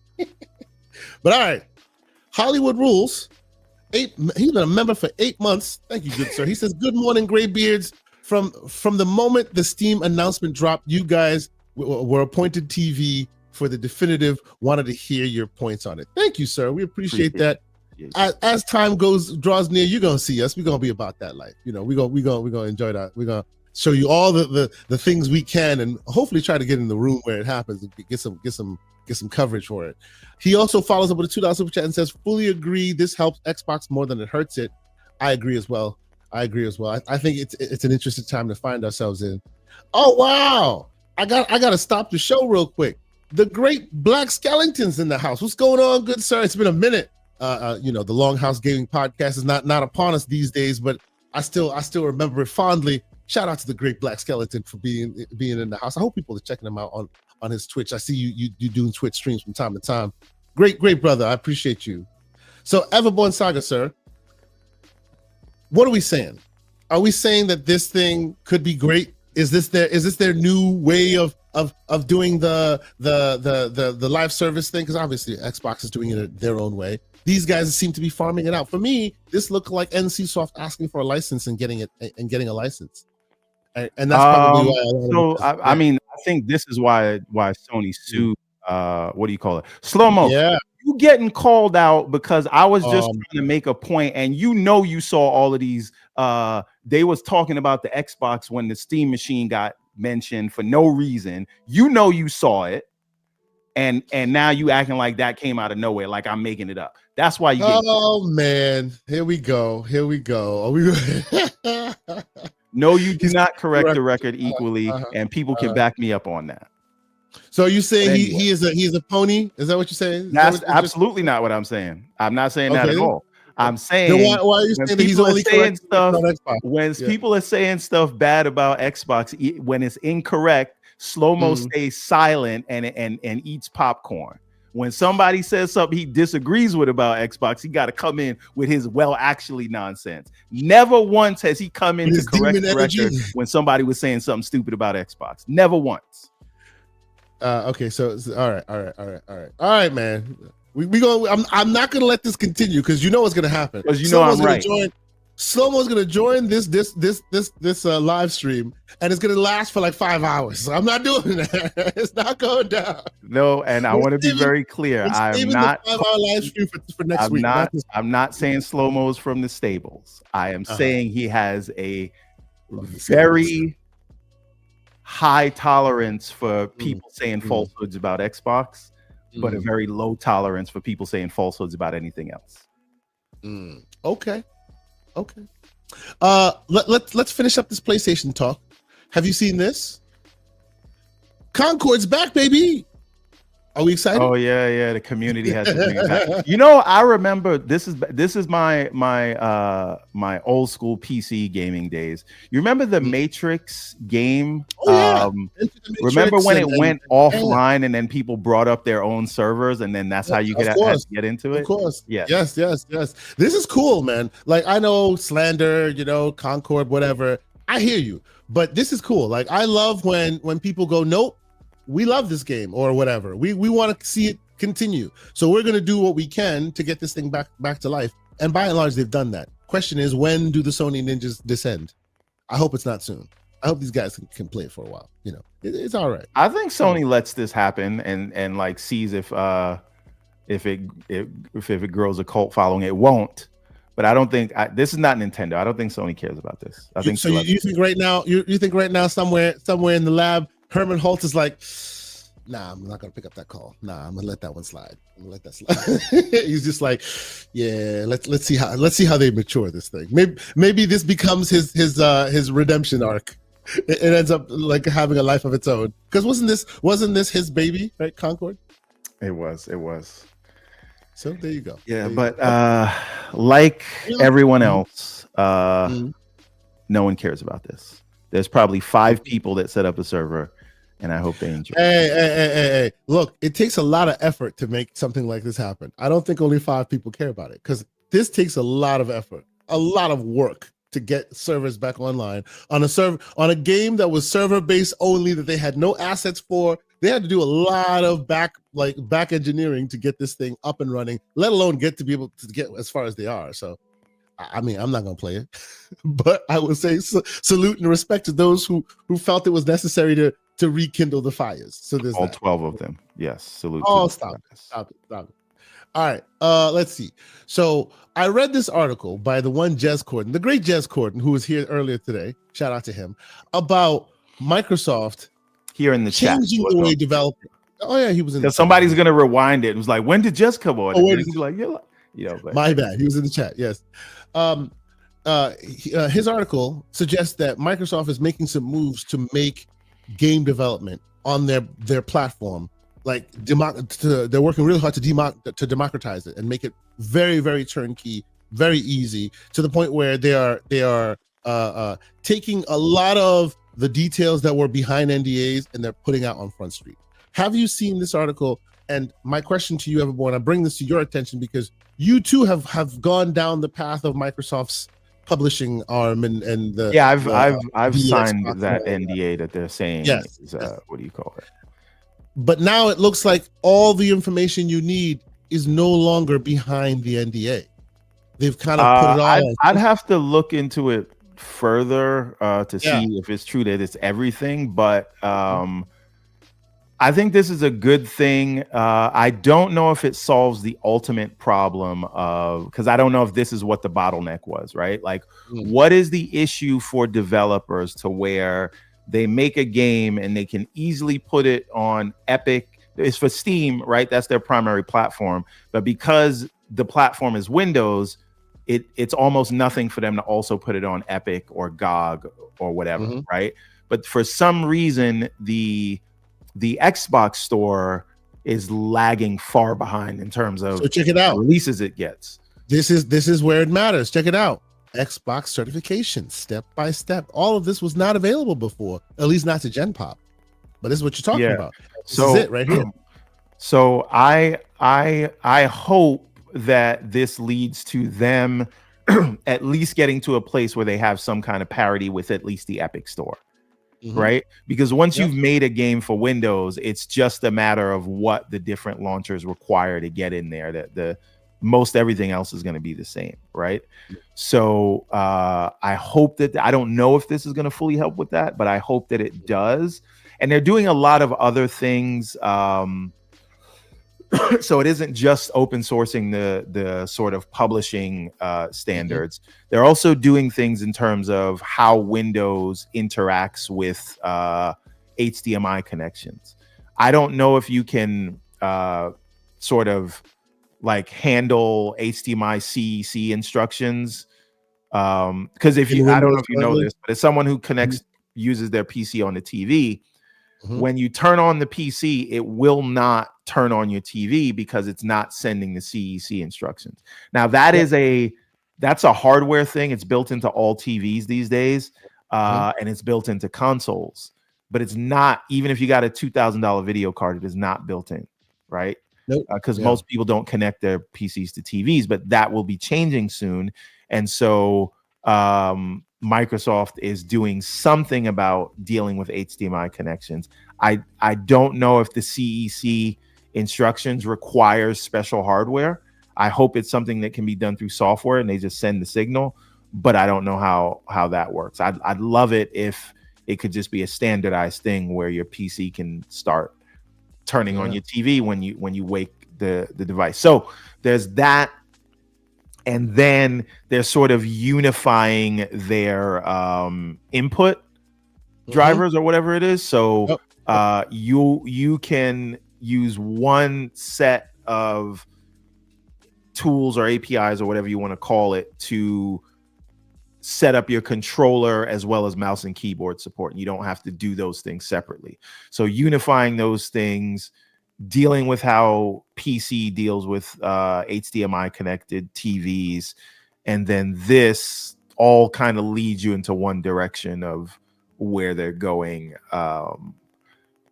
But all right. Hollywood Rules. He's been a member for 8 months. Thank you, good sir. He says, good morning, Graybeards. From the moment the Steam announcement dropped, you guys were appointed TV for the definitive. Wanted to hear your points on it. Thank you, sir. We appreciate that. As time draws near, you're gonna see us. We're gonna be about that life. You know, we're gonna enjoy that. We're gonna show you all the things we can, and hopefully try to get in the room where it happens and get some coverage for it. He also follows up with a $2 super chat and says, fully agree, this helps Xbox more than it hurts it. I agree as well. I think it's an interesting time to find ourselves in. Oh wow, I gotta stop the show real quick. The great Black Skeletons in the house. What's going on, good sir? It's been a minute. The Longhouse Gaming Podcast is not upon us these days, but I still remember it fondly. Shout out to the great Black Skeleton for being in the house. I hope people are checking him out on his Twitch. I see you doing Twitch streams from time to time. Great brother. I appreciate you. So Everborn Saga, sir, what are we saying? Are we saying that this thing could be great? Is this their new way of doing the live service thing? Because obviously Xbox is doing it their own way. These guys seem to be farming it out. For me, this looked like NCSoft asking for a license and getting a license. And that's probably why. I mean, I think this is why Sony sued. What do you call it? Slow-mo. Yeah. You getting called out because I was just trying to make a point, and you saw all of these. They was talking about the Xbox when the Steam machine got mentioned for no reason. You saw it, and now you acting like that came out of nowhere, like I'm making it up. That's why you. Oh man, here we go. No, you do not correct the record equally, and people can back me up on that. So you saying anyway, he is a pony? Is that what you're saying? That's absolutely not what I'm saying. I'm not saying that at all. I'm saying then why are you saying that he's only saying stuff when people are saying stuff bad about Xbox when it's incorrect? Slow-mo stays silent and eats popcorn. When somebody says something he disagrees with about Xbox, he got to come in with his actually nonsense. Never once has he come in to correct the record when somebody was saying something stupid about Xbox. Never once. Okay, so all right, man. We go. I'm not gonna let this continue because you know what's gonna happen. Because I'm right. Slow-mo's gonna join this live stream, and it's gonna last for like 5 hours. So I'm not doing that. It's not going down. No, and I want to be very clear. I'm not 5 hour live stream for next week. I'm not saying Slow-mo's from the stables. I am saying he has a very high tolerance for people saying falsehoods about Xbox, but a very low tolerance for people saying falsehoods about anything else. Okay. Let's finish up this PlayStation talk. Have you seen this? Concord's back, baby. Are we excited? Oh yeah. The community has to bring it back. I remember this is my old school PC gaming days. You remember the Matrix game? Remember when it went offline and then people brought up their own servers and then that's how you could get into it? Of course. Yes. This is cool, man. Like I know slander, Concord, whatever. I hear you, but this is cool. Like I love when people go, nope. We love this game or whatever. We want to see it continue. So we're going to do what we can to get this thing back to life. And by and large, they've done that. Question is, when do the Sony ninjas descend? I hope it's not soon. I hope these guys can play it for a while. It's all right. I think Sony lets this happen and like sees if it grows a cult following. It won't. But I don't think this is not Nintendo. I don't think Sony cares about this. I think so. You think right now? You think right now somewhere in the lab, Herman Holt is like, nah, I'm not gonna pick up that call. Nah, I'm gonna let that one slide. I'm gonna let that slide. He's just like, yeah, let's see how they mature this thing. Maybe this becomes his redemption arc. It ends up like having a life of its own. Because wasn't this his baby, right? Concord. It was. So there you go. Yeah, but like everyone else, no one cares about this. There's probably 5 people that set up a server. And I hope they enjoy. Hey! Look, it takes a lot of effort to make something like this happen. I don't think only 5 people care about it because this takes a lot of effort, a lot of work to get servers back online on a game that was server based only, that they had no assets for, They had to do a lot of back engineering to get this thing up and running, let alone get to be able to get as far as they are. So, I mean, I'm not going to play it, but I would say salute and respect to those who felt it was necessary to rekindle the fires. So there's all that. 12 of them. Yes, salute. Oh, stop it. All right, let's see. So I read this article by the one Jez Corden, the great Jez Corden, who was here earlier today. Shout out to him, about Microsoft Here in the chat. changing the way developing. Oh yeah, he was in. Because somebody's gonna rewind it. It was like, when did Jez come on? Oh, And he's like, but my bad. He was in the chat. Yes. His article suggests that Microsoft is making some moves to make game development on their platform, like they're working really hard to democratize it and make it very, very turnkey, very easy, to the point where they are taking a lot of the details that were behind NDAs and they're putting out on Front Street. Have you seen this article? And my question to you, Everborn, I bring this to your attention because you too have gone down the path of Microsoft's publishing arm and the I've signed Xbox that NDA that they're saying yes, is what do you call it? But now it looks like all the information you need is no longer behind the NDA. They've kind of put it all. I'd have to look into it further to see if it's true that it's everything, but I think this is a good thing. I don't know if it solves the ultimate problem because I don't know if this is what the bottleneck was, right? Like, what is the issue for developers to where they make a game and they can easily put it on Epic? It's for Steam, right? That's their primary platform. But because the platform is Windows, it's almost nothing for them to also put it on Epic or GOG or whatever, right? But for some reason, the Xbox store is lagging far behind in terms of check it out. Releases it gets. This is where it matters. Check it out. Xbox certification, step by step. All of this was not available before, at least not to Gen Pop. But this is what you're talking about. This is it right here. So I hope that this leads to them at least getting to a place where they have some kind of parity with at least the Epic store. Right? Because once you've made a game for Windows, it's just a matter of what the different launchers require to get in there. That the most everything else is going to be the same, right? So I hope that I don't know if this is going to fully help with that, but I hope that it does. And they're doing a lot of other things. So it isn't just open sourcing the sort of publishing standards. They're also doing things in terms of how Windows interacts with HDMI connections. I don't know if you can sort of like handle HDMI CEC instructions. Because if you, I don't know if you know this, but as someone who connects, uses their PC on the TV, when you turn on the PC, it will not turn on your TV because it's not sending the CEC instructions. Now that that's a hardware thing. It's built into all TVs these days, and it's built into consoles. But it's not, even if you got a $2,000 video card, it is not built in, right? Because most people don't connect their PCs to TVs, but that will be changing soon. And so Microsoft is doing something about dealing with HDMI connections. I don't know if the CEC instructions requires special hardware. I hope it's something that can be done through software and they just send the signal, but I don't know how that works. I'd love it if it could just be a standardized thing where your PC can start turning on your TV when you wake the device. So there's that. And then they're sort of unifying their input drivers or whatever it is. So you can use one set of tools or APIs or whatever you want to call it to set up your controller as well as mouse and keyboard support. And you don't have to do those things separately. So unifying those things, dealing with how PC deals with HDMI connected TVs, and then this all kind of leads you into one direction of where they're going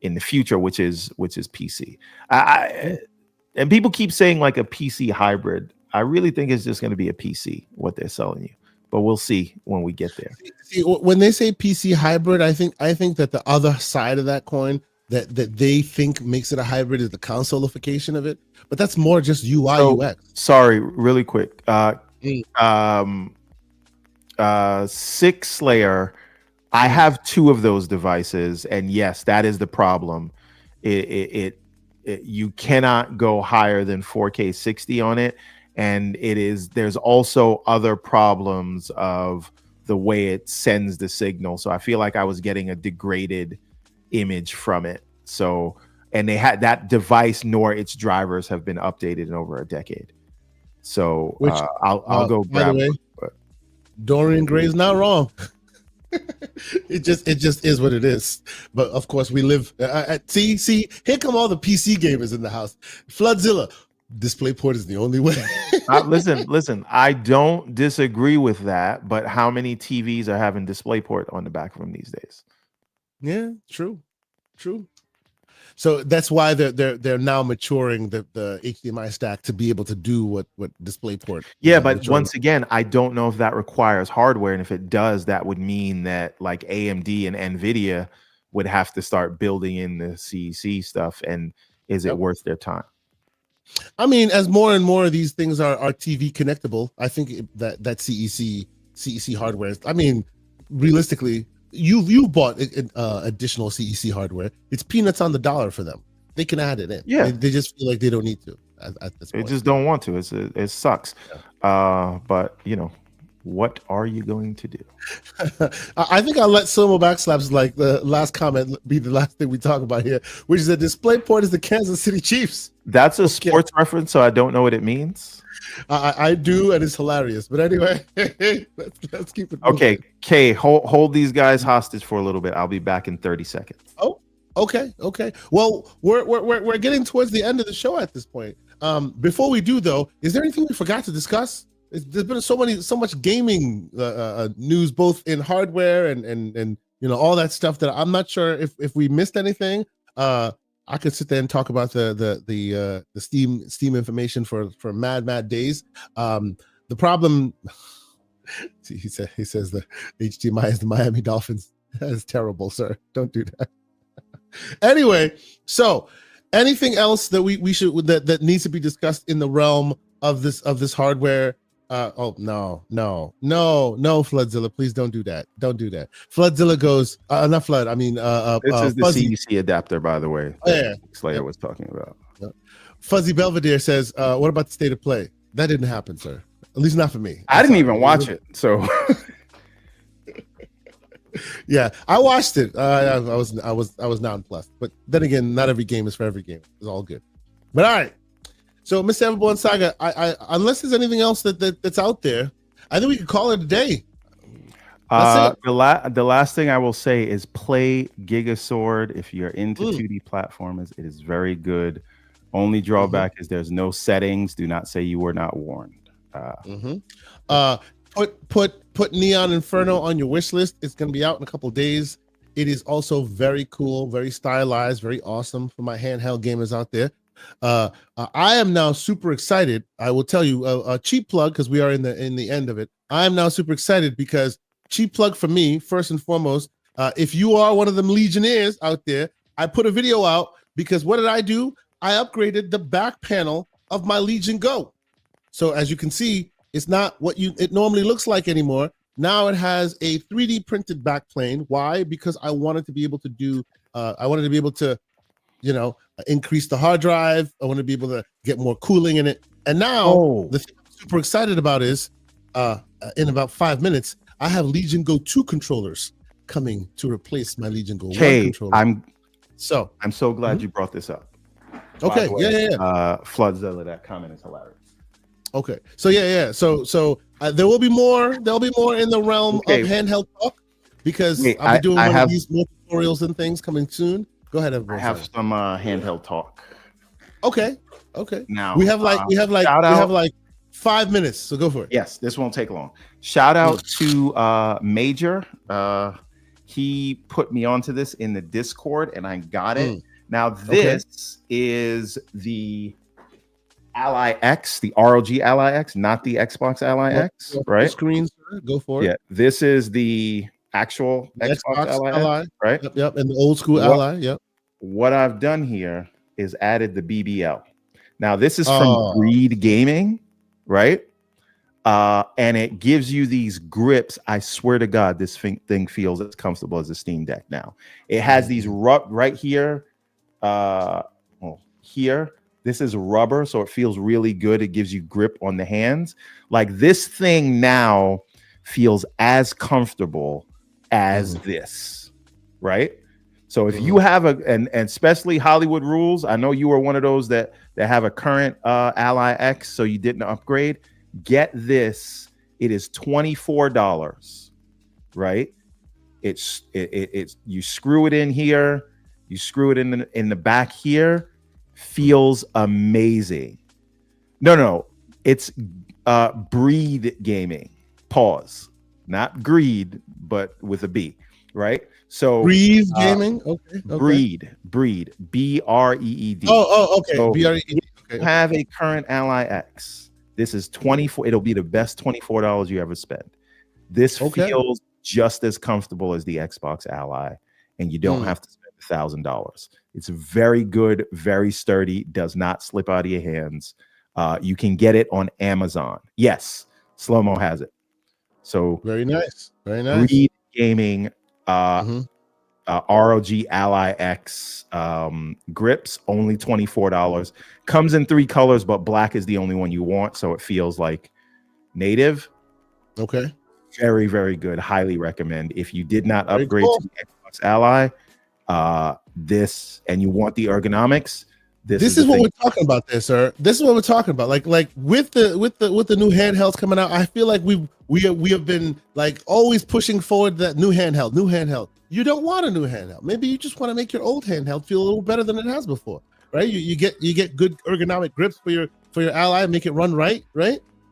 in the future, which is PC. And people keep saying like a PC hybrid. I really think it's just going to be a PC what they're selling you, but we'll see when we get there. See, when they say PC hybrid, I think that the other side of that coin that they think makes it a hybrid is the consolification of it, but that's more just UI So, UX. sorry, really quick. Mm. 6-layer. I have 2 of those devices, and yes, that is the problem. You cannot go higher than 4K 60 on it, and there's also other problems of the way it sends the signal. So I feel like I was getting a degraded image from it. So, and they had that device nor its drivers have been updated in over a decade. So I'll go grab way, one, but Dorian Gray's not wrong. it just is what it is. But of course, we live. See, here come all the PC gamers in the house. Floodzilla, DisplayPort is the only way. listen. I don't disagree with that, but how many TVs are having DisplayPort on the back of them these days? Yeah, true. So that's why they're now maturing the HDMI stack to be able to do what DisplayPort. Yeah, but once again, I don't know if that requires hardware, and if it does, that would mean that like AMD and NVIDIA would have to start building in the CEC stuff. And is it worth their time? I mean, as more and more of these things are TV connectable, I think that CEC hardware. I mean, realistically, you've bought additional CEC hardware. It's peanuts on the dollar for them. They can add it in. Yeah, they just feel like they don't need to at this point. They just don't want to. It sucks. Yeah. But you know, what are you going to do? I think I'll let Somo Backslaps, like the last comment, be the last thing we talk about here, which is that DisplayPort is the Kansas City Chiefs. That's a sports reference, so I don't know what it means. I do, and it's hilarious. But anyway, let's keep it moving. Okay, Kay, hold these guys hostage for a little bit. I'll be back in 30 seconds. Oh, okay. Well, we're getting towards the end of the show at this point. Before we do, though, is there anything we forgot to discuss? There's been so much gaming news, both in hardware and you know, all that stuff, that I'm not sure if we missed anything. I could sit there and talk about the Steam information for mad days. The problem, he says the HDMI is the Miami Dolphins. That is terrible, sir. Don't do that. Anyway, so anything else that we should that needs to be discussed in the realm of this hardware? No, Floodzilla, please don't do that. Floodzilla goes, not Flood, I mean, this is the Fuzzy. CEC adapter, by the way. Yeah. Slayer was talking about. Fuzzy Belvedere says, what about the state of play? That didn't happen, sir. At least not for me. I didn't even watch it, so. Yeah, I watched it. I was nonplussed. But then again, not every game is for every game. It's all good. But all right. So, Mr. Everborn Saga, I unless there's anything else that's out there, I think we could call it a day. The last thing I will say is play Gigasword if you're into 2D platformers. It is very good. Only drawback is there's no settings. Do not say you were not warned. Put Neon Inferno on your wish list. It's going to be out in a couple of days. It is also very cool, very stylized, very awesome for my handheld gamers out there. I am now super excited. I will tell you a cheap plug, because we are in the end of it. I am now super excited because cheap plug for me, first and foremost. If you are one of them Legionnaires out there, I put a video out because what did I do? I upgraded the back panel of my Legion Go. So as you can see, it's not what it normally looks like anymore. Now it has a 3D printed backplane. Why? Because I wanted to be able to do. I wanted to be able to, you know, increase the hard drive. I want to be able to get more cooling in it. And now the thing I'm super excited about is in about 5 minutes, I have Legion Go 2 controllers coming to replace my Legion Go 1 controller. I'm so glad you brought this up. Okay, yeah. Floodzilla, that comment is hilarious. Okay, so yeah. So there will be more. There'll be more in the realm of handheld talk, because I'll be doing one of these more tutorials and things coming soon. Go ahead, everyone. I have some handheld talk. Okay. Now we have like 5 minutes, so go for it. Yes, this won't take long. Shout out to Major. He put me onto this in the Discord, and I got it. Now this is the Ally X, the ROG Ally X, not the Xbox Ally X, right? Screen, go for it. Yeah, this is the actual Xbox Ally, right? Yep, and the old school Ally. Yep. what I've done here is added the BBL. Now this is from Oh. Breed Gaming, right? And it gives you these grips. I swear to God, this thing feels as comfortable as a Steam Deck now. It has these right here. Here, this is rubber, so it feels really good. It gives you grip on the hands. Like this thing now feels as comfortable as this, right? So if you have and especially Hollywood Rules, I know you were one of those that have a current Ally X, so you didn't upgrade. Get this. It is $24, right? It's you screw it in here, you screw it in the back here. Feels amazing. No, it's Breed Gaming. Pause. Not greed, but with a B, right? So Breed Gaming. Okay. Breed, BREED. Oh, okay. So BREED. Okay. Have a current Ally X. This is 24. It'll be the best $24 you ever spend. This feels just as comfortable as the Xbox Ally, and you don't have to spend $1,000. It's very good, very sturdy, does not slip out of your hands. You can get it on Amazon. Yes, Slow-Mo has it. So very nice. Very nice. Breed Gaming ROG Ally X grips, only $24. Comes in 3 colors, but black is the only one you want, so it feels like native. Okay. Very, very good. Highly recommend. If you did not upgrade to the Xbox Ally, this, and you want the ergonomics, this is what we're talking about there, sir. This is what we're talking about. Like with the new handhelds coming out, I feel like we have been like always pushing forward that new handheld. You don't want a new handheld. Maybe you just want to make your old handheld feel a little better than it has before, right? You get good ergonomic grips for your Ally, make it run right?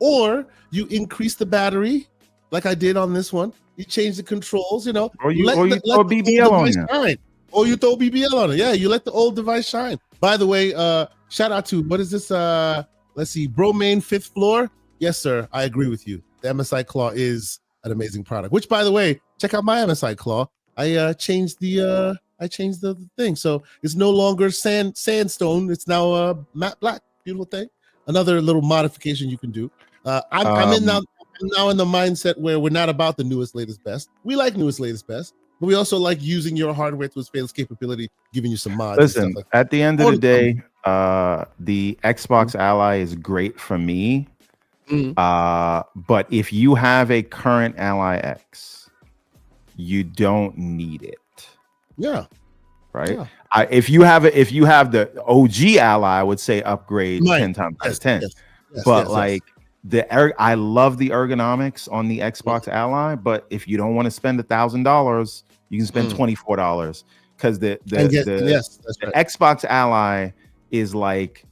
Or you increase the battery, like I did on this one. You change the controls, or you throw BBL on it. Or you throw BBL on it. Yeah, you let the old device shine. By the way, shout out to, what is this? Let's see, Bromain 5th Floor. Yes, sir. I agree with you. The MSI Claw is an amazing product. Which, by the way, check out my MSI Claw. I changed the thing, so it's no longer sandstone. It's now matte black. Beautiful thing. Another little modification you can do. I'm now in the mindset where we're not about the newest, latest, best. We like newest, latest, best. But we also like using your hardware to its fullest capability, giving you some mods. Listen, like at the end of the day, the Xbox Ally is great for me. But if you have a current Ally X, you don't need it. Yeah. Right. Yeah. If you have the OG Ally, I would say upgrade 10 times out of 10. Yes, I love the ergonomics on the Xbox Ally, but if you don't want to spend $1,000, you can spend $24 because the Xbox Ally is like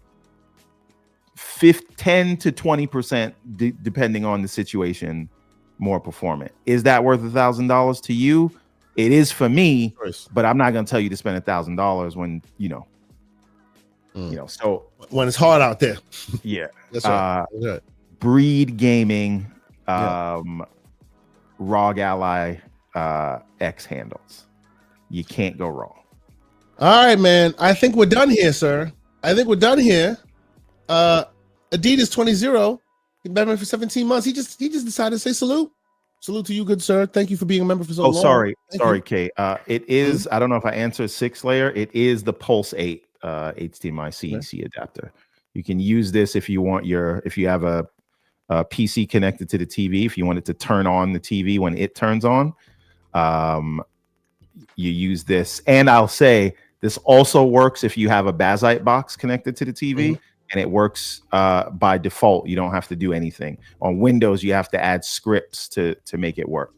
10 to 20% depending on the situation more performant. Is that worth $1,000 to you? It is for me, but I'm not going to tell you to spend $1,000 when so when it's hard out there. Yeah. That's right. Breed Gaming, ROG Ally X handles. You can't go wrong. All right, man. I think we're done here, sir. Adidas 20 been member for 17 months. He just decided to say salute. Salute to you, good sir. Thank you for being a member for so long. Sorry, Kay. It is. I don't know if I answered 6 layer. It is the Pulse 8 HDMI CEC adapter. You can use this if you want if you have a PC connected to the TV. If you want it to turn on the TV when it turns on, you use this. And I'll say this also works if you have a Bazite box connected to the TV. And it works by default. You don't have to do anything. On Windows, you have to add scripts to make it work.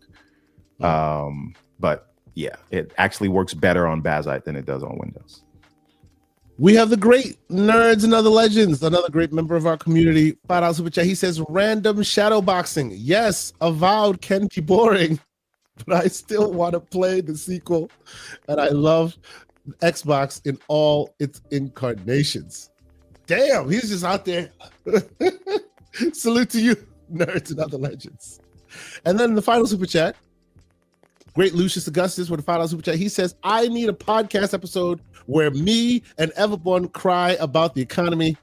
But yeah, it actually works better on Bazite than it does on Windows. We have the great Nerds and Other Legends, another great member of our community. $5 super chat. He says, random shadow boxing. Yes, Avowed can be boring, but I still want to play the sequel. And I love Xbox in all its incarnations. Damn, he's just out there. Salute to you, Nerds and Other Legends. And then the final super chat, Great Lucius Augustus with a $5 super chat. He says, I need a podcast episode where me and Everborn cry about the economy.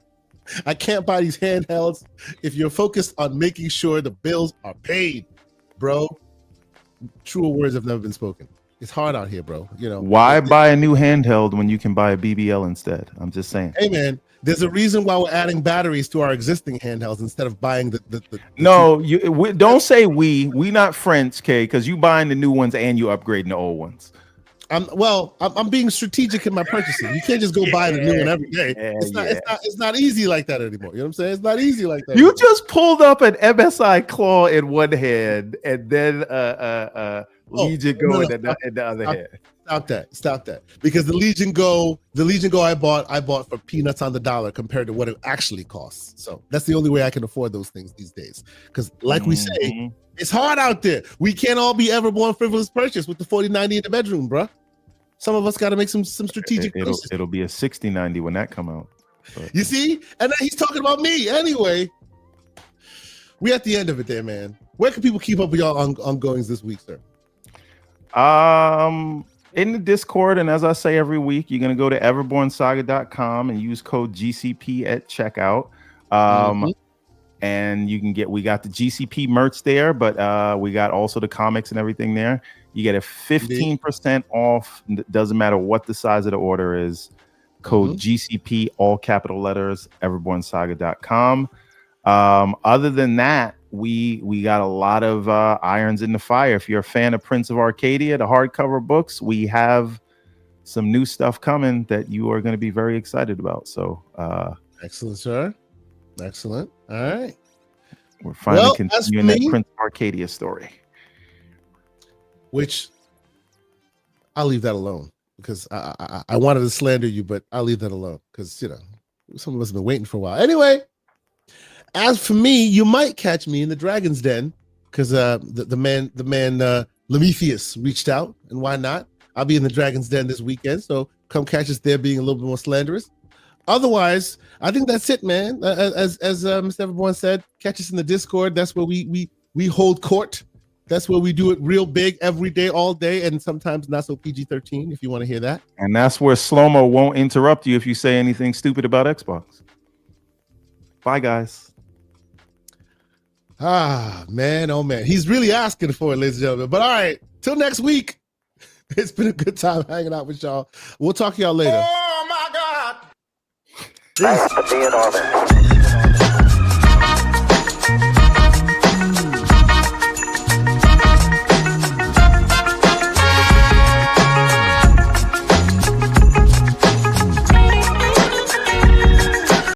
I can't buy these handhelds if you're focused on making sure the bills are paid, bro. Truer words have never been spoken. It's hard out here, bro. You know, why buy a new handheld when you can buy a BBL instead? I'm just saying. Hey, man, there's a reason why we're adding batteries to our existing handhelds instead of buying the no, don't say we not friends, Kay, because you buying the new ones and you upgrading the old ones. I'm being strategic in my purchasing. You can't just go buy the new one every day. It's not easy like that anymore. You know what I'm saying? It's not easy like that. You just pulled up an MSI claw in one hand and then Legion Go in the other hand. Stop that. Because the Legion Go I bought for peanuts on the dollar compared to what it actually costs. So that's the only way I can afford those things these days. Because like we say, it's hard out there. We can't all be Everborn frivolous purchase with the 4090 in the bedroom, bruh. Some of us got to make some strategic choices. It'll be a 6090 when that come out. But. You see? And then he's talking about me. Anyway, we at the end of it there, man. Where can people keep up with y'all ongoings this week, sir? In the Discord, and as I say every week, you're going to go to everbornsaga.com and use code GCP at checkout. And you can we got the GCP merch there, but we got also the comics and everything there. You get a 15% off. Doesn't matter what the size of the order is. Code GCP, all capital letters, everbornsaga.com. Other than that, we got a lot of irons in the fire. If you're a fan of Prince of Arcadia, the hardcover books, we have some new stuff coming that you are going to be very excited about. So excellent, sir. Excellent. All right. We're finally continuing that Prince of Arcadia story. Which I'll leave that alone because I wanted to slander you, but I'll leave that alone because, you know, some of us have been waiting for a while. Anyway, as for me, you might catch me in the Dragon's Den because the man Lemetheus reached out, and why not? I'll be in the Dragon's Den this weekend, so come catch us there being a little bit more slanderous. Otherwise, I think that's it, man. As Mr. Everborn said, catch us in the Discord. That's where we hold court. That's where we do it real big every day, all day, and sometimes not so PG-13 if you want to hear that. And that's where Slow-Mo won't interrupt you if you say anything stupid about Xbox. Bye, guys. Ah, man, oh, man. He's really asking for it, ladies and gentlemen. But all right, till next week. It's been a good time hanging out with y'all. We'll talk to y'all later. Oh, my God. Be in orbit.